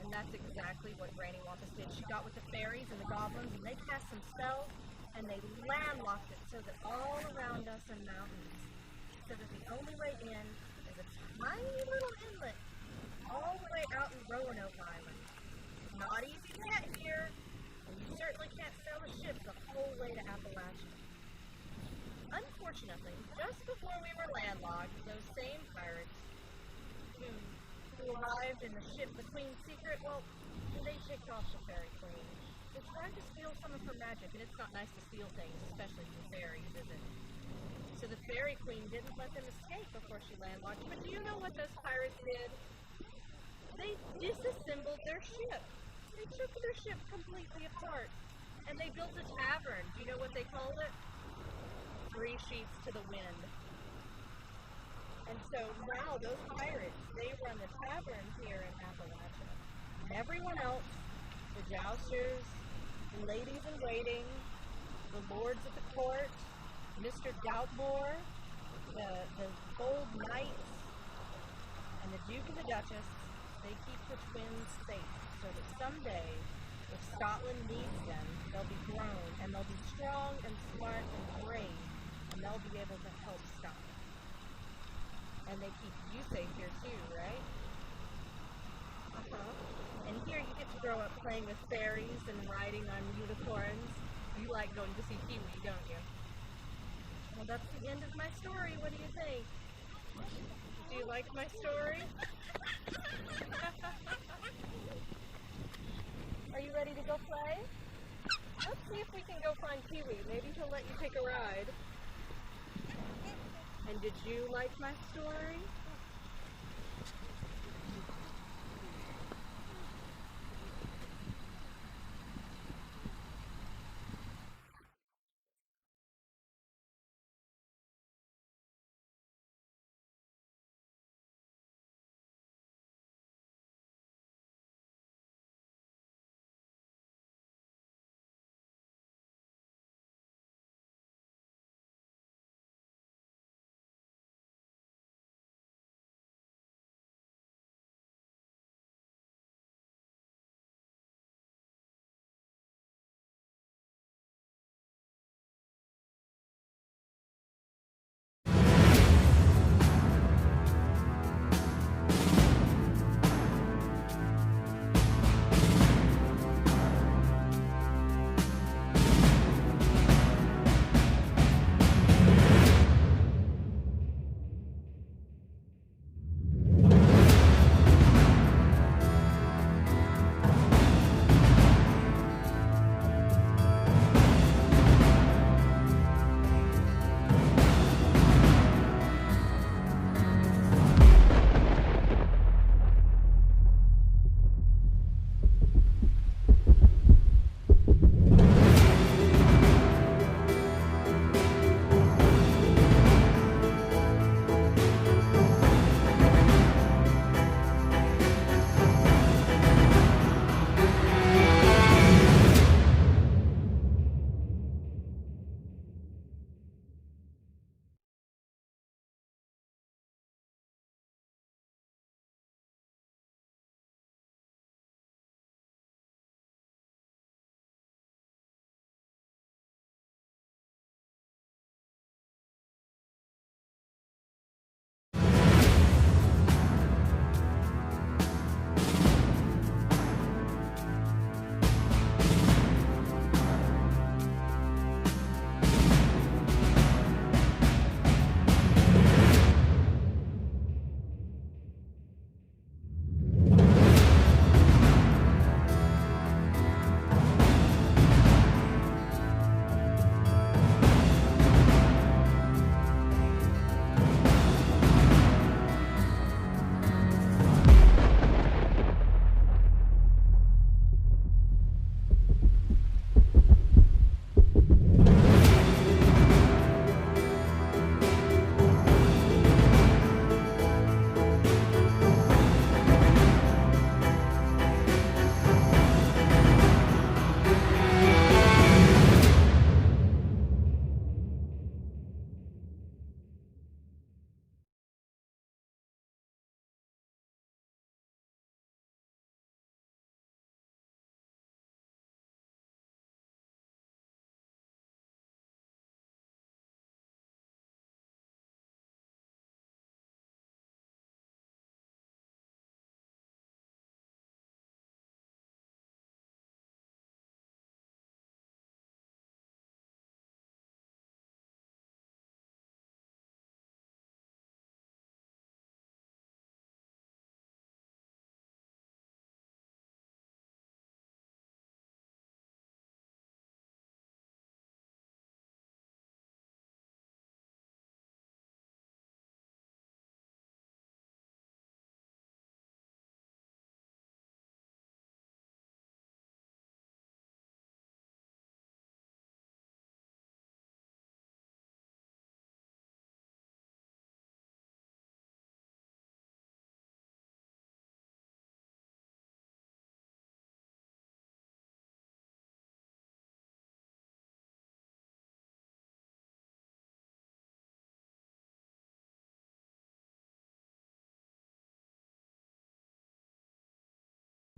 And that's exactly what Granny Wampus did. She got with the fairies and the goblins, and they cast some spells, and they landlocked it so that all around us are mountains. So that the only way in is a tiny little inlet all the way out in Roanoke Island. Not easy to get here, and you certainly can't sail a ship the whole way to Appalachia. Unfortunately, just before we were landlocked, those same pirates who arrived in the ship, the Queen's Secret, well, they kicked off the Fairy Queen. They tried to steal some of her magic, and it's not nice to steal things, especially from fairies, is it? So the Fairy Queen didn't let them escape before she landlocked. But do you know what those pirates did? They disassembled their ship. They took their ship completely apart, and they built a tavern. Do you know what they called it? 3 sheets to the wind. And so now those pirates, they run the tavern here in Appalachia. And everyone else, the jousters, the ladies-in-waiting, the lords of the court, Mr. Doubtmore, the bold knights, and the Duke and the Duchess, they keep the twins safe so that someday, if Scotland needs them, they'll be grown, and they'll be strong and smart and brave, and they'll be able to help Scotland. And they keep you safe here too, right? And here you get to grow up playing with fairies and riding on unicorns. You like going to see Pee-wee, don't you? Well, that's the end of my story. What do you think? Do you like my story? Are you ready to go play? Let's see if we can go find Pee-wee. Maybe he'll let you take a ride. And did you like my story?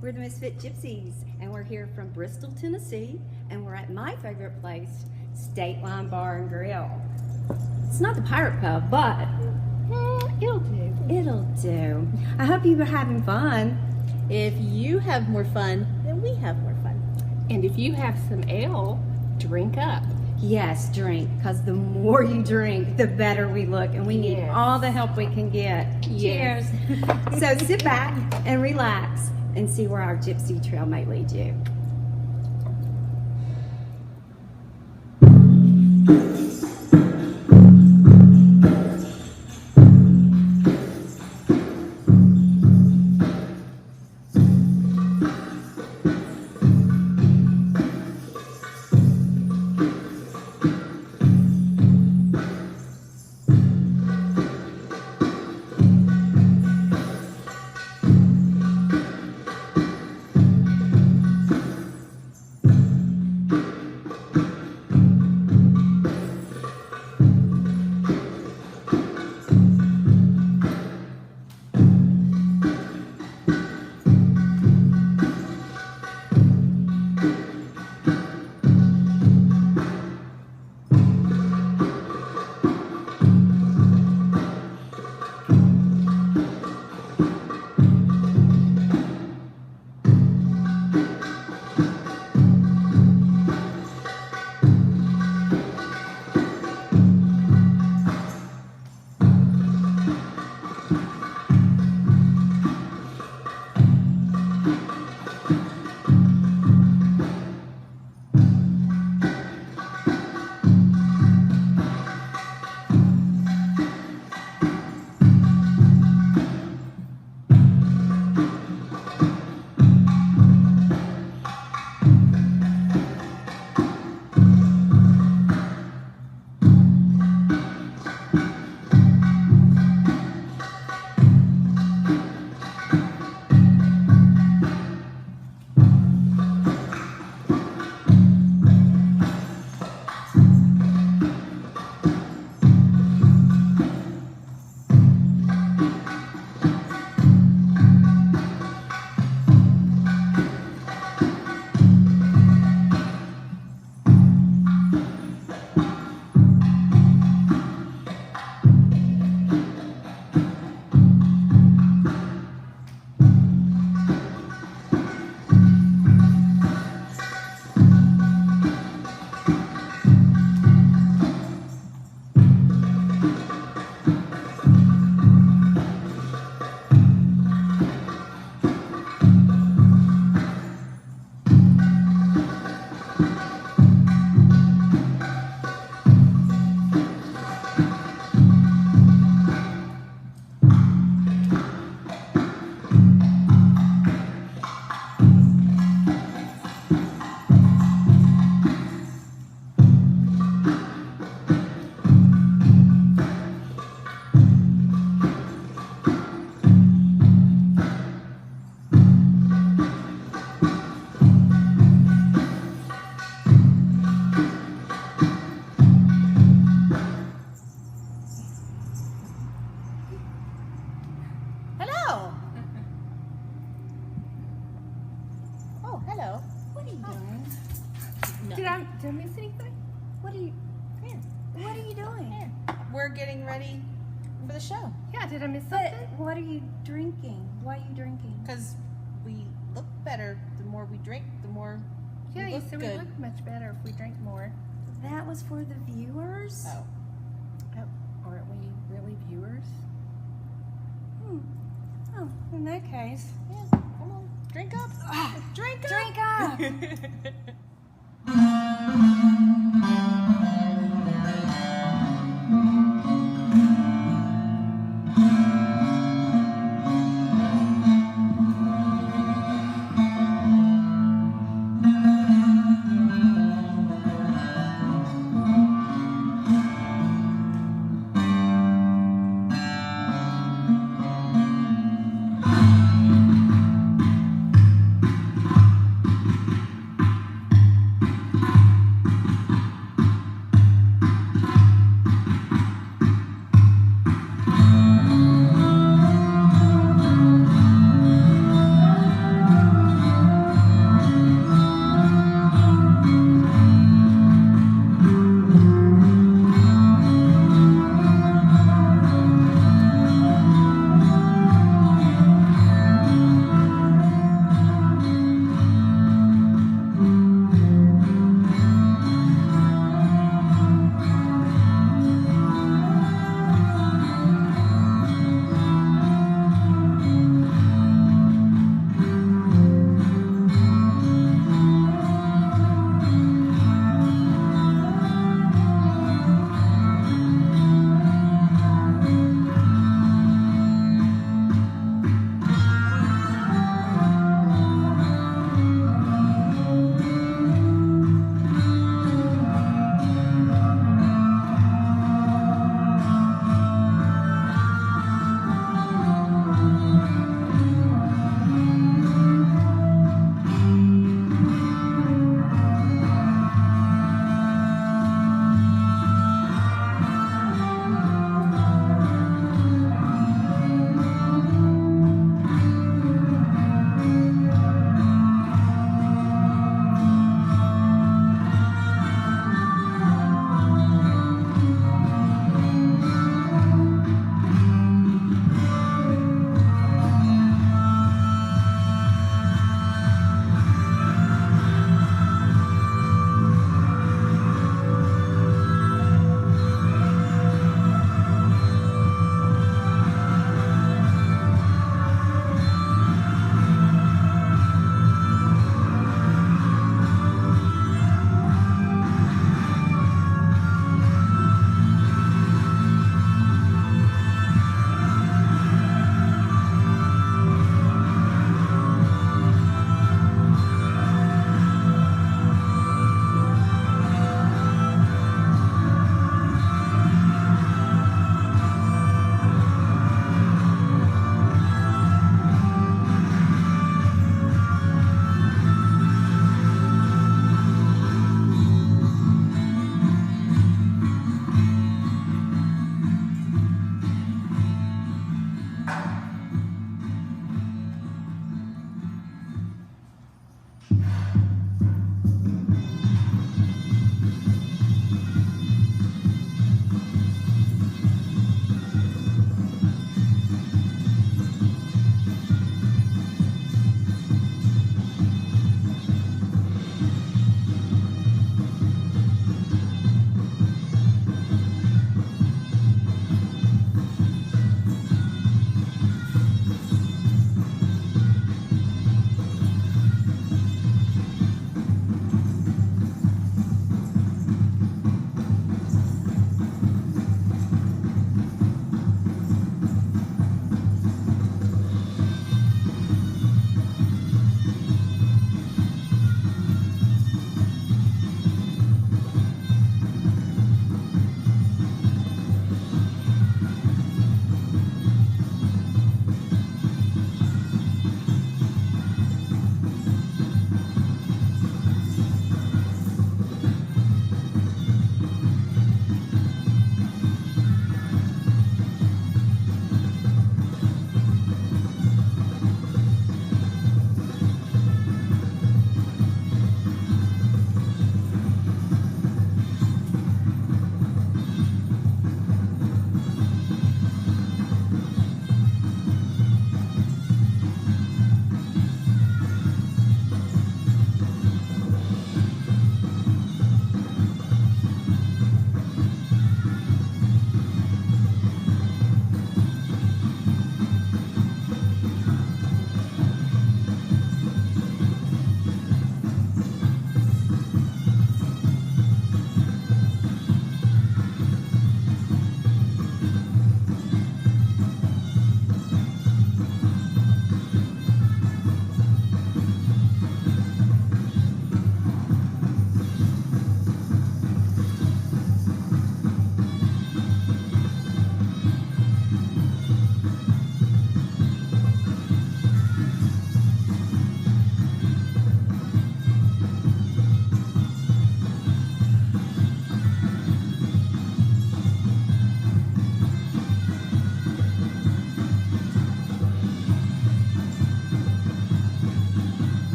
We're the Misfit Gypsies, and we're here from Bristol, Tennessee, and we're at my favorite place, State Line Bar and Grill. It's not the Pirate Pub, but it'll do. It'll do. I hope you were having fun. If you have more fun, then we have more fun. And if you have some ale, drink up. Yes, drink, because the more you drink, the better we look, and we need all the help we can get. Yes. Cheers. So sit back and relax and see where our gypsy trail might lead you. Did I miss anything? What are you doing? We're getting ready for the show. Yeah, did I miss something? What are you drinking? Why are you drinking? Because we look better. The more we drink, the more Yeah, we you look said good. we look much better if we drink more. That was for the viewers? Oh. Aren't we really viewers? Oh, in that case. Yeah, come on. Drink up. Drink up. Drink up.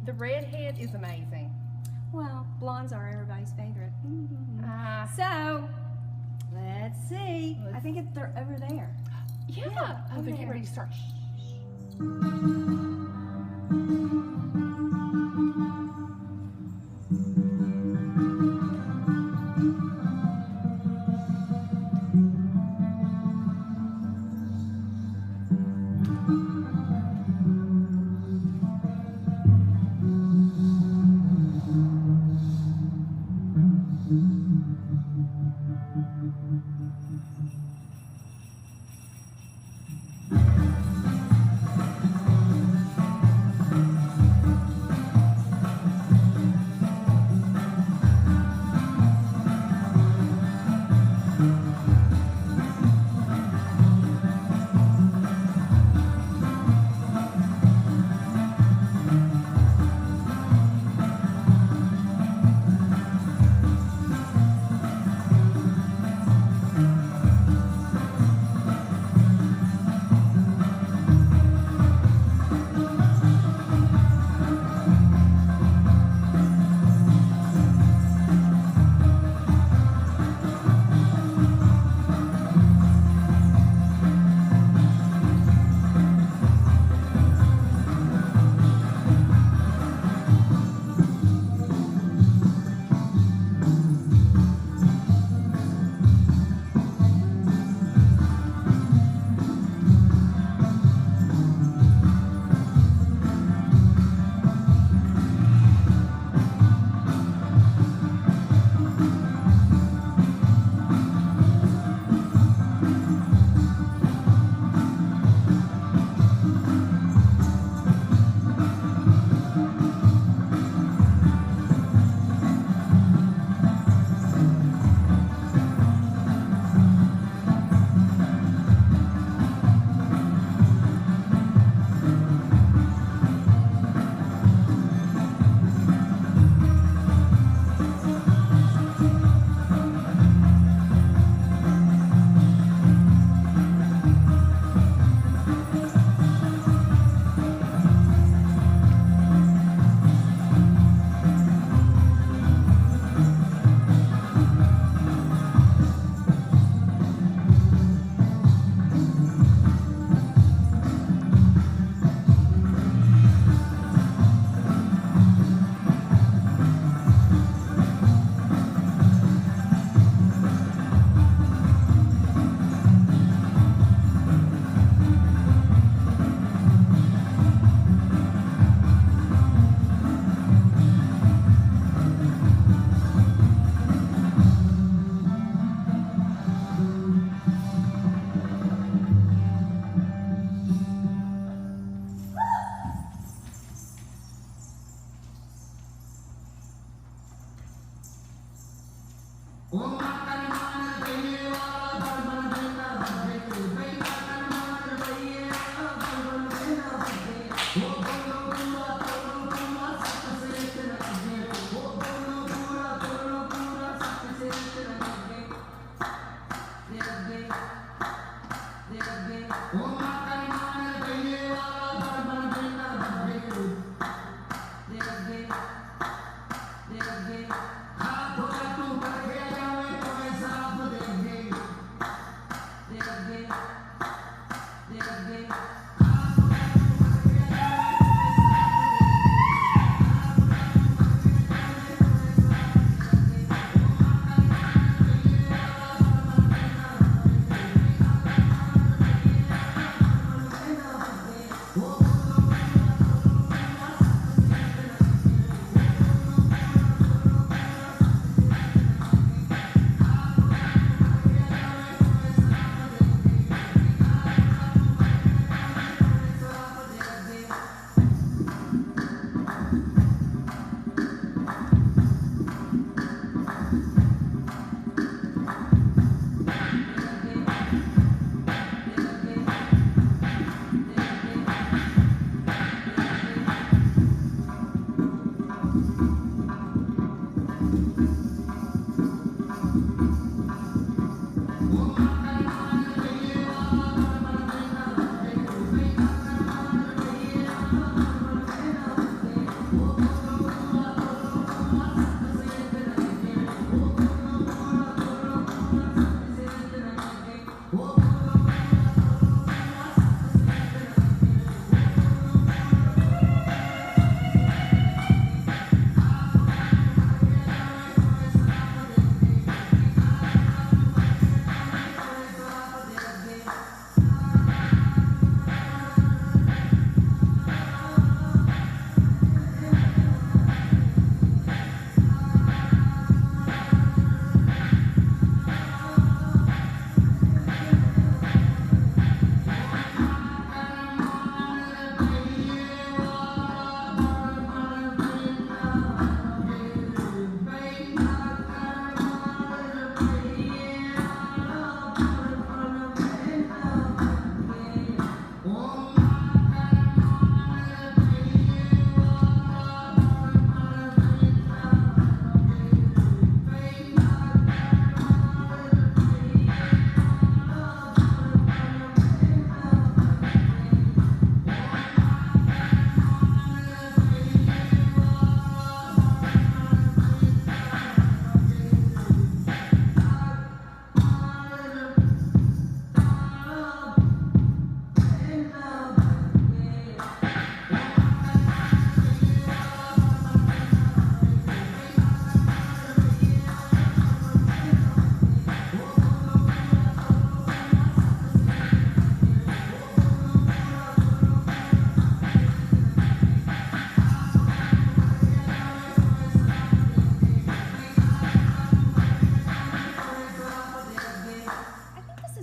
The redhead is amazing. Well, blondes are everybody's favorite. So, let's see. I think they're over there. Yeah. Oh, they're getting ready to start.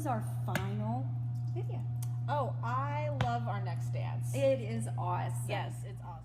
our final video. Oh, I love our next dance. It is awesome. Yes, it's awesome.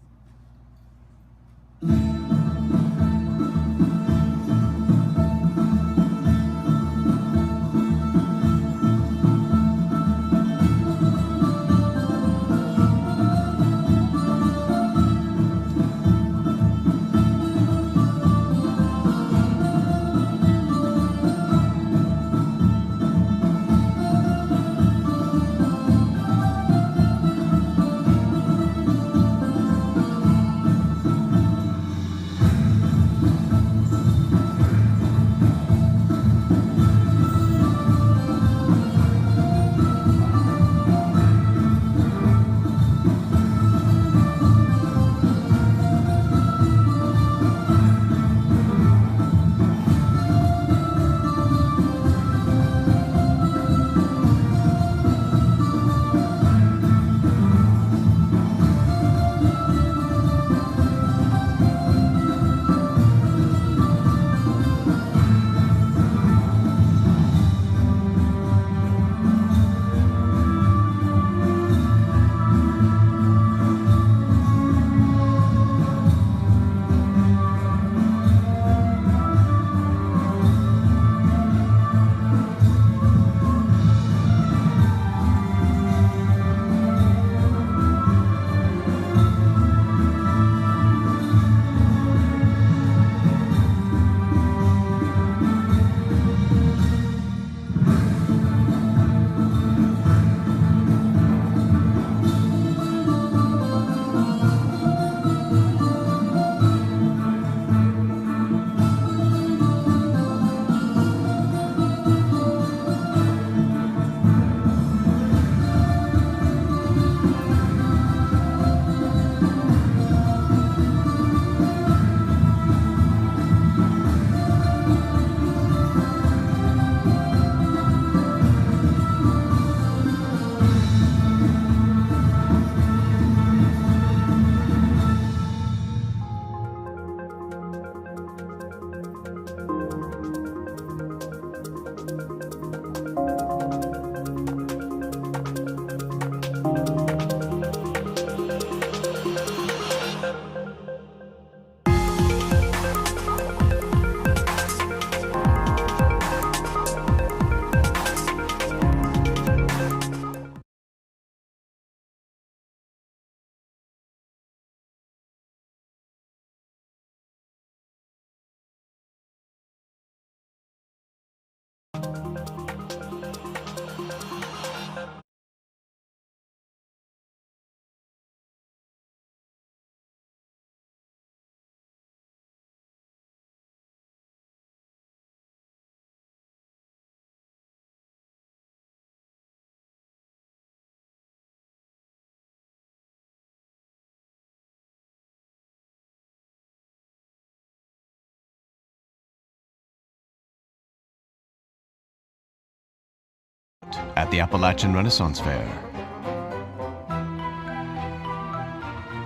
At the Appalachian Renaissance Faire.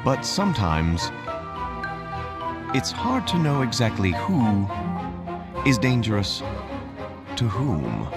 But sometimes it's hard to know exactly who is dangerous to whom.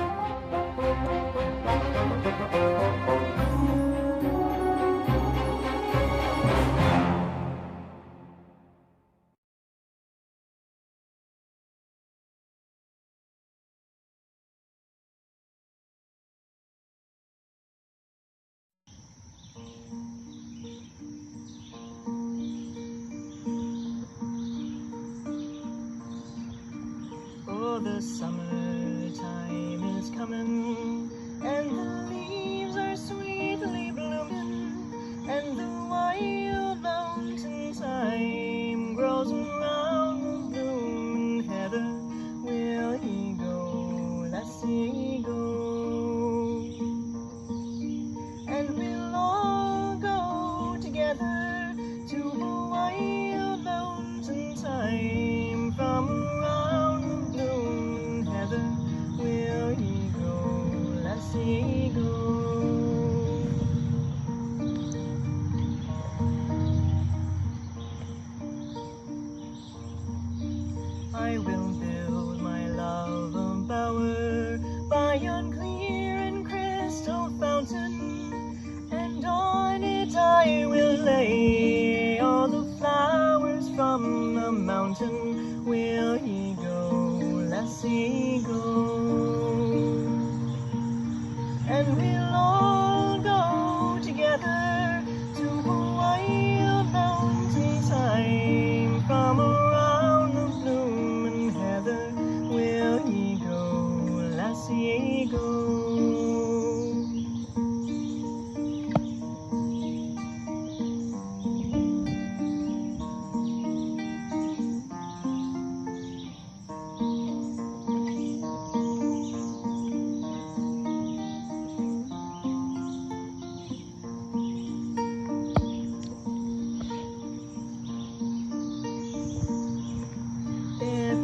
Oh, the summertime is coming, and the leaves are sweetly blooming, and the wild mountain thyme grows around the blooming heather. Will ye go, lassie, go? And we'll all go together to the wild mountain thyme from around the blooming heather. Will ye go, lassie, go? I will build my love a bower by yon clear and lassie, go.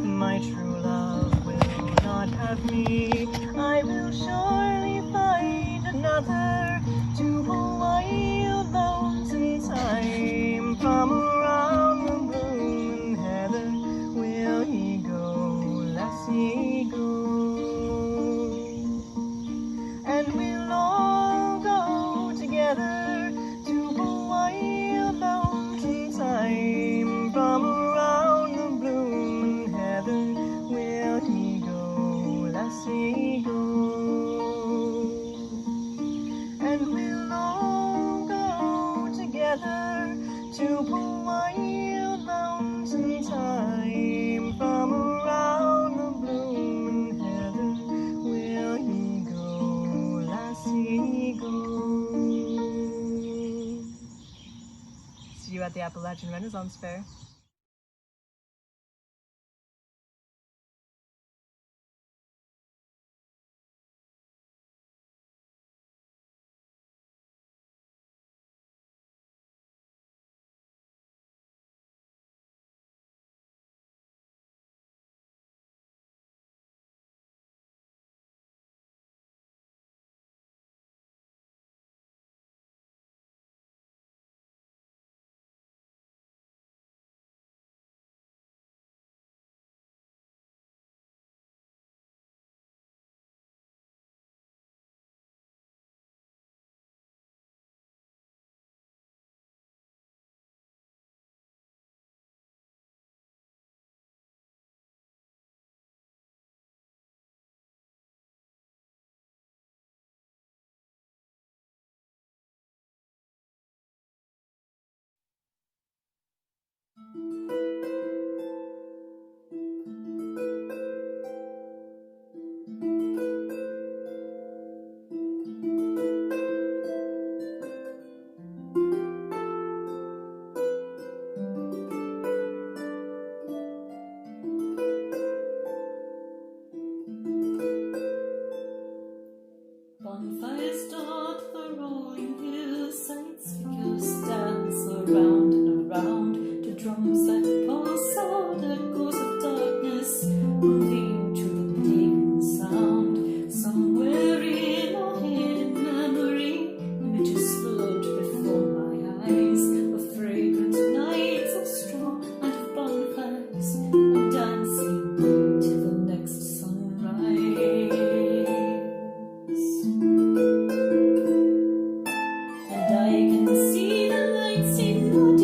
My true love will not have me, I will surely find another to Hawaii alone sometime. From around the blooming heather will he go, lassie, go. And we'll all go together to Hawaii alone sometime. From around the blooming heather will he go, lassie, go. And we'll all go together to Hawaii alone sometime. From around the blooming heather will he go, lassie, go. See you at the Appalachian Renaissance Fair. Bonfires dot the rolling hillsides, figures dance around and around to drums that pulse out echoes of darkness, moving to the pagan sound. Somewhere in our hidden memory, images float before my eyes of fragrant nights of straw and of bonfires, and dancing till the next sunrise. And I can see the lights in the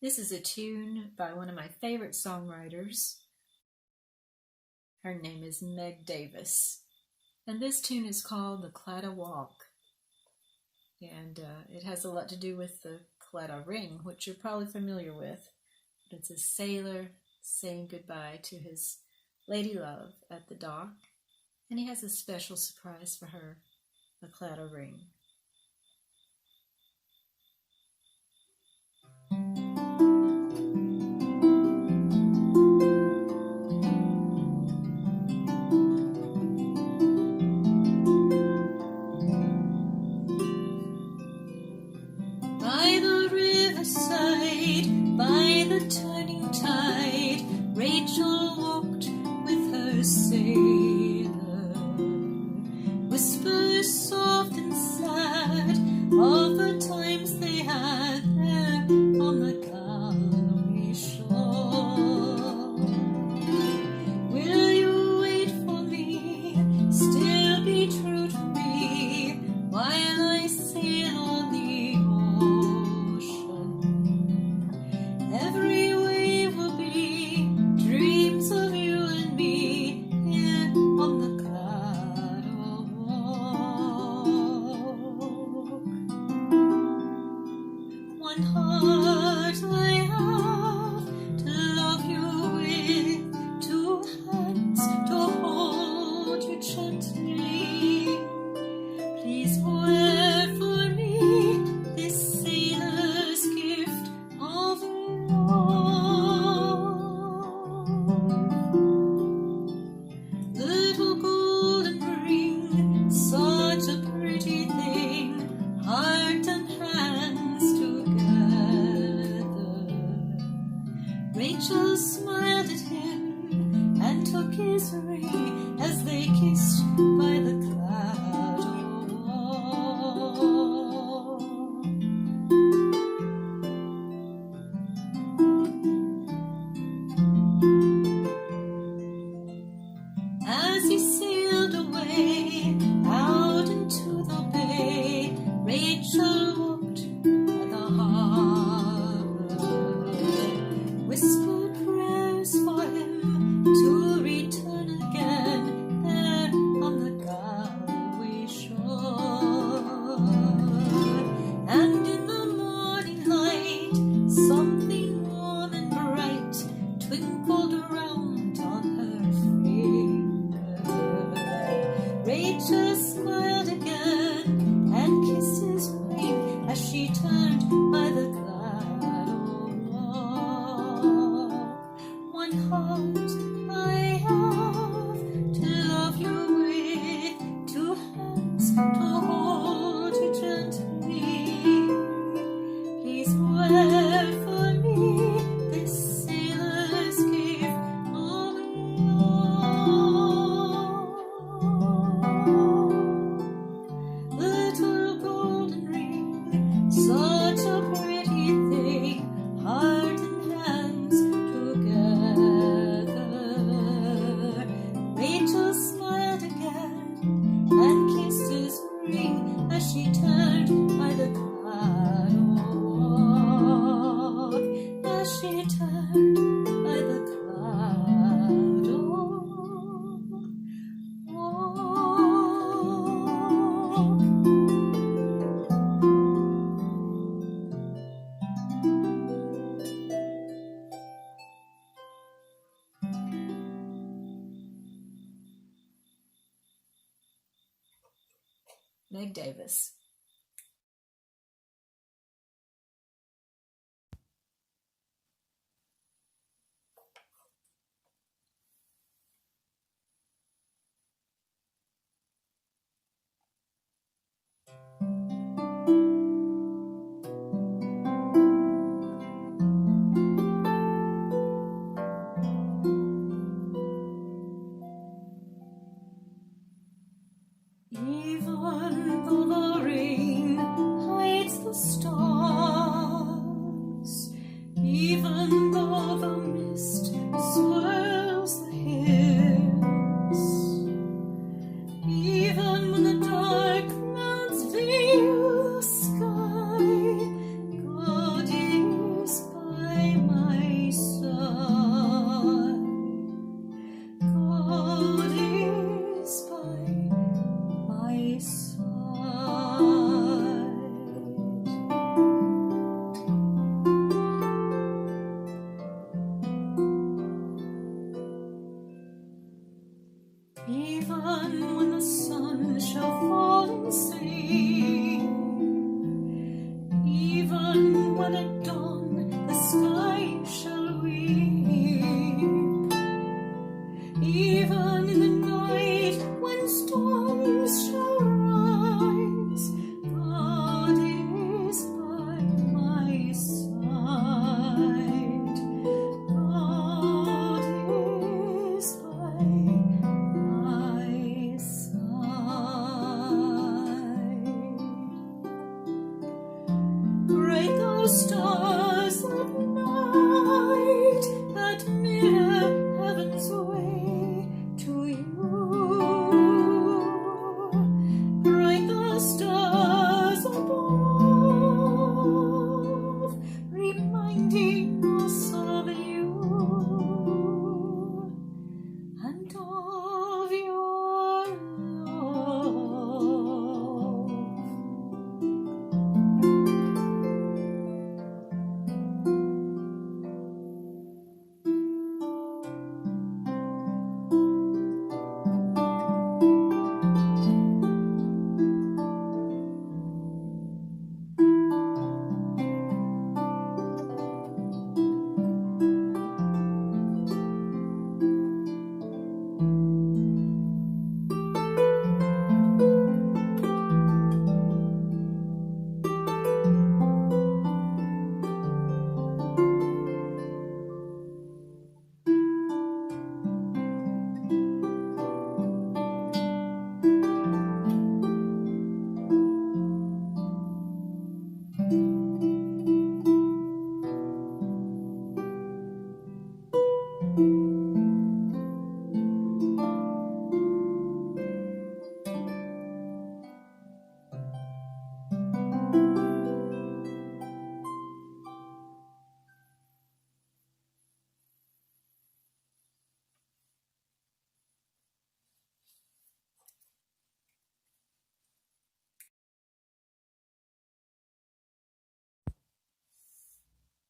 This is a tune by one of my favorite songwriters. Her name is Meg Davis. And this tune is called The Claddagh Walk. And it has a lot to do with the Claddagh Ring, which you're probably familiar with. It's a sailor saying goodbye to his lady love at the dock. And he has a special surprise for her, the Claddagh Ring. By the riverside, by the turning tide, Rachel walked with her sailor. Whispers soft and sad of the times they had there on the Galway shore. Will you wait for me, still be true to me, while I sail on the ocean? Every wave will be dreams of you and me here on the Claddagh Walk. One heart I have to love you with, two hands to hold you gently. Please wear for me this sailor's gift of love. Little golden ring, such a pretty thing, heart and hands together. Rachel smiled at him and took his ring as they kissed by the Claddagh Walk. As he sailed away out into the bay, Rachel walked by the harbor, whispered prayers for him to return again there on the Galway shore. And in the morning light, something warm and bright twinkled around on her finger. Rachel smiled again and kissed his ring as she turned by the Claddagh Walk. One heart I have to love you with, two hands to hold you gently. Please wear for me this sailor's gift of love. Little golden ring, such a pretty thing, heart and hands together. Rachel smiled again and kissed his ring as she turned by the Claddagh Walk. As she turned by the Claddagh Walk. Meg Davis. Even though the rain hides the stars, even though the mist swirls the hills, even when the dark clouds veil the sky, God is by Even when the sun shall fall and sleep, even when at dawn the sky shall weep, even in the night when storms shall rise, God is by my side. God is by my side. Great those stars of night that mirror heaven's way to you. Bright the stars above, reminding us of you and of your love.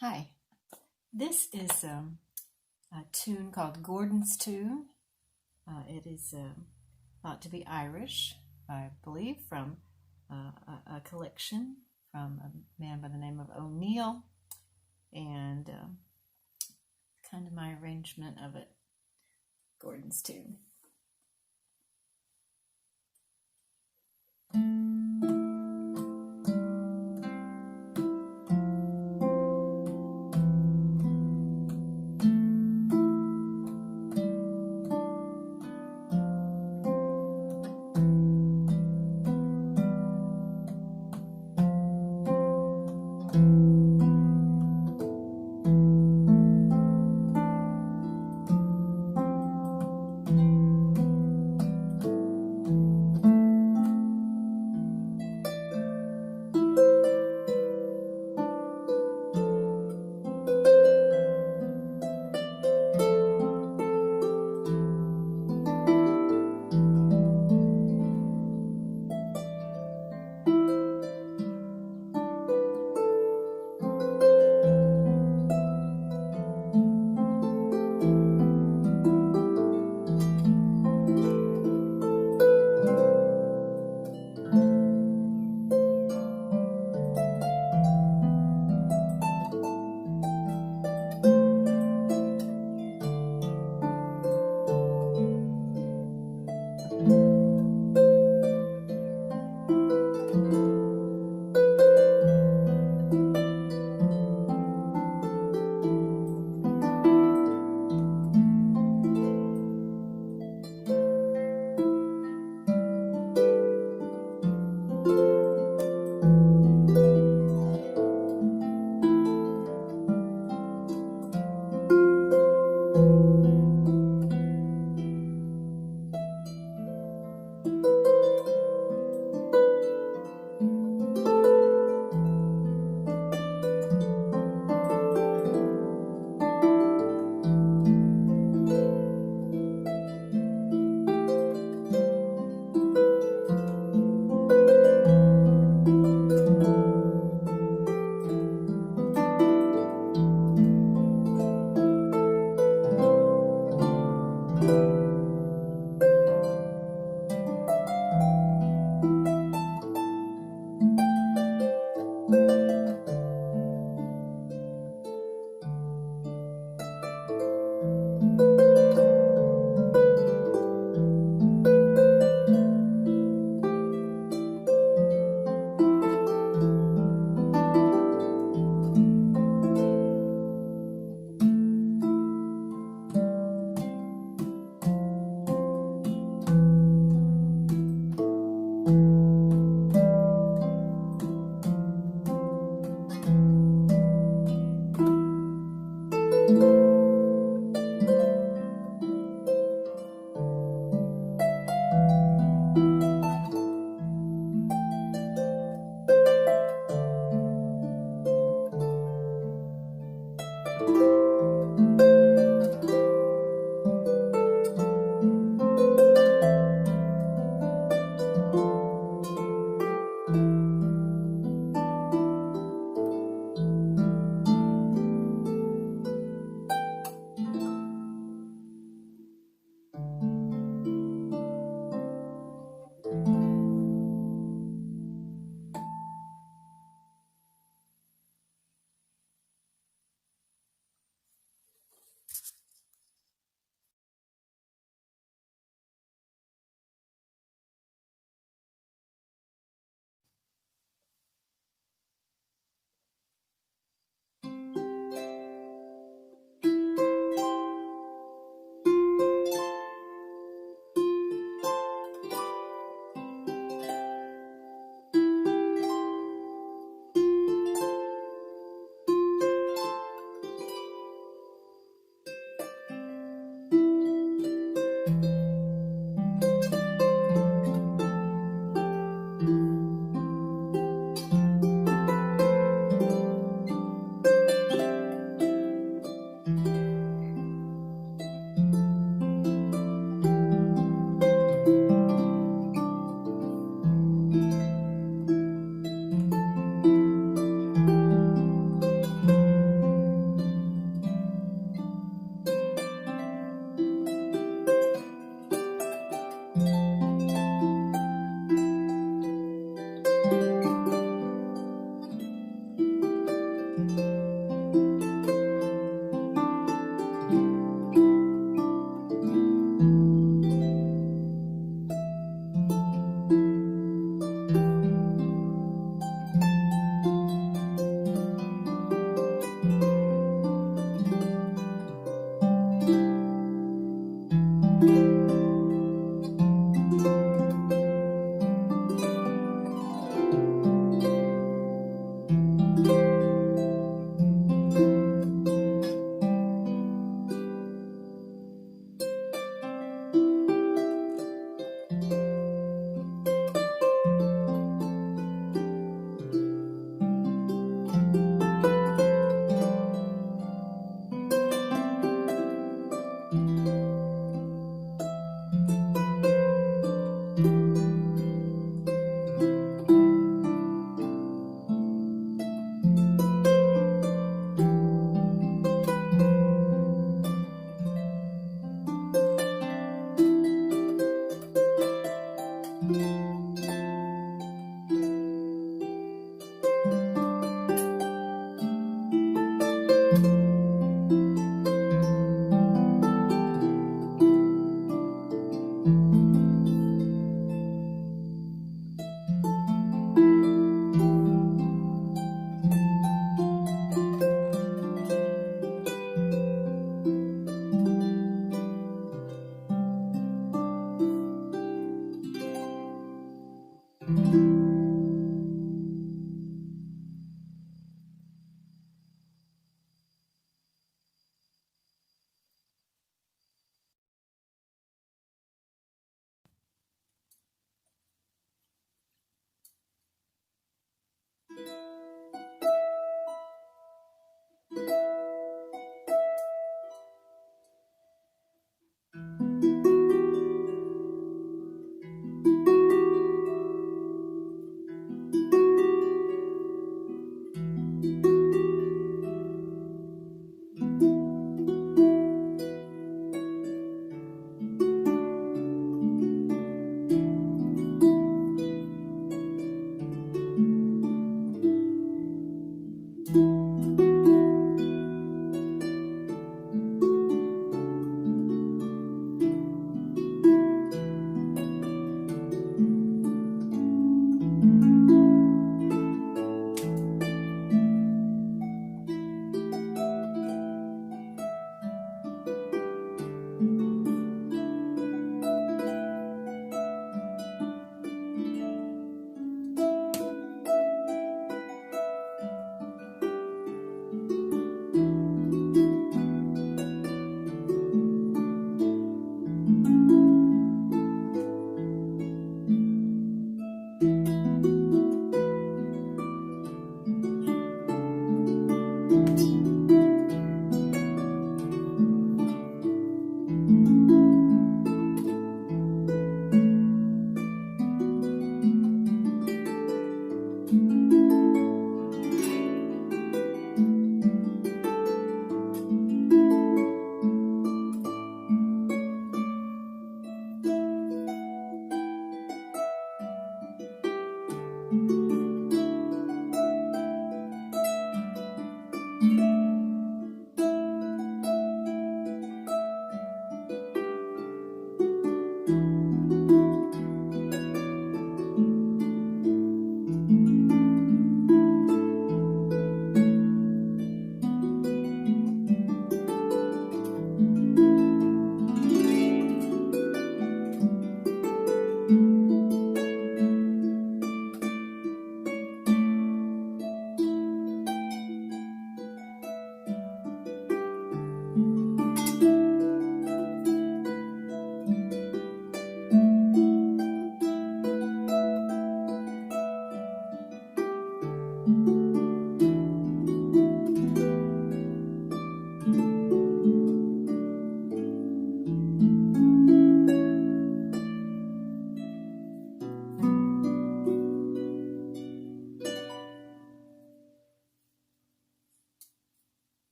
Hi, this is a tune called Gordon's Tune. It is thought to be Irish, I believe, from a collection from a man by the name of O'Neill, and kind of my arrangement of it, Gordon's Tune.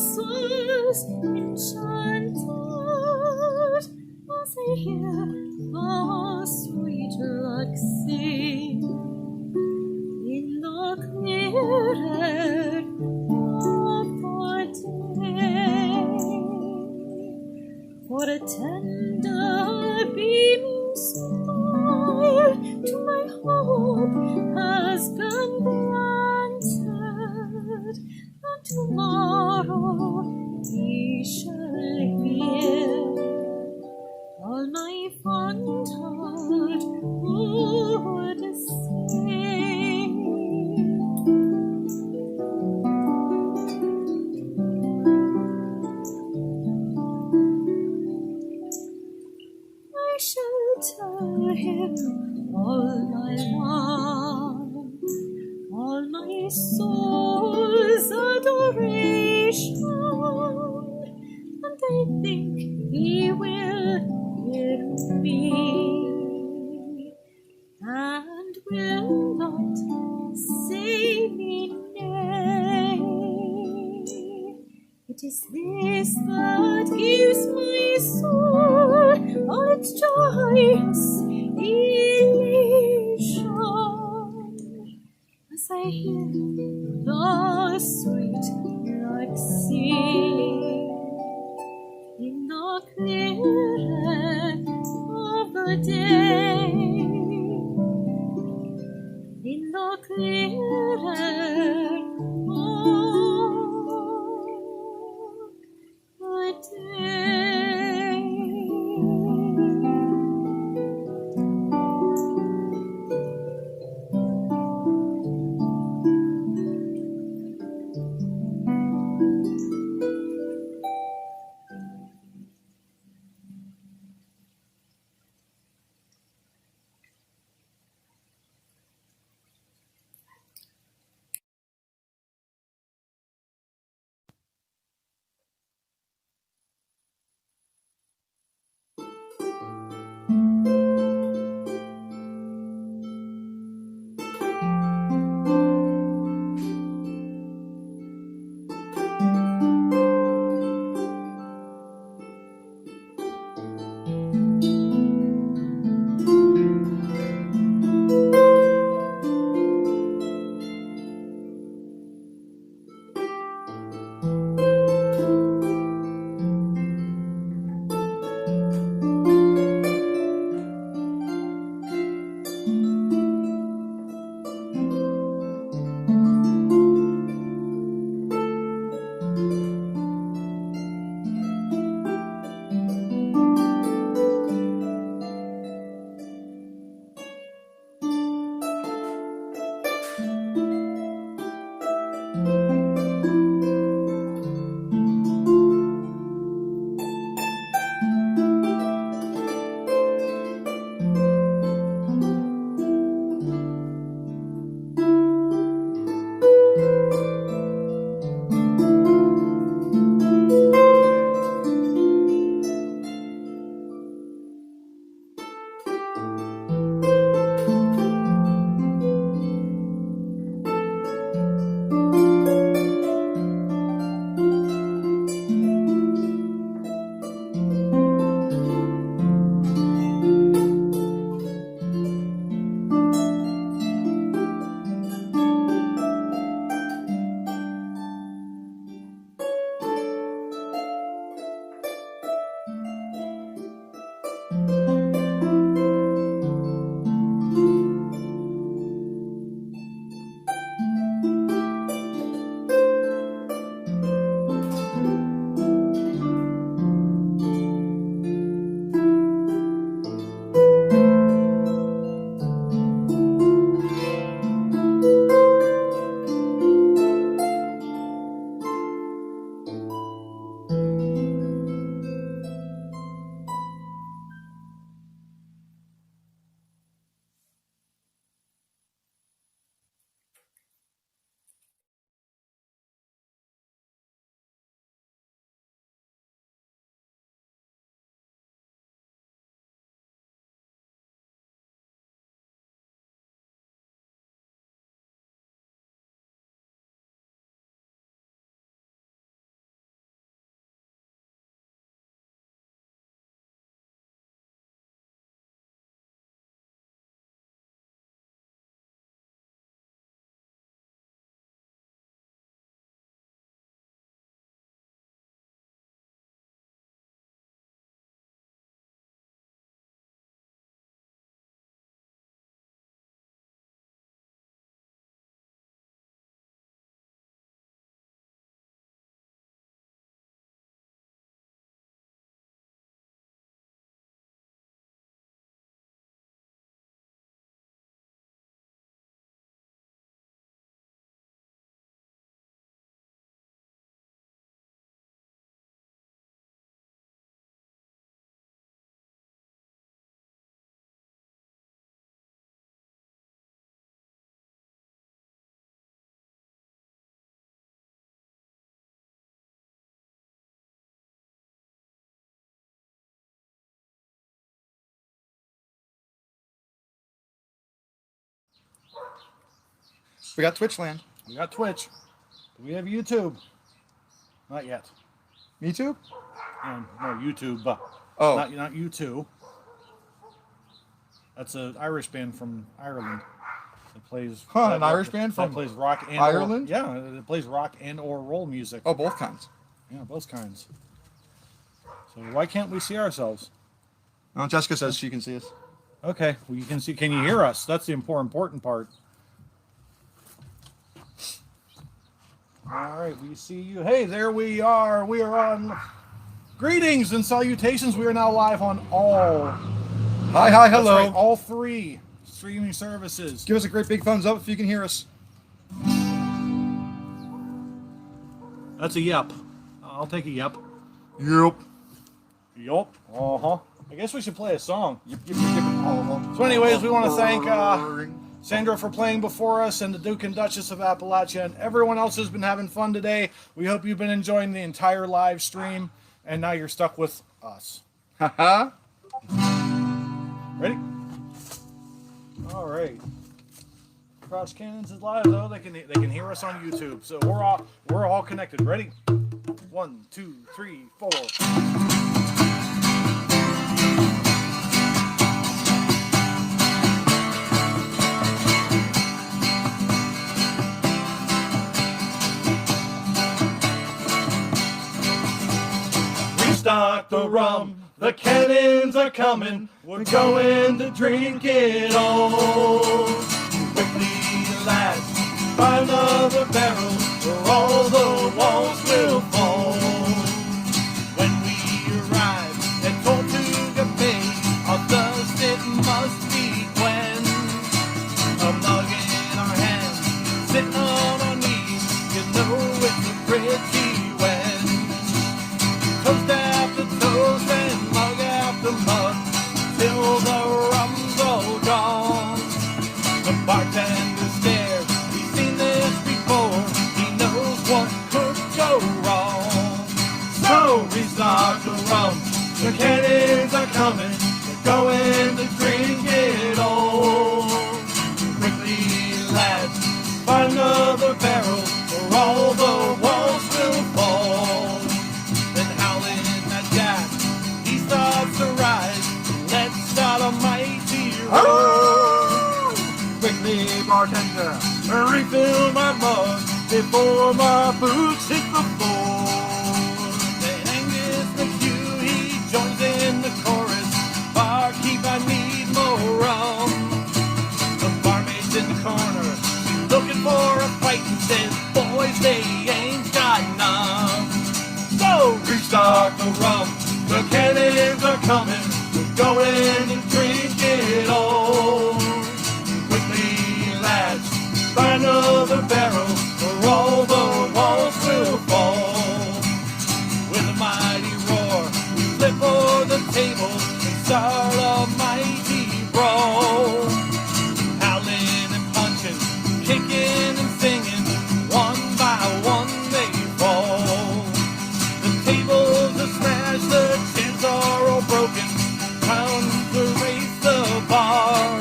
souls enchanted as I hear a sweet lark sing in the clear air of the day. For a tender beaming smile to my hope has been granted, and tomorrow we shall hear all my fond heart would sing. I shall tell him all my love, all my soul's adoration, and I think he will hear me, and will not say me nay. It is this that gives my soul all its joyous elation, as I hear the sweet lark sing in the clear air of the day, in the clear air of the day. We got Twitch land. We got Twitch. We have YouTube. Not yet. Me too? No, YouTube. Oh. Not U2. That's an Irish band from Ireland. It plays. An Irish band from that plays rock and Ireland? Yeah, it plays rock and/or roll music. Oh, both kinds. Yeah, both kinds. So why can't we see ourselves? No, Jessica says she can see us. Okay, well you can see. Can you hear us? That's the important part. All right, we see you. Hey, there we are. We are on. Greetings and salutations. We are now live on all. Hi, hello. That's right, all 3 streaming services. Give us a great big thumbs up if you can hear us. That's a yep. I'll take a yep. Yep. Yup. Uh-huh. I guess we should play a song. So anyways, we want to thank Sandra for playing before us, and the Duke and Duchess of Appalachia, and everyone else who's been having fun today. We hope you've been enjoying the entire live stream, and now you're stuck with us. Haha. Ready? All right. Cross Cannons is live though. They can hear us on YouTube, so we're all connected. Ready? 1, 2, 3, 4. Restock the rum, the cannons are coming, we're going to drink it all. Quickly, lads, find another barrel, or all the walls will fall. When we arrive at Tortuga Bay, our thirst it must be quenched. A mug in our hands, sitting on our knees, you know it's a pretty wench. Toast after toast and mug after mug, till the rum's all gone. The bartender stares, he's seen this before, he knows what could go wrong. So restock the rum, the cannons are coming, we're going to drink it all. Quickly, lads, find another barrel, or all the walls will fall. Then howling at Jack, he starts to rise, let's start a mighty roar. Quickly, bartender, refill my mug before my boots hit the floor. Then Angus McHugh, he joins in the chorus, barkeep, I need more rum. The barmaid's in the corner, she's looking for a fight and says, boys, they ain't got none. So restock the rum, the cannons are coming, we're going to drink it all. Quickly, lads, find another barrel, or all the walls will fall. With a mighty roar, we flip for the table and start a mighty brawl. Howling and punching, kicking and singing, one by one they fall. The tables are smashed, the chairs are all broken, time to raise the bar.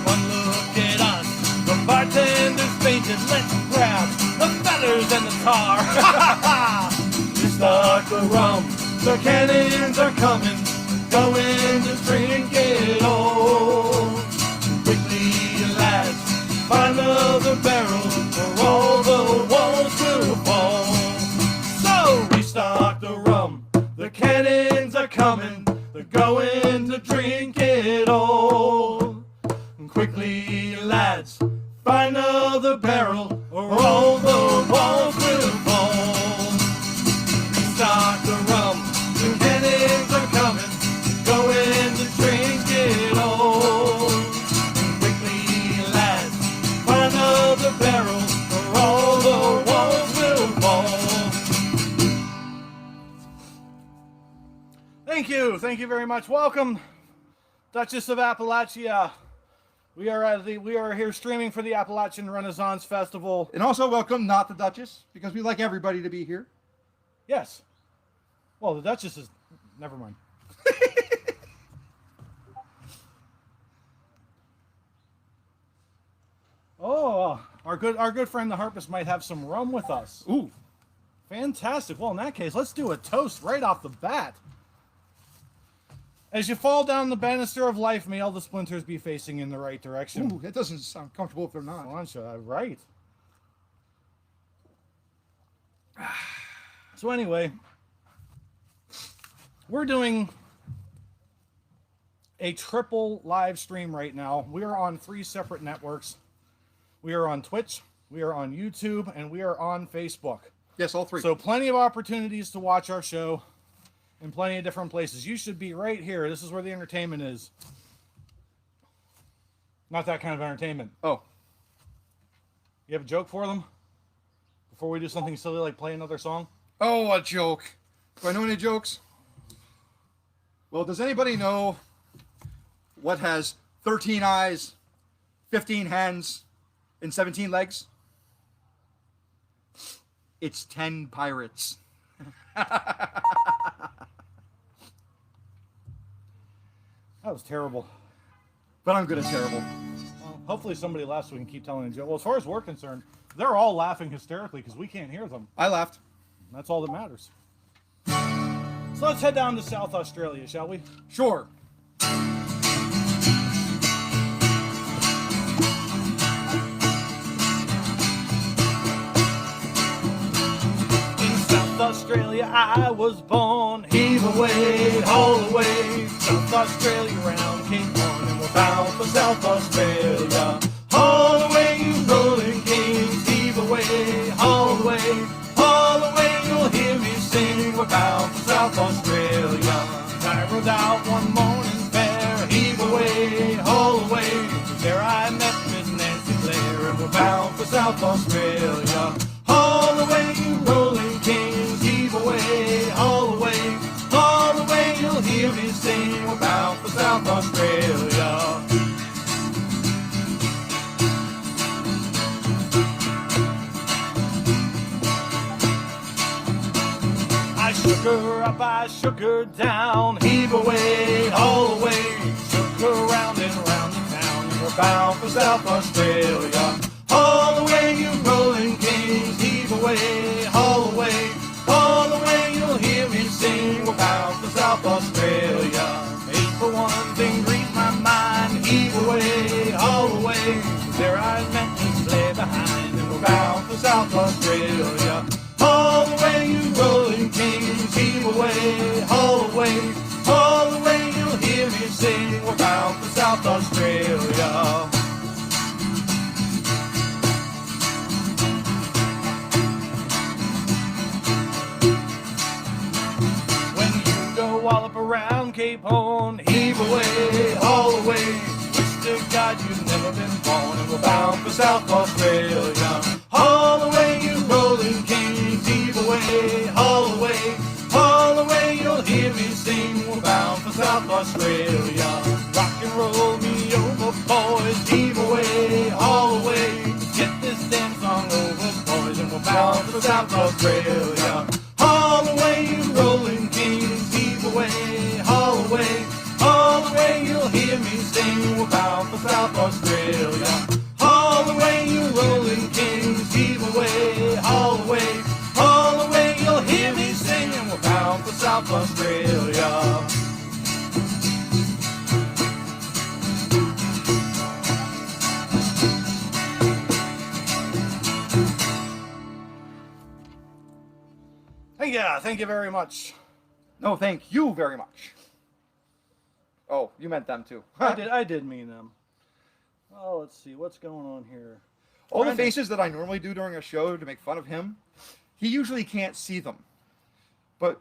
One look at us, the bartender's fainted, let's grab the feathers and the tar. Restock the rum, the cannons are coming, going to drink it all. Quickly, lads, find another barrel, or all the walls will fall. So restock the rum, the cannons are coming, they're going to drink it all. Quickly, lads, find another barrel, or all the walls will fall. Restock the rum, the cannons are coming, going to drink it all. Quickly, lads, find another barrel, or all the walls will fall. Thank you very much. Welcome, Duchess of Appalachia. We are here streaming for the Appalachian Renaissance Festival. And also welcome, not the Duchess, because we like everybody to be here. Yes. Well, the Duchess is... Never mind. Oh, Our good friend the harpist might have some rum with us. Ooh. Fantastic. Well, in that case, let's do a toast right off the bat. As you fall down the banister of life, may all the splinters be facing in the right direction. Ooh, that doesn't sound comfortable if they're not. Right. So anyway, we're doing a triple live stream right now. We are on 3 separate networks. We are on Twitch, we are on YouTube, and we are on Facebook. Yes, all 3. So plenty of opportunities to watch our show in plenty of different places. You should be right here. This is where the entertainment is. Not that kind of entertainment. Oh. You have a joke for them? Before we do something silly like play another song? Oh, a joke. Do I know any jokes? Well, does anybody know what has 13 eyes, 15 hands, and 17 legs? It's 10 pirates. That was terrible. But I'm good at terrible. Well, hopefully somebody laughs so we can keep telling a joke. Well, as far as we're concerned, they're all laughing hysterically because we can't hear them. I laughed. That's all that matters. So let's head down to South Australia, shall we? Sure. Australia I was born. Heave away, haul away, South Australia round Cape Horn, and we're bound for South Australia. Haul away, you rolling kings, heave away, haul away, you'll hear me sing. We're bound for South Australia. I rode out one morning fair, heave away, haul away, there I met Miss Nancy Blair, and we're bound for South Australia. Haul away, you rolling kings, heave away, haul away, you'll hear me sing. We're bound for South Australia. I shook her up, I shook her down, heave away, haul away, shook her round and round the town, and we're bound for South Australia. Haul away, you rolling kings, heave away, haul away, you'll hear me sing. We're bound for South Australia. 8 for 1 thing grieves my mind, heave away, haul away, there I met Miss Blair behind, and we're bound for South Australia. Haul away, you rolling kings, heave away, haul away, you'll hear me sing. We're bound for South Australia. Wallop around Cape Horn, heave away, haul away, wish to God you've never been born, and we're bound for South Australia. Haul away, you rolling kings, heave away, haul away, you'll hear me sing. We're bound for South Australia. Rock and roll me over, boys, heave away, haul away, get this damn song over, boys, and we're bound for South Australia. Haul away, you rolling kings, heave away, haul away, you'll hear me sing. We're bound for South Australia. Haul away, you rolling kings, heave away, haul away, you'll hear me sing. And we're bound for South Australia. Yeah, thank you very much. No, thank you very much. Oh, you meant them too. I did mean them. Oh, let's see, what's going on here? All the faces that I normally do during a show to make fun of him, he usually can't see them. But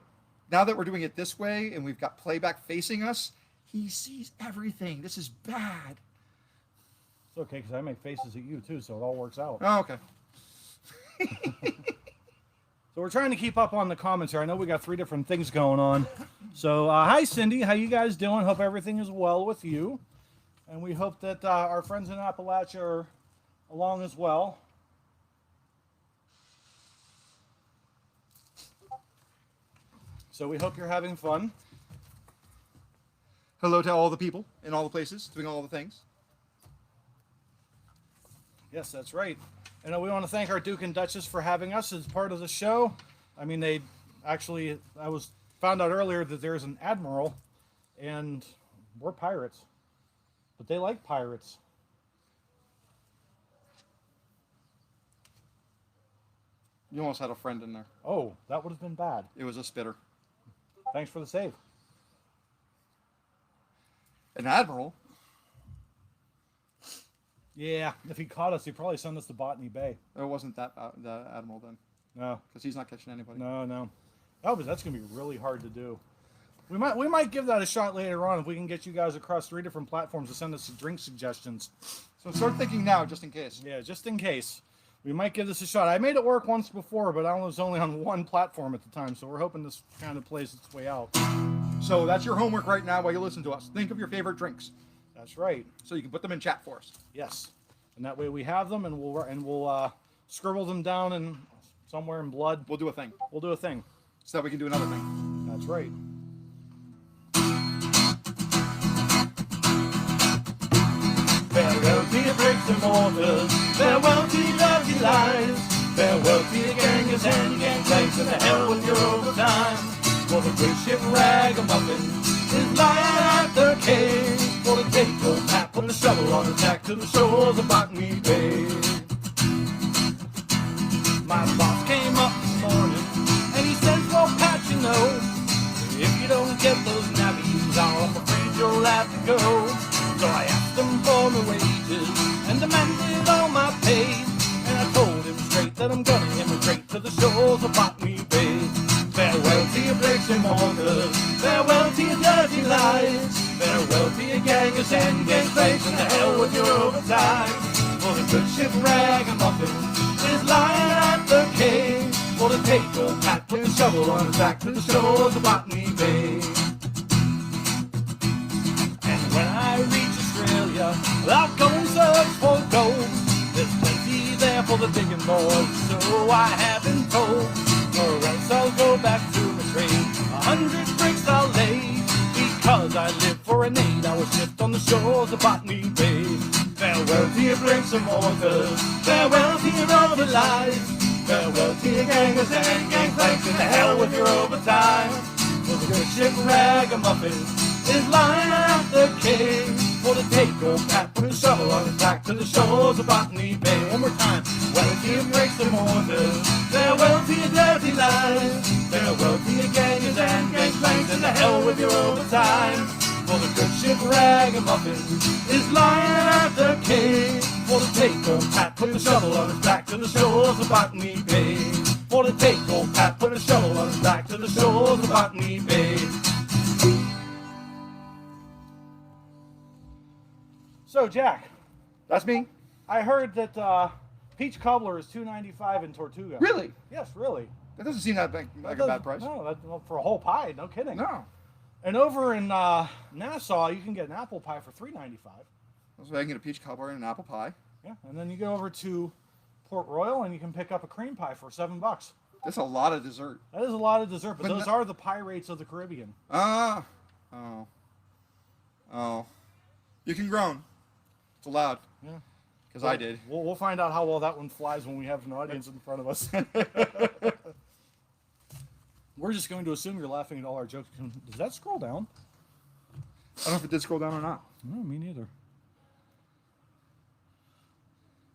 now that we're doing it this way and we've got playback facing us, he sees everything. This is bad. It's okay, because I make faces at you too, so it all works out. Oh, okay. So we're trying to keep up on the comments here. I know we got 3 different things going on. So hi, Cindy. How you guys doing? Hope everything is well with you. And we hope that our friends in Appalachia are along as well. So we hope you're having fun. Hello to all the people in all the places, doing all the things. Yes, that's right. And we want to thank our Duke and Duchess for having us as part of the show. I mean, I found out earlier that there's an admiral, and we're pirates. But they like pirates. You almost had a friend in there. Oh, that would have been bad. It was a spitter. Thanks for the save. An admiral? Yeah, if he caught us, he'd probably send us to Botany Bay. It wasn't that the admiral then. No, because he's not catching anybody. No. That's gonna be really hard to do. We might give that a shot later on if we can get you guys across 3 different platforms to send us drink suggestions. So start thinking now, just in case. Yeah, just in case. We might give this a shot. I made it work once before, but I was only on one platform at the time, so we're hoping this kind of plays its way out. So that's your homework right now while you listen to us. Think of your favorite drinks. That's right. So you can put them in chat for us. Yes, and that way we have them, and we'll scribble them down in somewhere in blood. We'll do a thing. We'll do a thing. So that we can do another thing. That's right. Farewell to your bricks and mortars, farewell to your dirty lies, farewell to your gangers and your gang planks, and the hell with your overtime. For the good ship ragamuffin is lying at the quay, for the take old map and the shovel on attack to the shores of Botany Bay. My boss came up this morning, and he says, well, Pat, you know, if you don't get those navvies, I'm afraid you'll have to go. So I asked him for my wages and demanded all my pay. And I told him straight that I'm gonna immigrate to the shores of Botany Bay. Farewell to your bricks and mortars, farewell to your dirty lies, farewell to your gangers and gang planks, and the hell with your overtime. For the good ship ragamuffin is lying at the quay, for the take old Pat with the shovel on his back to the shores of Botany Bay. When I reach Australia, I'll go and search for gold. There's plenty there for the digging boys, so I have been told. Or else I'll go back to my trade. 100 bricks I'll lay, because I live for an 8-hour shift on the shores of Botany Bay. Farewell to your bricks and mortars, farewell to your other lies, farewell to your gangers and gang planks, and the hell with your overtime. For the good ship ragamuffin is lying at the quay, for the take old Pat with a shovel on his back to the shores of Botany Bay. One more time. Well to your bricks and mortars, farewell to your dirty lies, farewell to your gangers and gang planks, and the hell with your overtime. For the good ship ragamuffin is lying at the quay, for the take old Pat with a shovel on his back to the shores of Botany Bay. For the take old Pat with a shovel on his back to the shores of Botany Bay. So, Jack. That's me. I heard that peach cobbler is $2.95 in Tortuga. Really? Yes, really. That doesn't seem like a bad price. No, well, for a whole pie, no kidding. No. And over in Nassau, you can get an apple pie for $3.95. So I can get a peach cobbler and an apple pie. Yeah, and then you go over to Port Royal and you can pick up a cream pie for $7. That's a lot of dessert. That is a lot of dessert, but those are the pie rates of the Caribbean. Oh. You can groan. It's allowed. Yeah. Because I did. We'll find out how well that one flies when we have an audience in front of us. We're just going to assume you're laughing at all our jokes. Does that scroll down? I don't know if it did scroll down or not. No, me neither.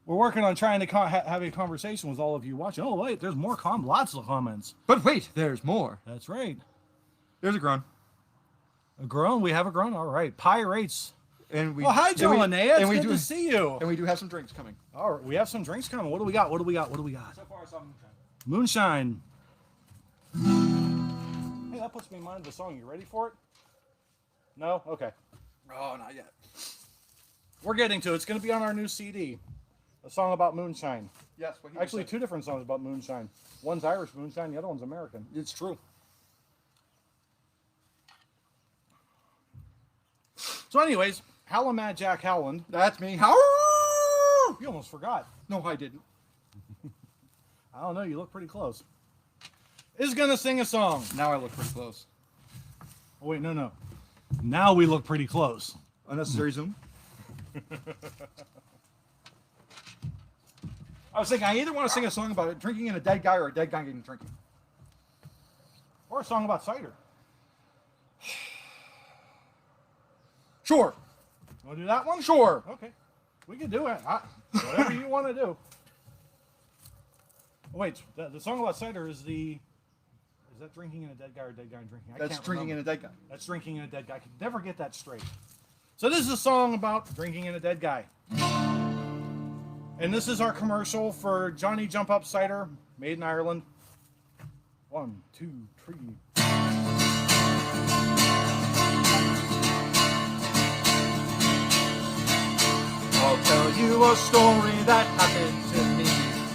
We're working on trying to have a conversation with all of you watching. Oh, wait, there's more lots of comments. But wait, there's more. That's right. There's a groan. A groan? We have a groan? All right. Pie rates. And we, hi, Joe and Linnea. It's good to see you. And we do have some drinks coming. All right, we have some drinks coming. What do we got? So far, some moonshine. Hey, that puts me in mind of the song. You ready for it? No? Okay. Oh, not yet. We're getting to it. It's going to be on our new CD. A song about moonshine. Yes. Actually, 2 different songs about moonshine. One's Irish moonshine. The other one's American. It's true. So anyways, Howlamad Jack Howland. That's me. How? You almost forgot. No, I didn't. I don't know. You look pretty close. Is going to sing a song. Now I look pretty close. Oh, wait, no. Now we look pretty close. Unnecessary zoom. I was thinking, I either want to sing a song about drinking in a dead guy or a dead guy getting drinking. Or a song about cider. Sure. Want to do that one? Sure. Okay. We can do it. Whatever you want to do. Oh, wait, the song about cider is the... Is that drinking in a dead guy or dead guy and drinking? That's drinking in a dead guy. That's drinking in a dead guy. I can never get that straight. So this is a song about drinking in a dead guy. And this is our commercial for Johnny Jump Up Cider, made in Ireland. 1, 2, 3. I'll tell you a story that happened to me.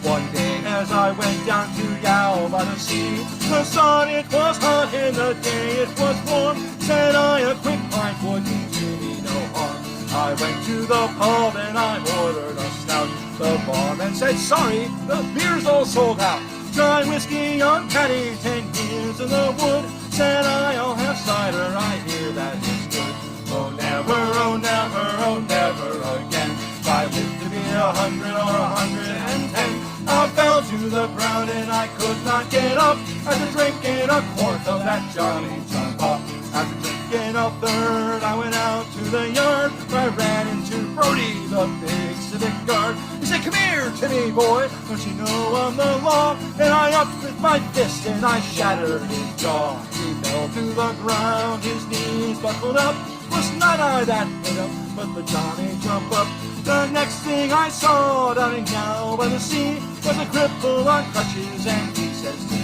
One day as I went down to Yow by the sea, the sun it was hot and the day it was warm. Said I, a quick pint wouldn't do me no harm. I went to the pub and I ordered a stout. The barman said, sorry, the beer's all sold out. Dry whiskey on caddy, 10 years in the wood. Said I, I'll have cider, I hear that is good. Oh never, oh never, oh never again. If I live to be 100 or 110, I fell to the ground and I could not get up. After drinking a quart of that Johnny Jump Up. After drinking a third, I went out to the yard where I ran into Brody, the big civic guard. He said, come here to me, boy, don't you know I'm the law? And I upped with my fist and I shattered his jaw. He fell to the ground, his knees buckled up. Was not I that hit him, but the Johnny Jump Up. The next thing I saw down in Yow by the sea was a cripple on crutches, and he says to me,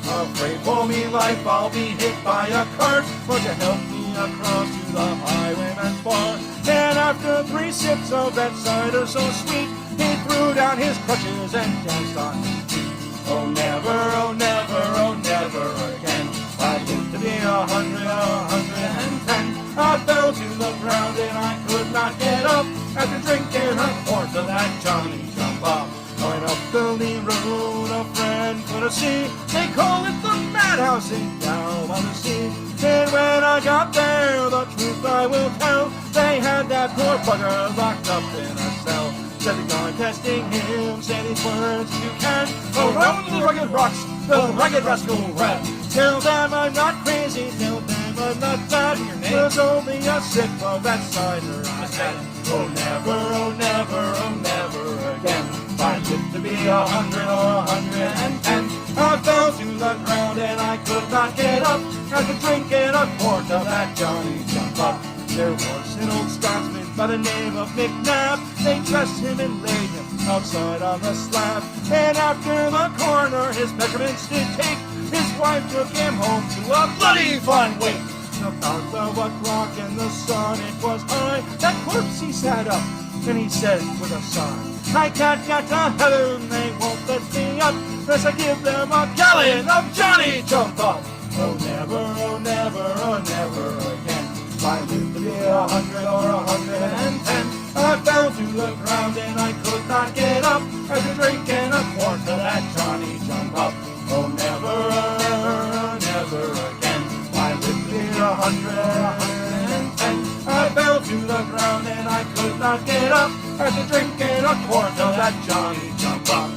afraid for me life, I'll be hit by a cart. Won't you help me across to the highwayman's bar? And after 3 sips of that cider so sweet, he threw down his crutches and danced on his feet. Oh never, oh never, oh never again. I lived to be 100 or 110. I fell to the ground and I could not get up after drinking a quart of that Johnny Jump Up. Going up the Lee Road, a friend couldn't see. They call it the madhouse in Yow by the sea. And when I got there, the truth I will tell, they had that poor bugger locked up in a cell. Said the guard testing him, say these words you can. Around the rugged rocks, the ragged rascal ran. Tell them I'm not crazy, tell them I'm not bad. There's only a sip of that cider I had. Oh never, oh never, oh never again. I lived to be 100 or 110. I fell to the ground and I could not get up after drinking a quart of that Johnny Jump Up. There was an old Scotsman by the name of McNabb. They dressed him and laid him outside on the slab. And after the coroner his measurements did take, his wife took him home to a bloody fun wake. About 12 o'clock and the sun it was high, that corpse he sat up and he said with a sigh, I can't get to heaven, they won't let me up unless I give them a gallon of Johnny Jump Up. Oh never, oh never, oh never again. If I live to be 100 or 110, I fell to the ground and I could not get up after drinking a quart of that Johnny Jump Up. Oh never, oh never again. If I live to be 100 or 110, I fell to the ground and I could not get up after drinking a quart of that Johnny Jump Up.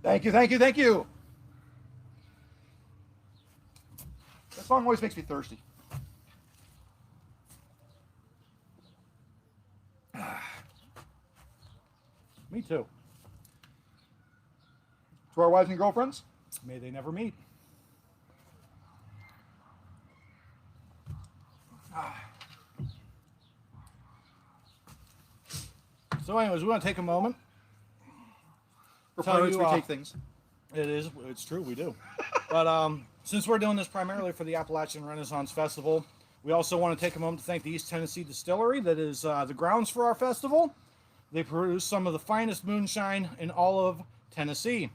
Thank you, thank you, thank you. That song always makes me thirsty. Me too. To our wives and girlfriends, may they never meet. So anyways, we want to take a moment. For pirates, we take things. It's true, we do. But since we're doing this primarily for the Appalachian Renaissance Festival, we also want to take a moment to thank the East Tennessee Distillery that is the grounds for our festival. They produce some of the finest moonshine in all of Tennessee.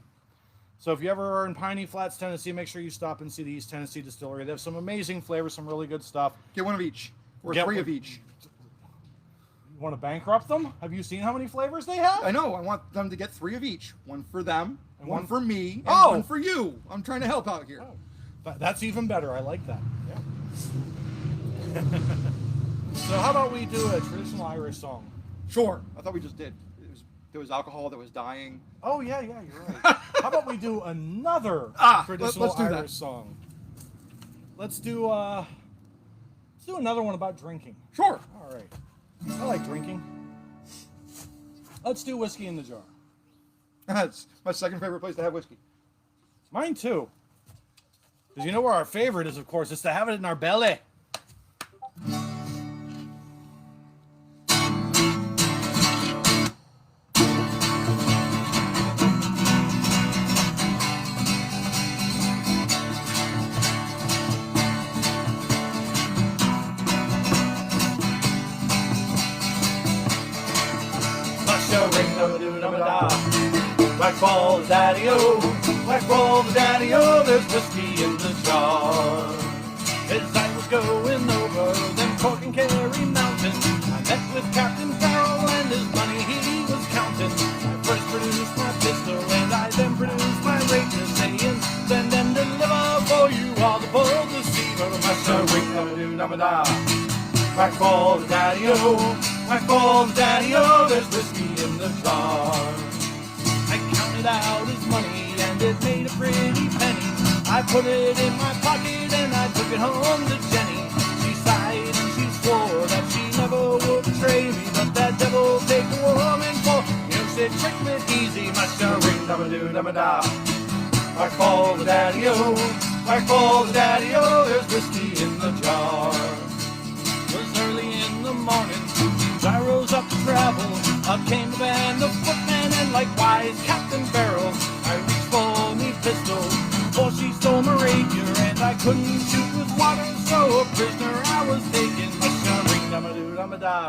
So if you ever are in Piney Flats, Tennessee, make sure you stop and see the East Tennessee Distillery. They have some amazing flavors, some really good stuff. Get one of each, or 3 of each. You want to bankrupt them? Have you seen how many flavors they have? I know. I want them to get 3 of each. One for them, and one for me, and one for you. I'm trying to help out here. Oh. That's even better. I like that. Yeah. So how about we do a traditional Irish song? Sure. I thought we just did. There was alcohol that was dying. Oh, yeah, you're right. How about we do another traditional let's do that. Irish song? Let's do another one about drinking. Sure. All right. I like drinking. Let's do Whiskey in the Jar. That's my second favorite place to have whiskey. Mine too. Because you know where our favorite is, of course. It's to have it in our belly. Whack balls, daddy-o, whack balls, daddy-o, there's whiskey in the jar. As I was going over them Cork and Kerry mountains, I met with Captain Farrell and his money he was counting. I first produced my pistol and I then produced my rapier, saying, send and deliver for you all the bulls to see. Master ring, da-ba-doo-da-ba-da. Whack balls, daddy-o, whack balls, daddy-o, there's whiskey in the jar. Out his money and it made a pretty penny. I put it in my pocket and I took it home to Jenny. She sighed and she swore that she never would betray me, but that devil take a woman for, said trick me easy, master ring, da-ba-doo-da-ba-da. Whack balls, daddy-o, whack balls, daddy-o, there's whiskey in the jar. It was early in the morning, I rose up to travel. Up came the band of footmen and likewise Captain Farrell. I reached for me pistol, for she stole my rapier, and I couldn't shoot with water, so a prisoner I was taken. Ring, da-ba-doo-da-ba-da.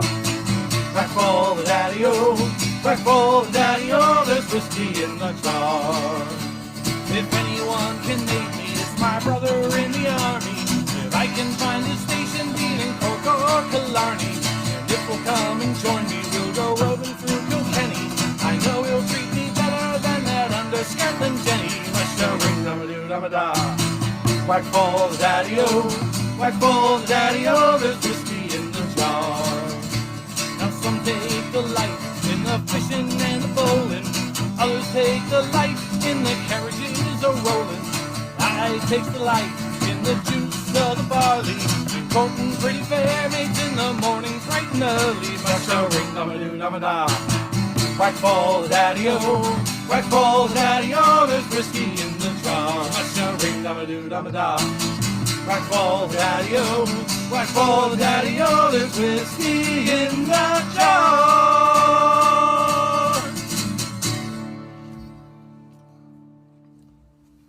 Whack ball the daddy-o, whack ball the daddy-o, there's whiskey in the jar. If anyone can make me, it's my brother in the army. If I can find his station dealing Cork or Killarney, if will come and join me, we'll go roving through Kilkenny. I know he'll treat me better than that underscantling Jenny. Master ring, da-ba-doo-da-ba-da. Whack ball the daddy-o, whack ball the daddy-o, there's whiskey in the jar. Now some take delight in the fishing and the bowling, others take delight in the carriages a-rolling. I take delight in the juice of the barley, courting pretty fair maids in the morning bright and early. Master ring, da-ba-doo-da-ba-da. Whack ball the daddy-o, whack ball the daddy-o, there's whiskey in the jar. Master ring, da-ba-doo-da-ba-da. Whack ball the daddy-o, whack ball the daddy-o, there's whiskey in the jar.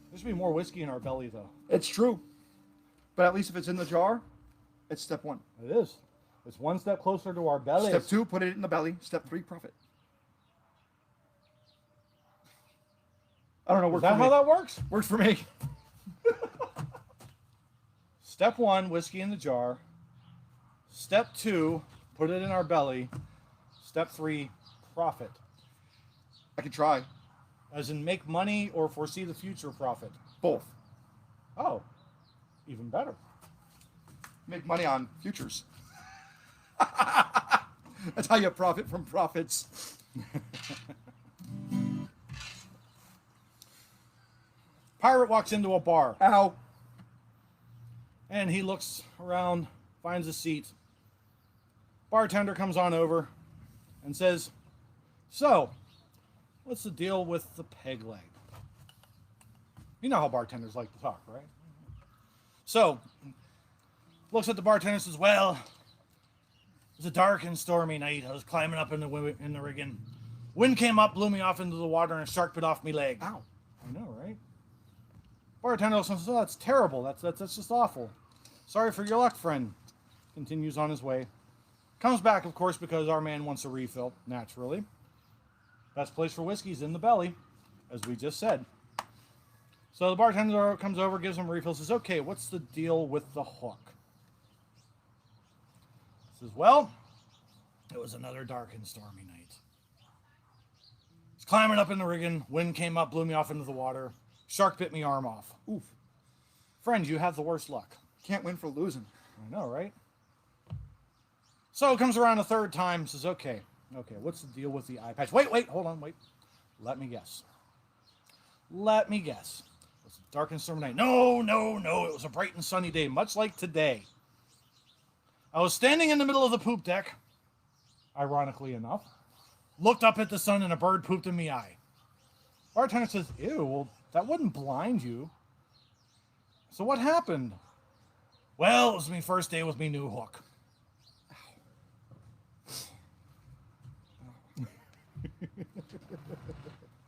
There should be more whiskey in our belly, though. It's true. But at least if it's in the jar, it's step one. It is. It's one step closer to our belly. Step two, put it in the belly. Step three, profit. I don't know. Is that how that works? Works for me. Step one, whiskey in the jar. Step two, put it in our belly. Step three, profit. I can try. As in make money or foresee the future profit? Both. Oh, even better. Make money on futures. That's how you profit from profits. Pirate walks into a bar. Ow. And he looks around, finds a seat. Bartender comes on over and says, so, what's the deal with the peg leg? You know how bartenders like to talk, right? So, looks at the bartender and says, well, it was a dark and stormy night. I was climbing up in the rigging. Wind came up, blew me off into the water, and a shark bit off me leg. Ow. I know, right? Bartender says, oh, that's terrible. That's just awful. Sorry for your luck, friend. Continues on his way. Comes back, of course, because our man wants a refill, naturally. Best place for whiskey's in the belly, as we just said. So the bartender comes over, gives him a refill, says, okay, what's the deal with the hook? Says, well, it was another dark and stormy night. I was climbing up in the rigging, wind came up, blew me off into the water, shark bit me arm off. Oof. Friend, you have the worst luck. Can't win for losing. I know, right? So it comes around a third time, says, okay, Okay, what's the deal with the eye patch? Wait, hold on, wait. Let me guess. Let me guess. It was a dark and stormy night. No. It was a bright and sunny day, much like today. I was standing in the middle of the poop deck, ironically enough, looked up at the sun and a bird pooped in my eye. Bartender says, ew, well, that wouldn't blind you. So what happened? Well, it was my first day with me new hook.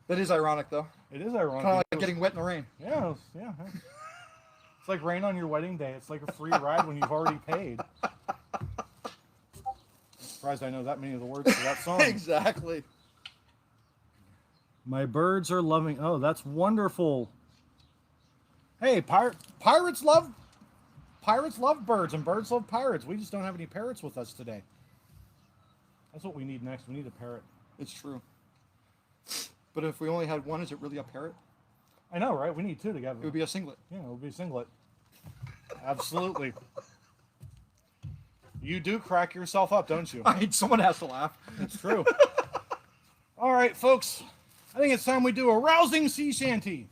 That is ironic, though. It is ironic. Kind of like getting wet in the rain. Yeah. It's like rain on your wedding day. It's like a free ride when you've already paid. I'm surprised I know that many of the words to that song. Exactly. My birds are loving. Oh, that's wonderful. Hey, pirates love birds, and birds love pirates. We just don't have any parrots with us today. That's what we need next. We need a parrot. It's true. But if we only had one, is it really a parrot? I know, right? We need two together. It would be a singlet. Yeah, it would be a singlet. Absolutely. You do crack yourself up, don't you? Someone has to laugh. It's true. All right, folks. I think it's time we do a rousing sea shanty.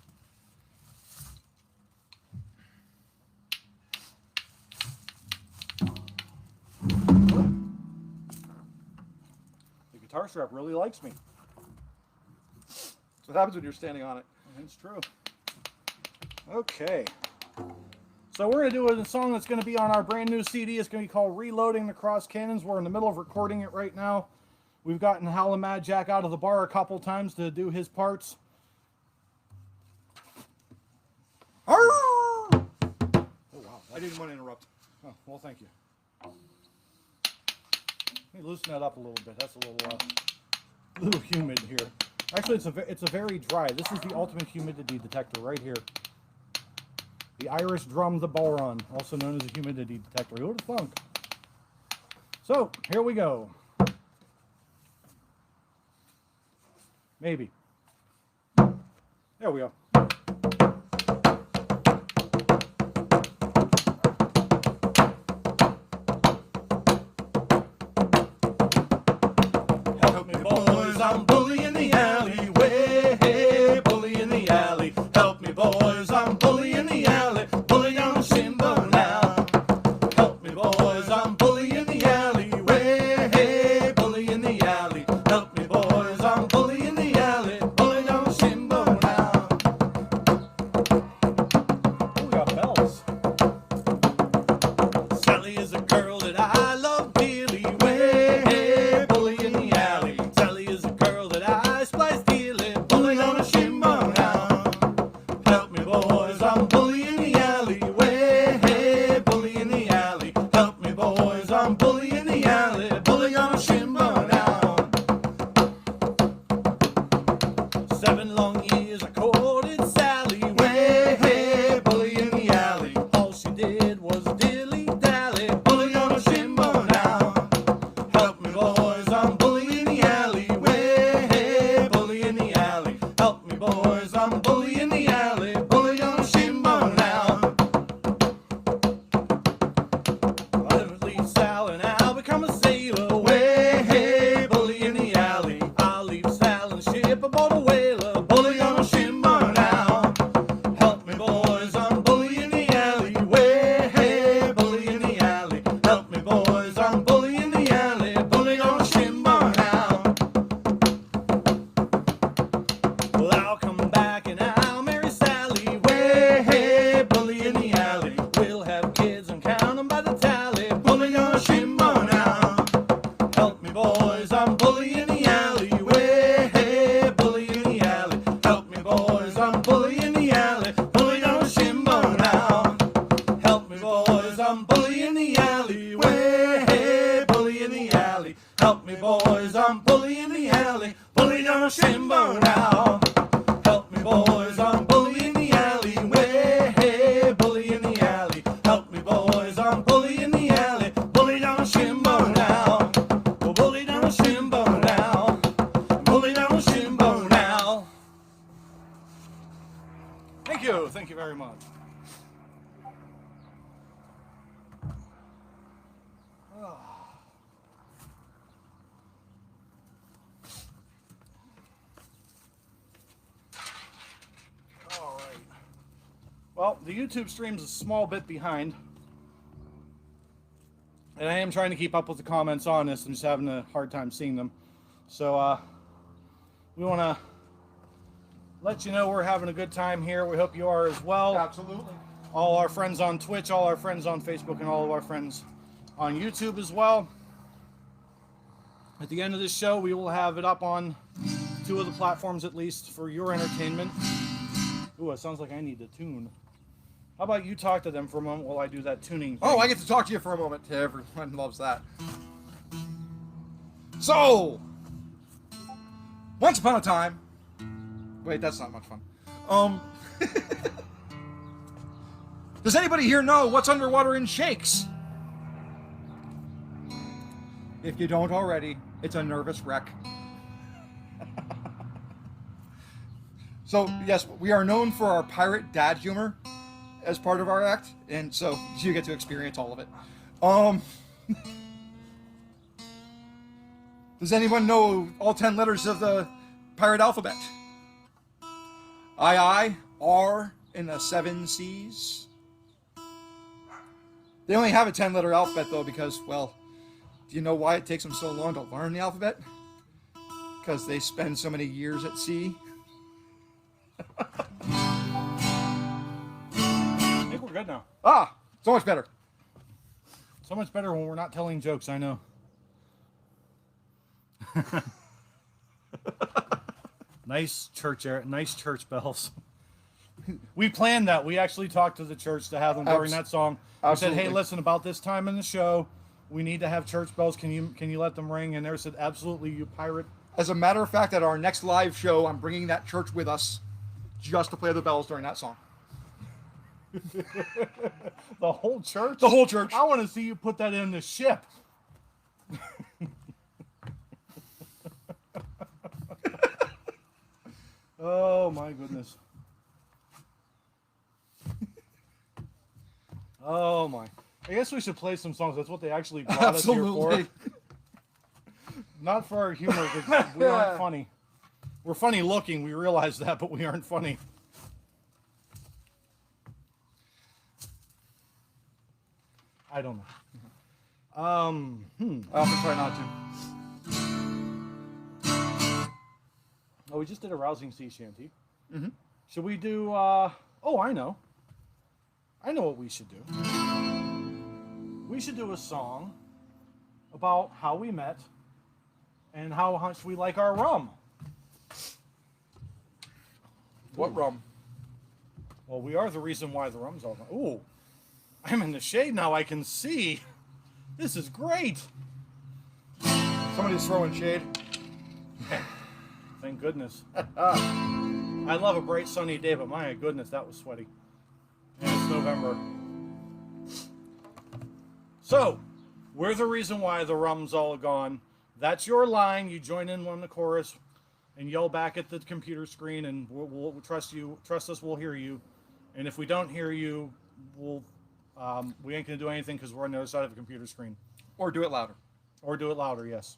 The guitar strap really likes me. That's what happens when you're standing on it. It's true. Okay. So we're going to do a song that's going to be on our brand new CD. It's going to be called Reloading the Cross Cannons. We're in the middle of recording it right now. We've gotten Howlin' Mad Jack out of the bar a couple times to do his parts. Oh, wow. I didn't want to interrupt. Oh, well, thank you. Let me loosen that up a little bit. That's a little humid here. Actually, it's a very dry. This is the ultimate humidity detector right here. The Irish drum, the boron, also known as a humidity detector. Who would have thunk? So, here we go. Maybe. There we go. Help me, boys, I'm bully in the alleyway, bully in the alley. Help me, boys, I'm bully in the alley, bully on Shimbo now. Help me, boys, I'm bully in the alleyway, bully in the alley. Help me, boys, I'm bully in the alley, bully on Shimbo now. Oh, we got bells. Sally is a girl that I love dearly, way, bully in the alley. Sally is a girl that I splice dearly, bully on a Shimbo now. Help me, boys, I'm bully in the alley, way, bully in the alley. Help me, boys, I'm bully in the alley, bully on a Shimbo now. 7 long years I courted Sally, way, bully in the alley. All she did was dilly-dally, bully on a Shimbo now. Help me, boys, I'm bully in the alley, way, bully in the alley. Help me, boys, I'm bully in the alley, bully on a Shimbo now. I'll never leave Sal and I'll become a sailor, way, bully in the alley. I'll leave Sal and ship aboard a whaler, bully on a Shimbo now. Help me, boys, I'm bully in the alley, way, bully in the alley. Help me, boys, I'm bully in the alley, bully on a Shimbo now. Well, I'll come back and I'll marry Sally, way, bully in the alley. We'll have kids and count them by the tally, bully on a Shimbo now. Help me, boys, I'm bully in the alley, way, bully in the alley. Help me, boys, I'm bully in the alley, bully on a Shimbo now. Help me, boys, I'm bully in the alley, way, bully in the alley. Help me, boys, I'm bully in the alley, bully on a Shimbo now. Help me, boys, I'm bully in the alley, way, bully in the alley. Help me, boys, I'm bully in the alley, bully on a Shimbo now. Well, bully down a Shimbo now, bully down a Shimbo now. Thank you very much. Well, the YouTube stream's a small bit behind. And I am trying to keep up with the comments on this. I'm just having a hard time seeing them. So, we want to let you know we're having a good time here. We hope you are as well. Absolutely. All our friends on Twitch, all our friends on Facebook, and all of our friends on YouTube as well. At the end of this show, we will have it up on 2 of the platforms at least for your entertainment. Ooh, it sounds like I need to tune. How about you talk to them for a moment while I do that tuning thing? Oh, I get to talk to you for a moment. Everyone loves that. So, once upon a time... Wait, that's not much fun. Does anybody here know what's underwater and shakes? If you don't already, it's a nervous wreck. So, yes, we are known for our pirate dad humor as part of our act, and so you get to experience all of it. Does anyone know all 10 letters of the pirate alphabet? I, R, and the 7 C's. They only have a 10-letter alphabet, though, because, well, do you know why it takes them so long to learn the alphabet? Because they spend so many years at sea. I think we're good now. Ah, so much better. So much better when we're not telling jokes, I know. Nice church bells. We planned that. We actually talked to the church to have them during that song. We said, hey, listen, about this time in the show, we need to have church bells. Can you let them ring? And they said, absolutely, you pirate. As a matter of fact, at our next live show, I'm bringing that church with us just to play the bells during that song. The whole church? The whole church. I want to see you put that in the ship. Oh, my goodness. Oh, my. I guess we should play some songs. That's what they actually brought us here for. Not for our humor, because we aren't funny. We're funny looking, we realize that, but we aren't funny. I don't know. I'll try not to. Oh, we just did a rousing sea shanty. Mm-hmm. Should we do, oh, I know. I know what we should do. We should do a song about how we met and how much we like our rum. What rum? Well, we are the reason why the rum's all gone. Ooh, I'm in the shade now. I can see. This is great. Somebody's throwing shade. Thank goodness. I love a bright sunny day, but my goodness, that was sweaty. And it's November. So, we're the reason why the rum's all gone. That's your line. You join in on the chorus and yell back at the computer screen, and we'll trust you. Trust us, we'll hear you. And if we don't hear you, we ain't gonna do anything because we're on the other side of the computer screen. Or do it louder. Or do it louder, yes.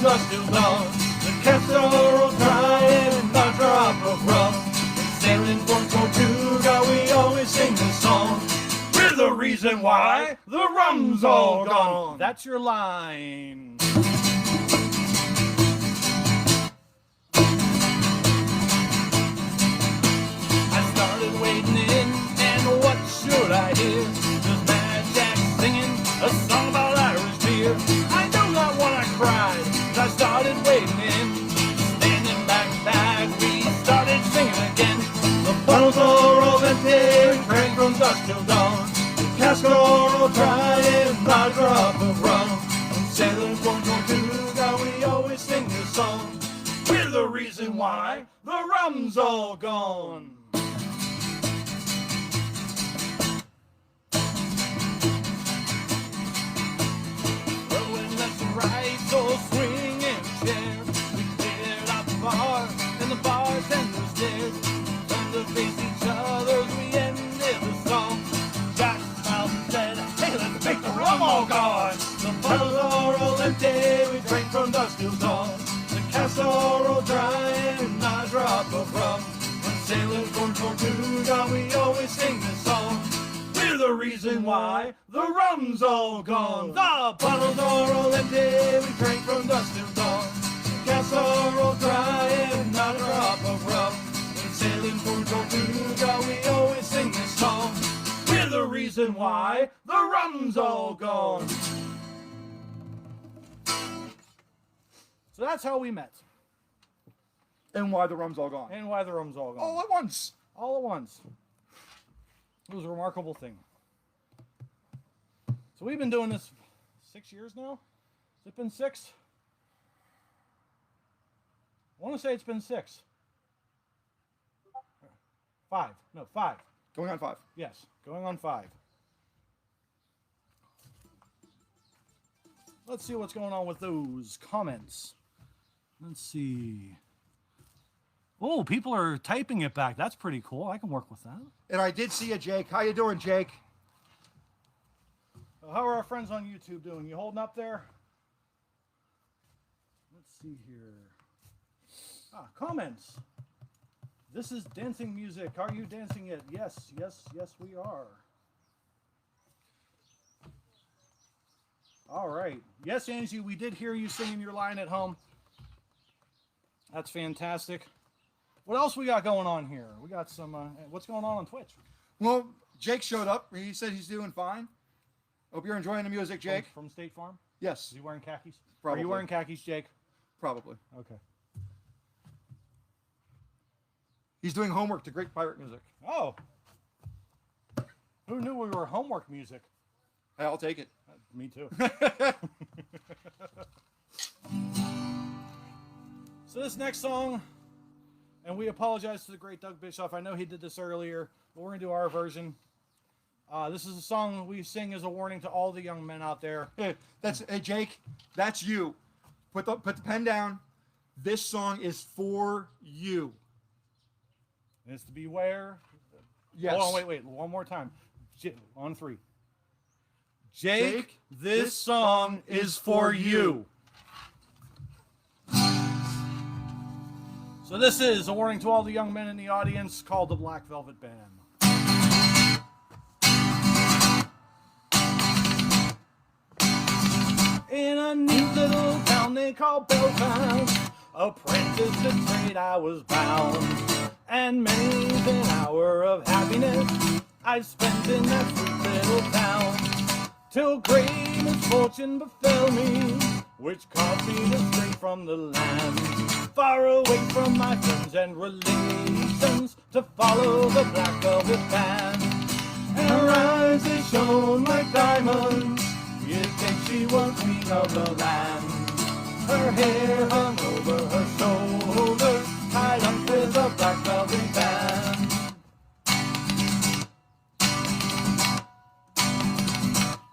Dusk till dawn, the castor will dry and not a drop of rum. And sailing from Tortuga, we always sing this song. We're the reason why the rum's all gone. That's your line. I started wading in, and what should I hear? Just Mad Jack singing a song about Irish beer. I knew not when I cried. I started wading in, standing back, we started singing again. The bottles are all empty, we drank from dusk till dawn. The cask are all dry and not a drop of rum. And sailing from Tortuga, we always sing this song. We're the reason why the rum's all gone. right, so swing in a chair. We cleared out the bar, and the bartender stared. Turned to face each other as we ended the song. Jack smiled and said, hey, let's make the rum all gone. The bottles are all empty, we drank from dusk till dawn. The casks are all dry, and not a drop of rum. When sailing for Tortuga, we always sing this song. We're the reason why the rum's all gone. The bottles are all empty, we drank from dusk till dawn. The casks are all dry, and not a drop of rum. When sailing for Tortuga, we always sing this song. We're the reason why the rum's all gone. So that's how we met. And why the rum's all gone. And why the rum's all gone. All at once. All at once. It was a remarkable thing. So we've been doing this 6 years now? Has it been 6? I want to say it's been 6. 5. No, 5. Going on 5. Yes, going on 5. Let's see what's going on with those comments. Let's see. Oh, people are typing it back. That's pretty cool. I can work with that. And I did see you, Jake. How you doing, Jake? How are our friends on YouTube doing? You holding up there? Let's see here. Comments. This is dancing music. Are you dancing it? Yes, yes, yes, we are. All right. Yes, Angie, we did hear you singing your line at home. That's fantastic. What else we got going on here? We got some, what's going on Twitch? Well, Jake showed up. He said he's doing fine. Hope you're enjoying the music, Jake. From State Farm? Yes. Is he wearing khakis? Probably. Are you wearing khakis, Jake? Probably. Okay. He's doing homework to great pirate music. Oh. Who knew we were homework music? Hey, I'll take it. Me too. So this next song, and we apologize to the great Doug Bischoff. I know he did this earlier, but we're going to do our version. This is a song we sing as a warning to all the young men out there. Hey, Jake, that's you. Put the pen down. This song is for you. And it's to beware. Yes. Hold on, wait. One more time. On 3. Jake, this song is for you. So this is a warning to all the young men in the audience called the Black Velvet Band. In a neat little town they call Belfast, apprentice to trade I was bound, and many's an hour of happiness I spent in that sweet little town, till great misfortune befell me, which caused me to stray from the land, far away from my friends and relations, to follow the Black Velvet Band. And her eyes, they shone like diamonds, you'd think she was queen of the land. Her hair hung over her shoulders, tied up with a black velvet band.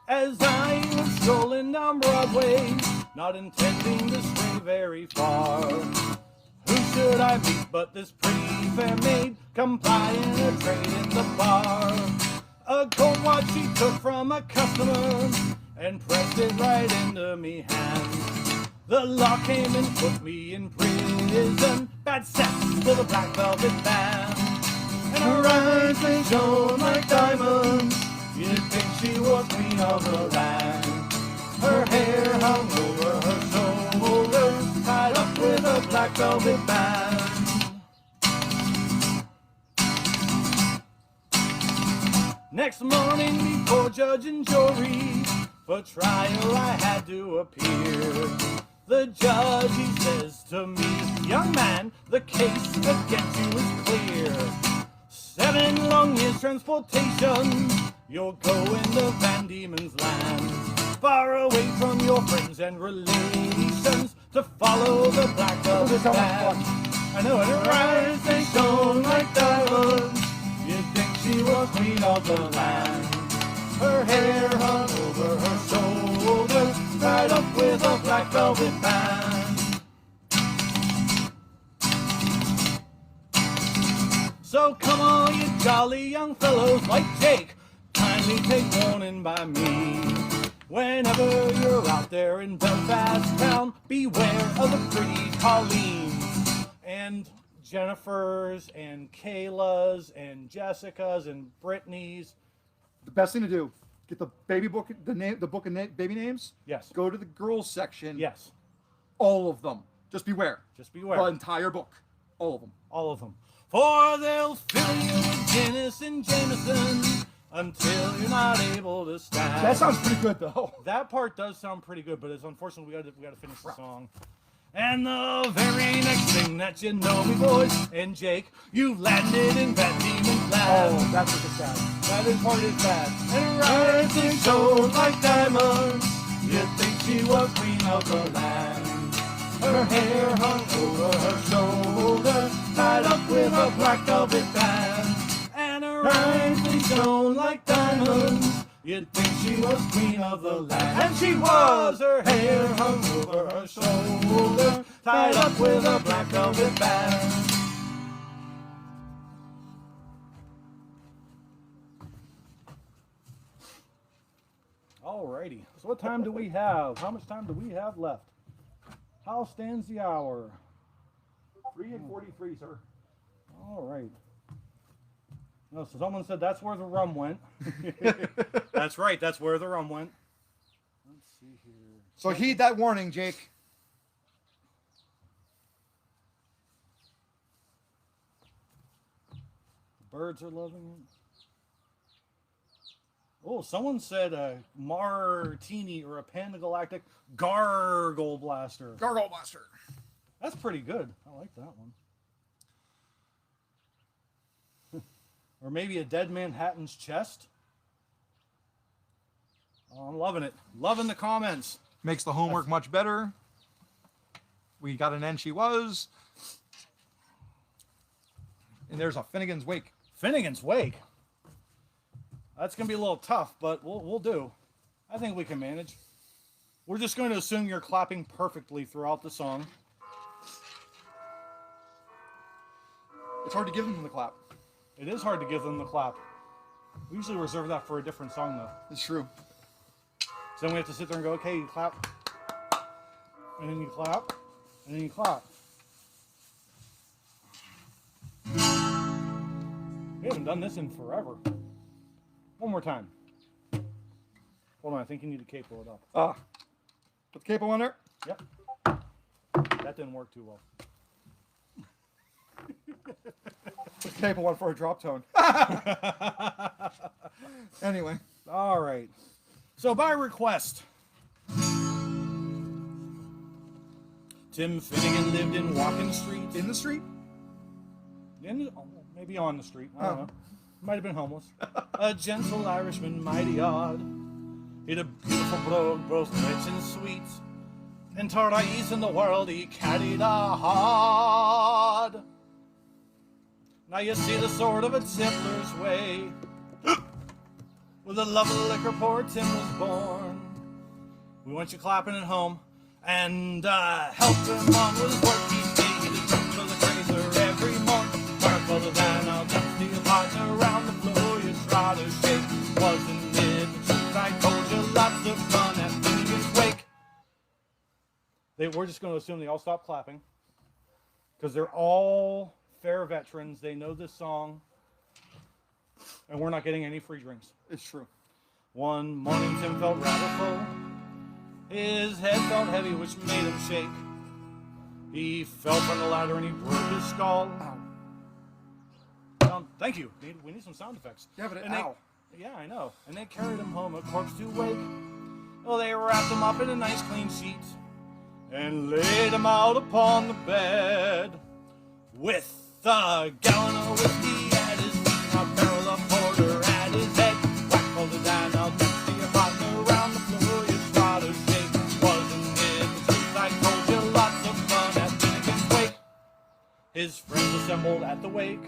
As I was strolling down Broadway, not intending to stray very far, who should I meet but this pretty fair maid, come plying her trade in the bar. A gold watch she took from a customer, and pressed it right into me hand. The law came and put me in prison, bad sex to the Black Velvet Band. And her eyes, they shone like diamonds, you'd think she was queen of the land. Her hair hung over her shoulders, tied up with a black velvet band. Next morning before judge and jury, for trial I had to appear. The judge, he says to me, young man, the case against you is clear. 7 long years transportation, you'll go into Van Diemen's land, far away from your friends and relations, to follow the Black Velvet Band. I know, and her eyes, they shone like diamonds, you'd think she was queen of the land. Her hair hung over her shoulders, tied up with a black velvet band. So come on, you jolly young fellows like Jake, kindly take warning by me. Whenever you're out there in Belfast town, beware of the pretty Colleens and Jennifers and Kaylas and Jessicas and Brittany's. The best thing to do, get the baby book, the book of baby names. Yes. Go to the girls section. Yes. All of them. Just beware. Just beware. The entire book. All of them. All of them. For they'll fill you with Guinness and Jameson until you're not able to stand. That sounds pretty good, though. That part does sound pretty good, but it's unfortunate we got to finish the song. And the very next thing that you know, me boys and Jake, you've landed in Van Diemen's Land. Oh, that's what it's bad. That part is bad. And her eyes shone like diamonds. You'd think she was queen of the land. Her hair hung over her shoulder, tied up with a black velvet band. And her eyes shone like diamonds. You'd think she was queen of the land. And she was. Her hair hung over her shoulder, tied up with a black velvet band. Alrighty. So what time do we have? How much time do we have left? How stands the hour? 3:43, sir. All right. No, so someone said that's where the rum went. That's right. That's where the rum went. Let's see here. So heed that warning, Jake. The birds are loving it. Oh, someone said a martini or a Pangalactic gargle blaster. Gargle blaster. That's pretty good. I like that one. Or maybe a dead Manhattan's chest. Oh, I'm loving it. Loving the comments. Makes the homework much better. We got an N she was. And there's a Finnegan's Wake. Finnegan's Wake. That's going to be a little tough, but we'll do. I think we can manage. We're just going to assume you're clapping perfectly throughout the song. It's hard to give them the clap. It is hard to give them the clap. We usually reserve that for a different song, though. It's true. So then we have to sit there and go, okay, you clap, and then you clap, and then you clap. We haven't done this in forever. One more time. Hold on, I think you need to capo it up. Put the capo on there? Yep. That didn't work too well. Put the capo on for a drop tone. Anyway. All right. So by request, Tim Finnegan lived in Walking Street. In the street? Maybe on the street. I don't know. Might have been homeless. A gentle Irishman, mighty odd. He'd a beautiful brogue, both rich and sweet. And toward our ease in the world, he carried a hod. Now you see the sort of a tippler's way. With a love of liquor, poor Tim was born. We want you clapping at home and help him on with his work each day. He did jump for the grazer every morn. Work for the van, I'll jump to your partner around the floor. You try to shake, wasn't it the truth? I told you lots of fun at Finnegan's Wake. We're just going to assume they all stop clapping because they're all fair veterans. They know this song. And we're not getting any free drinks. It's true. One morning Tim felt rather full. His head felt heavy, which made him shake. He fell from the ladder and he broke his skull. Ow. Thank you. We need some sound effects. Yeah, but ow. Yeah, I know. And they carried him home, a corpse to wake. Well, they wrapped him up in a nice clean sheet and laid him out upon the bed with a gallon of whiskey at his feet, a barrel of porter at his head. Whack pulled it down, I'll dance to your partner around the floor. You try to shake, wasn't it the truth? I told you lots of fun at Finnegan's Wake. His friends assembled at the wake.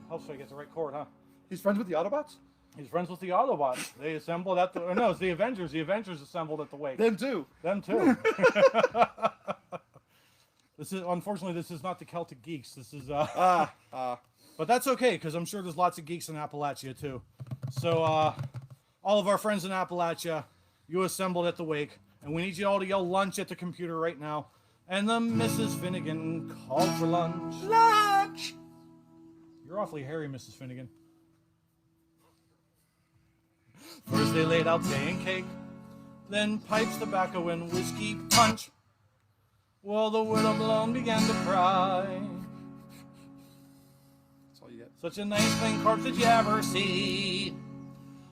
How should I get the right chord, huh? He's friends with the Autobots? He's friends with the Autobots. They assembled at the... Or no, it's the Avengers. The Avengers assembled at the wake. Them too. Them too. Unfortunately, this is not the Celtic Geeks. This is... But that's okay, because I'm sure there's lots of geeks in Appalachia too. So, all of our friends in Appalachia, you assembled at the wake, and we need you all to yell lunch at the computer right now. And the Mrs. Finnegan called for lunch. Lunch! You're awfully hairy, Mrs. Finnegan. First they laid out tea and cake, then pipes, tobacco, and whiskey punch. Well, the widow Malone began to cry. That's all you get. Such a nice clean corpse did you ever see?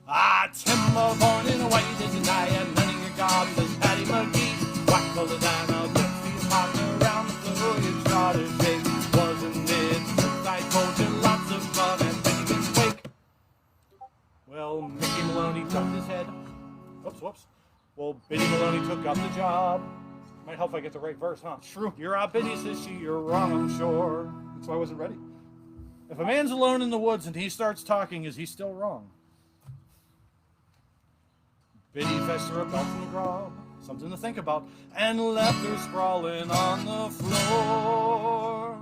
Ah, Tim born in a white is a die, and none of your gobs is Patty McGee. Whack for the dime, I'll get you popping around the floor, you try to shake. Wasn't it since I told you lots of fun at Finnegan's wake? Well, Mickey Maloney ducked his head. Whoops. Well, Biddy Maloney took up the job. Might help if I get the right verse, huh? True. You're out, Biddy, says she. You're wrong, I'm sure. That's why I wasn't ready. If a man's alone in the woods and he starts talking, is he still wrong? Biddy fetched her a belt from the grub, something to think about, and left her sprawling on the floor.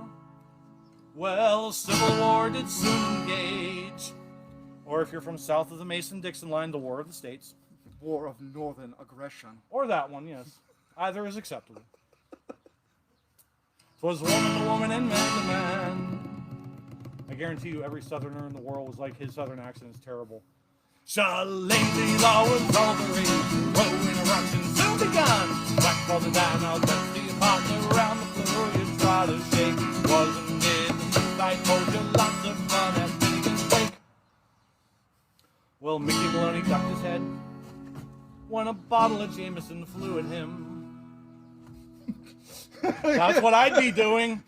Well, Civil War did soon engage. Or if you're from south of the Mason-Dixon line, the War of the States. War of Northern Aggression. Or that one, yes. Either is acceptable. 'Twas woman to woman and man to man. I guarantee you every southerner in the world was like, his southern accent is terrible. Shillelagh law was all the rage. Rowing eruption soon begun. Whack for the dime, I'll dust the partner around the floor. You try to shake. Wasn't it since I told you lots of fun at Finnegan's wake? Well, Mickey Maloney ducked his head when a bottle of Jameson flew at him. That's what I'd be doing.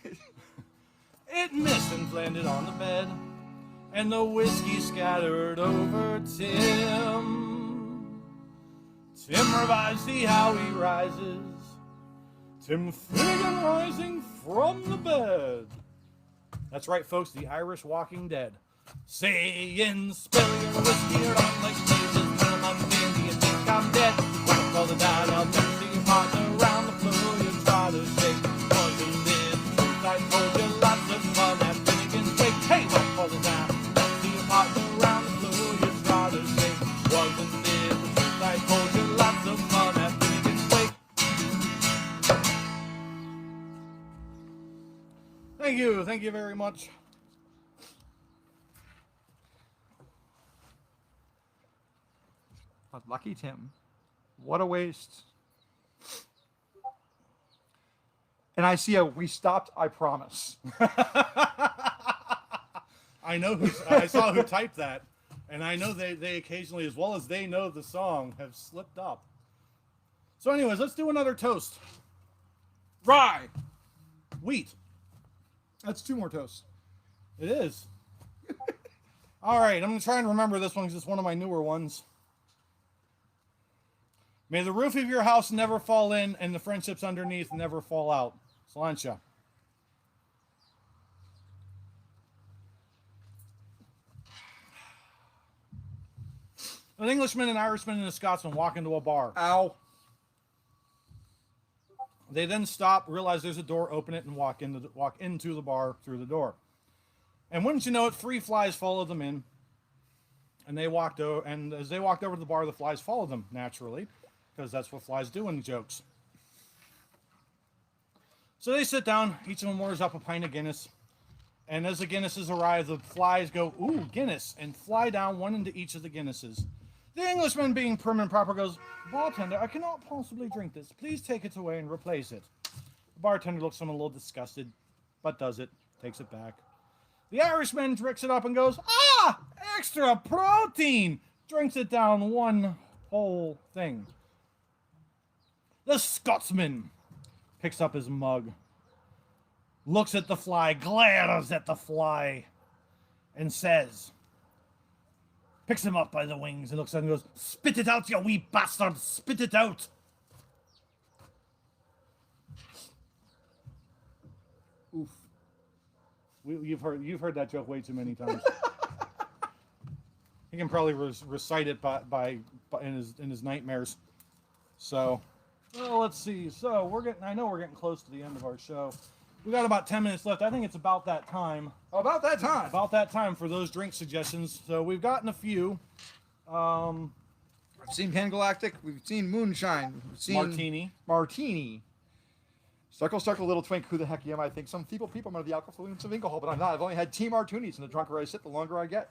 It missed and landed on the bed, and the whiskey scattered over Tim. Tim revives, see how he rises. Tim Finnegan rising from the bed. That's right, folks, the Irish Walking Dead. Saying, spill your whiskey around like blazes. When I'm on the you think I'm dead. Whack all the dime, I'll dust your partner around the floor. You try to shake. Wasn't it truth? I told you lots of fun at Finnegan's wake. Hey, whack all the dime, dust your partner around the floor. You try to shake. Wasn't it the truth? I told you lots of fun at Finnegan's wake. Thank you very much. But lucky Tim. What a waste. And I see we stopped, I promise. I saw who typed that. And I know they occasionally, as well as they know the song, have slipped up. So anyways, let's do another toast. Rye. Wheat. That's 2 more toasts. It is. All right, I'm going to try and remember this one because it's one of my newer ones. May the roof of your house never fall in and the friendships underneath never fall out. Sláinte. An Englishman, an Irishman, and a Scotsman walk into a bar. Ow. They then stop, realize there's a door, open it, and walk into the bar through the door. And wouldn't you know it, 3 flies followed them in. And they walked over, and as they walked over to the bar, the flies followed them naturally, because that's what flies do in jokes. So they sit down, each of them orders up a pint of Guinness. And as the Guinnesses arrive, the flies go, ooh, Guinness, and fly down one into each of the Guinnesses. The Englishman, being prim and proper, goes, bartender, I cannot possibly drink this. Please take it away and replace it. The bartender looks at him a little disgusted, but does it, takes it back. The Irishman drinks it up and goes, ah, extra protein, drinks it down one whole thing. The Scotsman picks up his mug, looks at the fly, glares at the fly, and says, picks him up by the wings and looks at him and goes, spit it out, you wee bastard, spit it out. Oof. You've heard that joke way too many times. He can probably recite it by in his nightmares. So, well, let's see. So I know we're getting close to the end of our show. We got about 10 minutes left. I think it's about that time. About that time. About that time for those drink suggestions. So we've gotten a few. I've seen Pan-Galactic. We've seen Moonshine. We've seen Martini. Starkle, Little Twink. Who the heck am I? think some people I'm under the alcohol of alcohol, but I'm not. I've only had tea martinis, and the drunker I sit, the longer I get.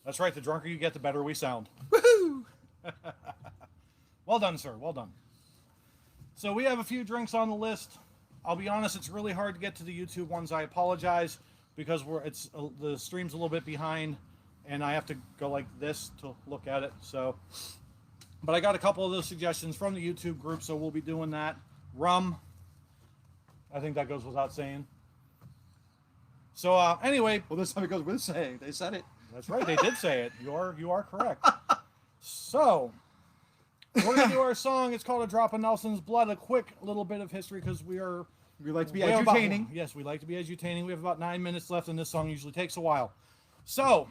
That's right. The drunker you get, the better we sound. Woohoo! Well done, sir. Well done. So we have a few drinks on the list. I'll be honest, it's really hard to get to the YouTube ones. I apologize because the stream's a little bit behind, and I have to go like this to look at it. So, but I got a couple of those suggestions from the YouTube group, so we'll be doing that. Rum. I think that goes without saying. So anyway, well, this time it goes with saying. They said it. That's right. They did say it. You are correct. So we're gonna do our song. It's called "A Drop of Nelson's Blood." A quick little bit of history because we like to be edutaining. Yes, we like to be edutaining. We have about 9 minutes left, and this song usually takes a while. So,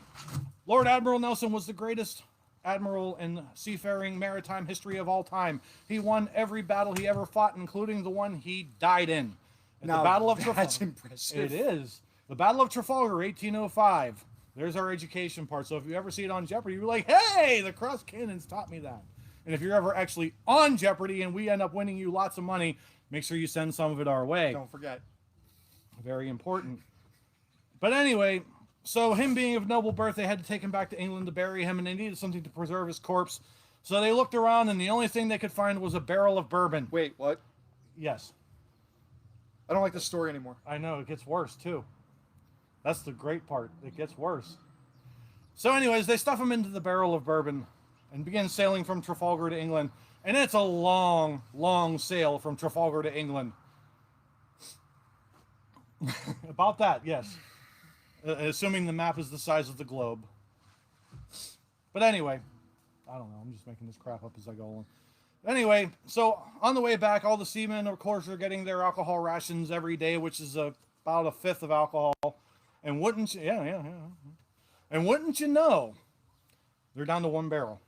Lord Admiral Nelson was the greatest admiral in seafaring maritime history of all time. He won every battle he ever fought, including the one he died in. Now, the Battle of Trafalgar. That's impressive. It is. The Battle of Trafalgar, 1805. There's our education part. So if you ever see it on Jeopardy, you're like, hey, the cross cannons taught me that. And if you're ever actually on Jeopardy and we end up winning you lots of money, make sure you send some of it our way. Don't forget. Very important. But anyway, so him being of noble birth, they had to take him back to England to bury him, and they needed something to preserve his corpse. So they looked around, and the only thing they could find was a barrel of bourbon. Wait, what? Yes. I don't like this story anymore. I know, it gets worse, too. That's the great part. It gets worse. So anyways, they stuff him into the barrel of bourbon and begin sailing from Trafalgar to England. And it's a long, long sail from Trafalgar to England. About that, yes. Assuming the map is the size of the globe. But anyway, I don't know. I'm just making this crap up as I go along. Anyway, so on the way back, all the seamen, of course, are getting their alcohol rations every day, which is about a fifth of alcohol. And wouldn't you, And wouldn't you know, they're down to one barrel.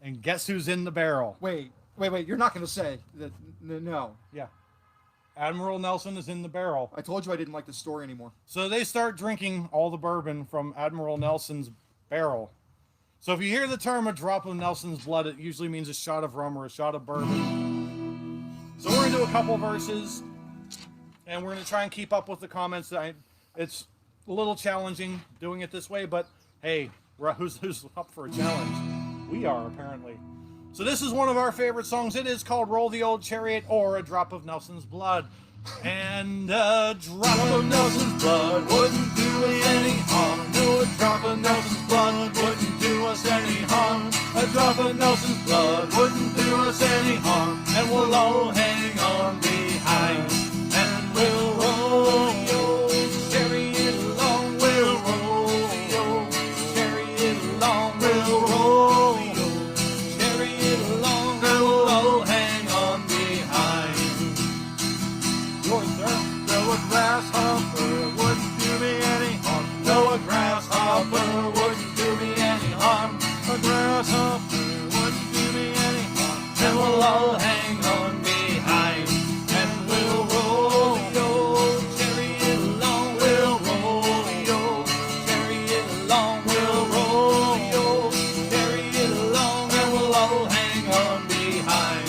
And guess who's in the barrel? Wait. You're not going to say that? No. Yeah. Admiral Nelson is in the barrel. I told you I didn't like the story anymore. So they start drinking all the bourbon from Admiral Nelson's barrel. So if you hear the term "a drop of Nelson's blood," it usually means a shot of rum or a shot of bourbon. So we're going to do a couple verses, and we're going to try and keep up with the comments. It's a little challenging doing it this way, but hey, who's up for a challenge? We are, apparently. So this is one of our favorite songs. It is called "Roll the Old Chariot" or "A Drop of Nelson's Blood." And a drop of Nelson's blood wouldn't do us any harm. No, a drop of Nelson's blood wouldn't do us any harm. A drop of Nelson's blood wouldn't do us any harm. And we'll all hang on behind, and we'll roll your chariot along. We'll roll your chariot along. We'll roll your chariot along. And we'll all hang on behind. Yours, sir. No, a grasshopper wouldn't do me any harm. No, a grasshopper wouldn't do me any harm. A grasshopper wouldn't do me any harm. And we'll all hang on behind, and we'll roll your chariot along. We'll roll your chariot along. We'll roll your chariot along, and we'll all hang on behind.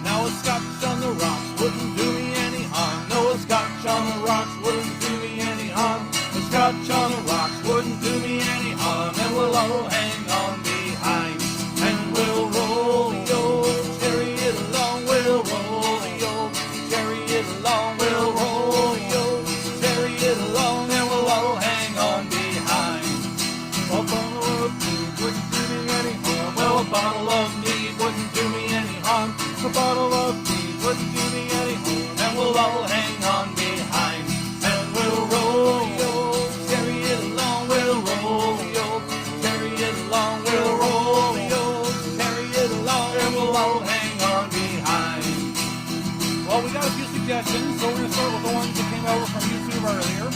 Now a Scotch on the rocks wouldn't do me any harm. No, a Scotch on the rocks wouldn't do me any harm. A Scotch on the rocks wouldn't do me any harm. And we'll all hang on behind, and we'll roll your chariot along. We'll roll your chariot along. We'll roll your chariot along, and we'll all hang on behind. A bottle of mead wouldn't do me any harm. Well, a bottle of mead wouldn't do me any harm. A bottle of mead wouldn't do me any harm. And we'll all hang on behind, and we'll roll your chariot along. We'll roll your chariot along. We'll roll your chariot along, and we'll all hang on behind. Well, we got a few suggestions, so we're going to start with the ones that came over from YouTube earlier.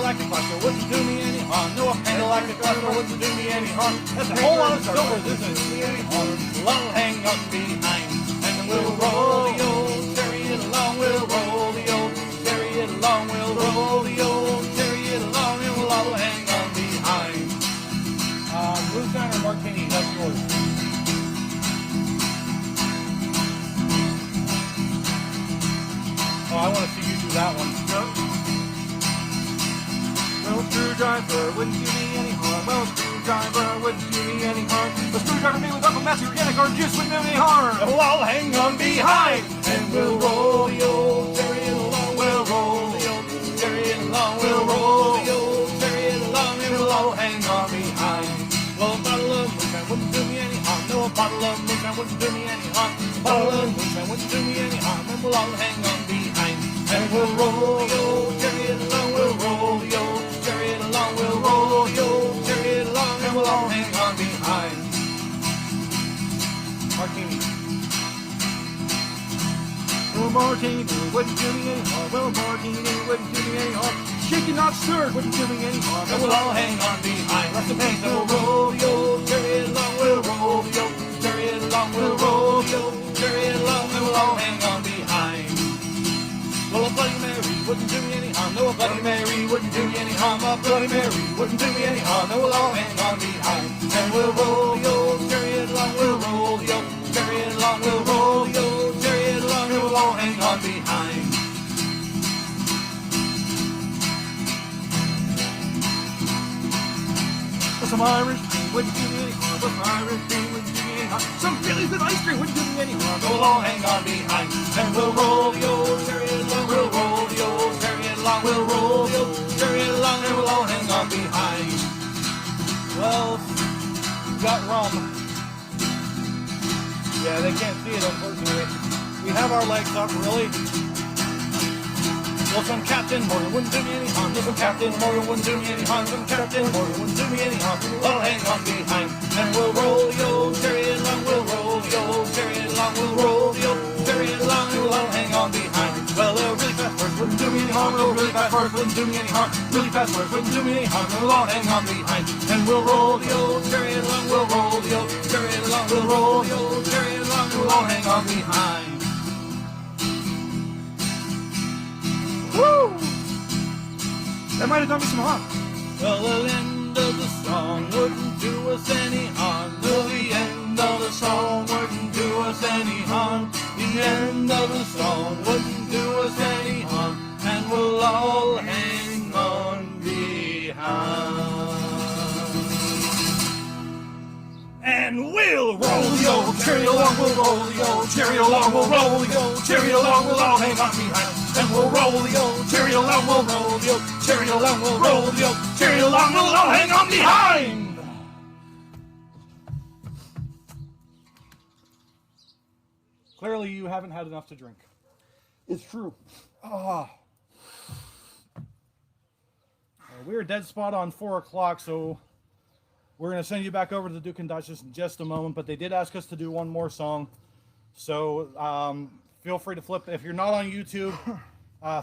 like a cluster wouldn't do me any harm. No, a penny like a cluster wouldn't do me any harm. That's a whole lot of silver, doesn't do me any harm. I'll hang on behind, and we'll roll the old chariot along. We'll roll the old chariot along. We'll roll the old chariot along, and we'll all hang on behind. Moonshine or Martini, that's yours. Oh, I want to see you do that one. Well, screwdriver wouldn't do me any harm. Well, screwdriver wouldn't do me any harm. The screwdriver made with Uncle Matthew organic orange juice wouldn't do me any harm. And we'll all hang on behind, and we'll roll the old chariot along. We'll roll the old chariot along. We'll roll the old chariot along, and we'll all hang on behind. Well, a bottle of moonshine wouldn't do me any harm. No, a bottle of moonshine wouldn't do me any harm. A bottle of moonshine wouldn't do me any harm, and we'll all hang on behind. And we'll roll the old chariot along. We'll roll the old chariot along. We'll roll the old chariot along, and we'll all hang on behind. Martini. Well, Martini wouldn't do me any harm. Well, Martini wouldn't do me any harm. Shaken, not stirred, wouldn't do me any harm. And we'll all hang on behind. Lots of paint, and we'll roll the old chariot along. We'll roll the old chariot along. We'll roll the old chariot along, and we'll all hang on behind. Well, a Bloody Mary wouldn't do me any harm. No, a Bloody Mary wouldn't do me any harm. A Bloody Mary wouldn't do me any harm. And we'll all hang on behind. And we'll roll the old chariot along. We'll roll the old chariot along. We'll roll the old chariot along, and we'll all hang on behind. Some Irish tea wouldn't do me any harm. Some Irish tea wouldn't do me any harm. Some Phillies with ice cream wouldn't do me any harm. We'll all hang on behind, and we'll roll the old chariot along. We'll roll the old chariot along. We'll roll the old chariot along, and we'll all hang on behind. Well, we got rum. Yeah, they can't see it, unfortunately. We have our legs up, really. Well, some Captain Morgan wouldn't do me any harm. Some Captain Morgan wouldn't do me any harm. Some Captain Morgan wouldn't do me any harm. I'll hang on behind, and we'll roll the old chariot along. We'll roll the old chariot along. We'll roll the old chariot along, and we'll all hang on behind. Well, a really fast horse wouldn't do me any harm. A really fast horse wouldn't do me any harm. Really fast horse wouldn't do me any harm. And we'll all hang on behind, and we'll roll the old chariot along. We'll roll the old chariot along. We'll roll the old chariot along, and we'll all hang on behind. Woo! That might have done me some harm. Well, the end of the song wouldn't do us any harm. Well, the end of the song wouldn't do us any harm. The end of the song wouldn't do us any harm. And we'll all hang on behind. And we'll roll the old chariot along. We'll roll the old chariot along. We'll roll the old chariot along. We'll all hang on behind. And we'll roll the old chariot along. We'll roll the old chariot along. We'll roll the old chariot along. We'll all hang on behind. Clearly, you haven't had enough to drink. It's true. We're dead spot on 4 o'clock, so we're going to send you back over to the Duke and Duchess in just a moment. But they did ask us to do one more song, so feel free to flip. If you're not on YouTube,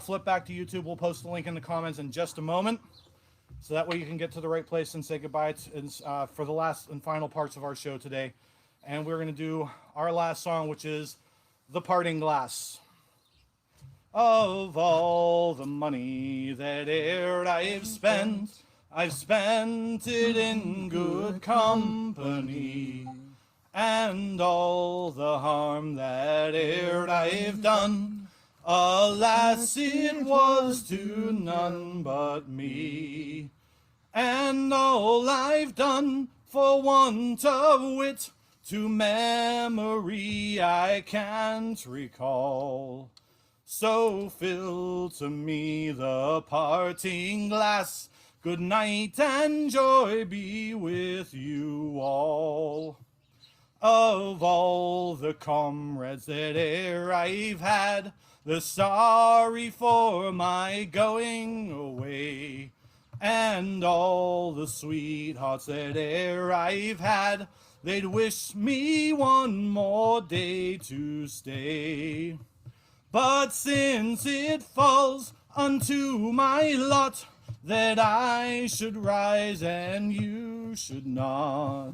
flip back to YouTube. We'll post the link in the comments in just a moment, so that way you can get to the right place and say goodbye for the last and final parts of our show today. And we're going to do our last song, which is The Parting Glass. Of all the money that e'er I've spent it in good company. And all the harm that e'er I've done, alas, it was to none but me. And all I've done for want of wit, to memory I can't recall. So fill to me the parting glass. Good night and joy be with you all. Of all the comrades that e'er I've had, the sorry for my going away. And all the sweethearts that e'er I've had, they'd wish me one more day to stay. But since it falls unto my lot that I should rise and you should not.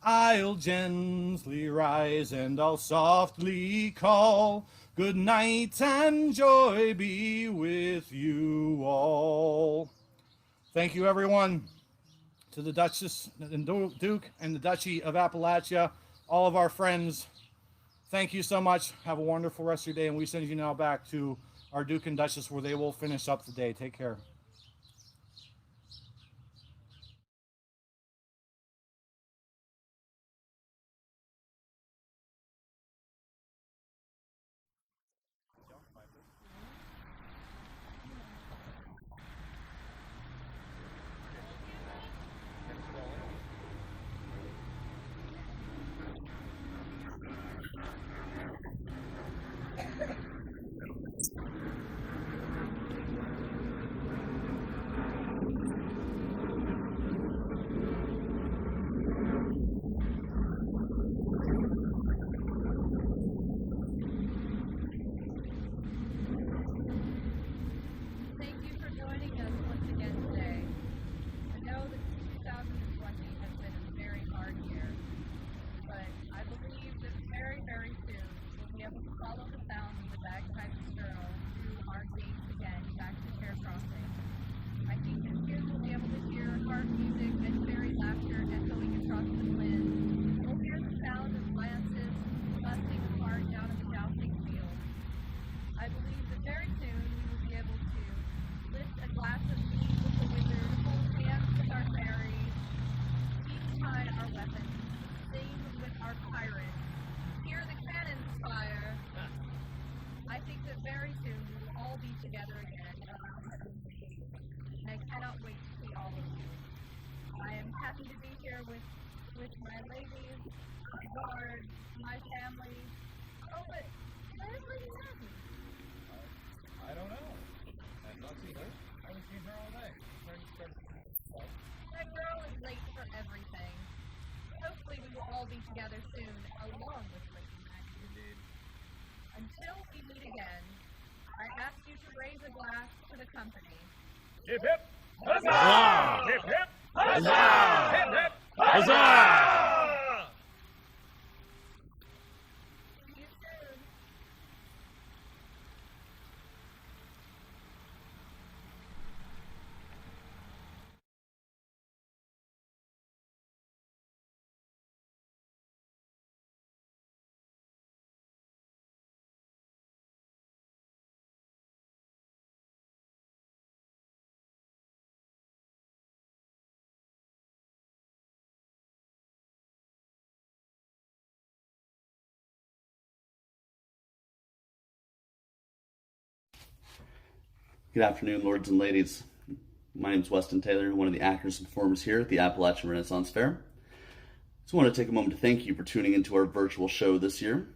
I'll gently rise and I'll softly call, good night and joy be with you all. Thank you, everyone, to the Duchess and Duke and the Duchy of Appalachia, all of our friends. Thank you so much. Have a wonderful rest of your day, and we send you now back to our Duke and Duchess where they will finish up the day. Take care. Thank you for joining us once again today. I know that 2020 has been a very hard year, but I believe that very, very soon we'll be able to follow the sound of the bagpipes girl through our gates again back to Fair Crossing. I think that soon we'll be able to hear harp music and fairy laughter echoing across the wind. We'll hear the sound of lances busting apart down in the jousting field. I believe that very soon we will be able to lift a glass of tea with the wizard, hold hands with our fairies, tie our weapons, sing with our pirates, hear the cannons fire. I think that very soon we will all be together again, and I cannot wait to see all of you. I am happy to be here with my ladies, my guards, my family. Oh, but where's Lady Maggie? I don't know. I've not seen her. I haven't seen her all day. That girl is late for everything. Hopefully we will all be together soon, along with Lady Maggie. Indeed. Until we meet again, I ask you to raise a glass to the company. Hip hip! Huzzah! Hip hip! Huzzah! Hip hip! Huzzah! See you soon. Good afternoon, lords and ladies. My name is Weston Taylor, one of the actors and performers here at the Appalachian Renaissance Faire. Just want to take a moment to thank you for tuning into our virtual show this year.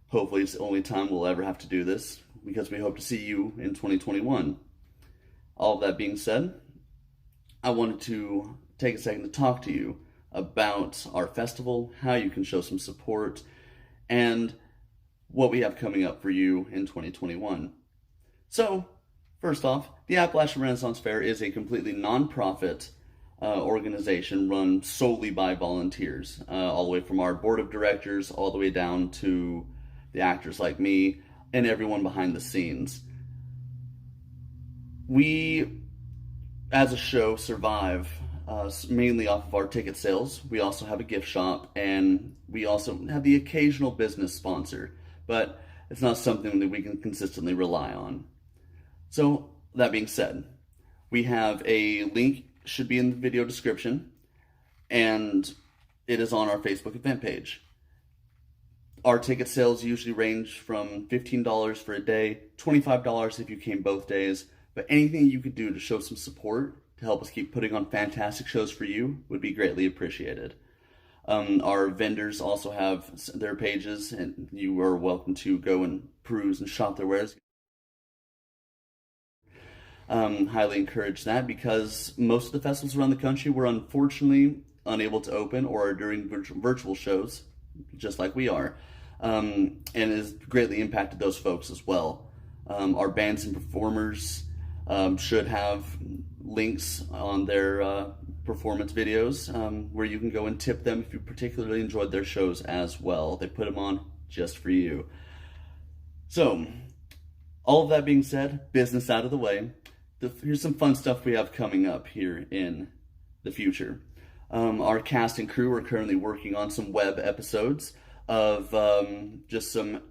Hopefully it's the only time we'll ever have to do this, because we hope to see you in 2021. All of that being said, I wanted to take a second to talk to you about our festival, how you can show some support, and what we have coming up for you in 2021. So, first off, the Appalachian Renaissance Faire is a completely non-profit organization run solely by volunteers, all the way from our board of directors all the way down to the actors like me and everyone behind the scenes. We, as a show, survive mainly off of our ticket sales. We also have a gift shop, and we also have the occasional business sponsor, but it's not something that we can consistently rely on. So, that being said, we have a link, should be in the video description, and it is on our Facebook event page. Our ticket sales usually range from $15 for a day, $25 if you came both days, but anything you could do to show some support to help us keep putting on fantastic shows for you would be greatly appreciated. Our vendors also have their pages, and you are welcome to go and peruse and shop their wares. Highly encourage that, because most of the festivals around the country were unfortunately unable to open or are doing virtual shows, just like we are, and has greatly impacted those folks as well. Our bands and performers should have links on their performance videos where you can go and tip them if you particularly enjoyed their shows as well. They put them on just for you. So, all of that being said, business out of the way, here's some fun stuff we have coming up here in the future. Our cast and crew are currently working on some web episodes of just some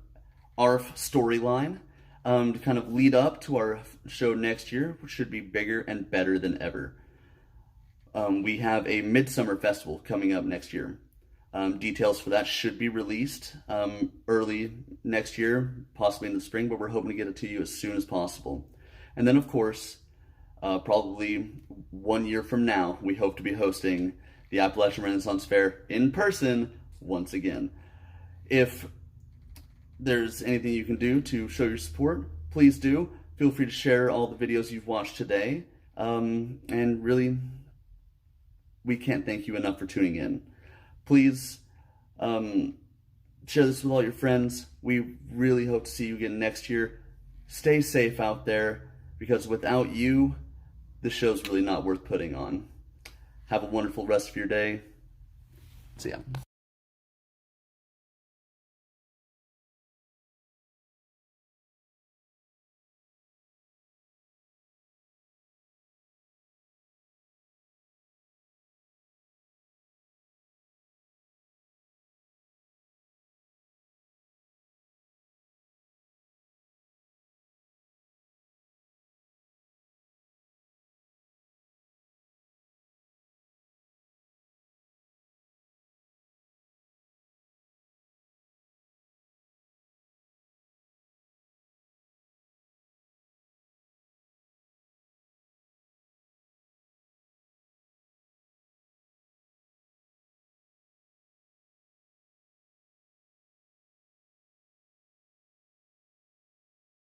ARF storyline to kind of lead up to our show next year, which should be bigger and better than ever. We have a Midsummer Festival coming up next year. Details for that should be released early next year, possibly in the spring, but we're hoping to get it to you as soon as possible. And then, of course, probably 1 year from now, we hope to be hosting the Appalachian Renaissance Faire in person once again. If there's anything you can do to show your support, please do. Feel free to share all the videos you've watched today. And really, we can't thank you enough for tuning in. Please share this with all your friends. We really hope to see you again next year. Stay safe out there, because without you, the show's really not worth putting on. Have a wonderful rest of your day. See ya.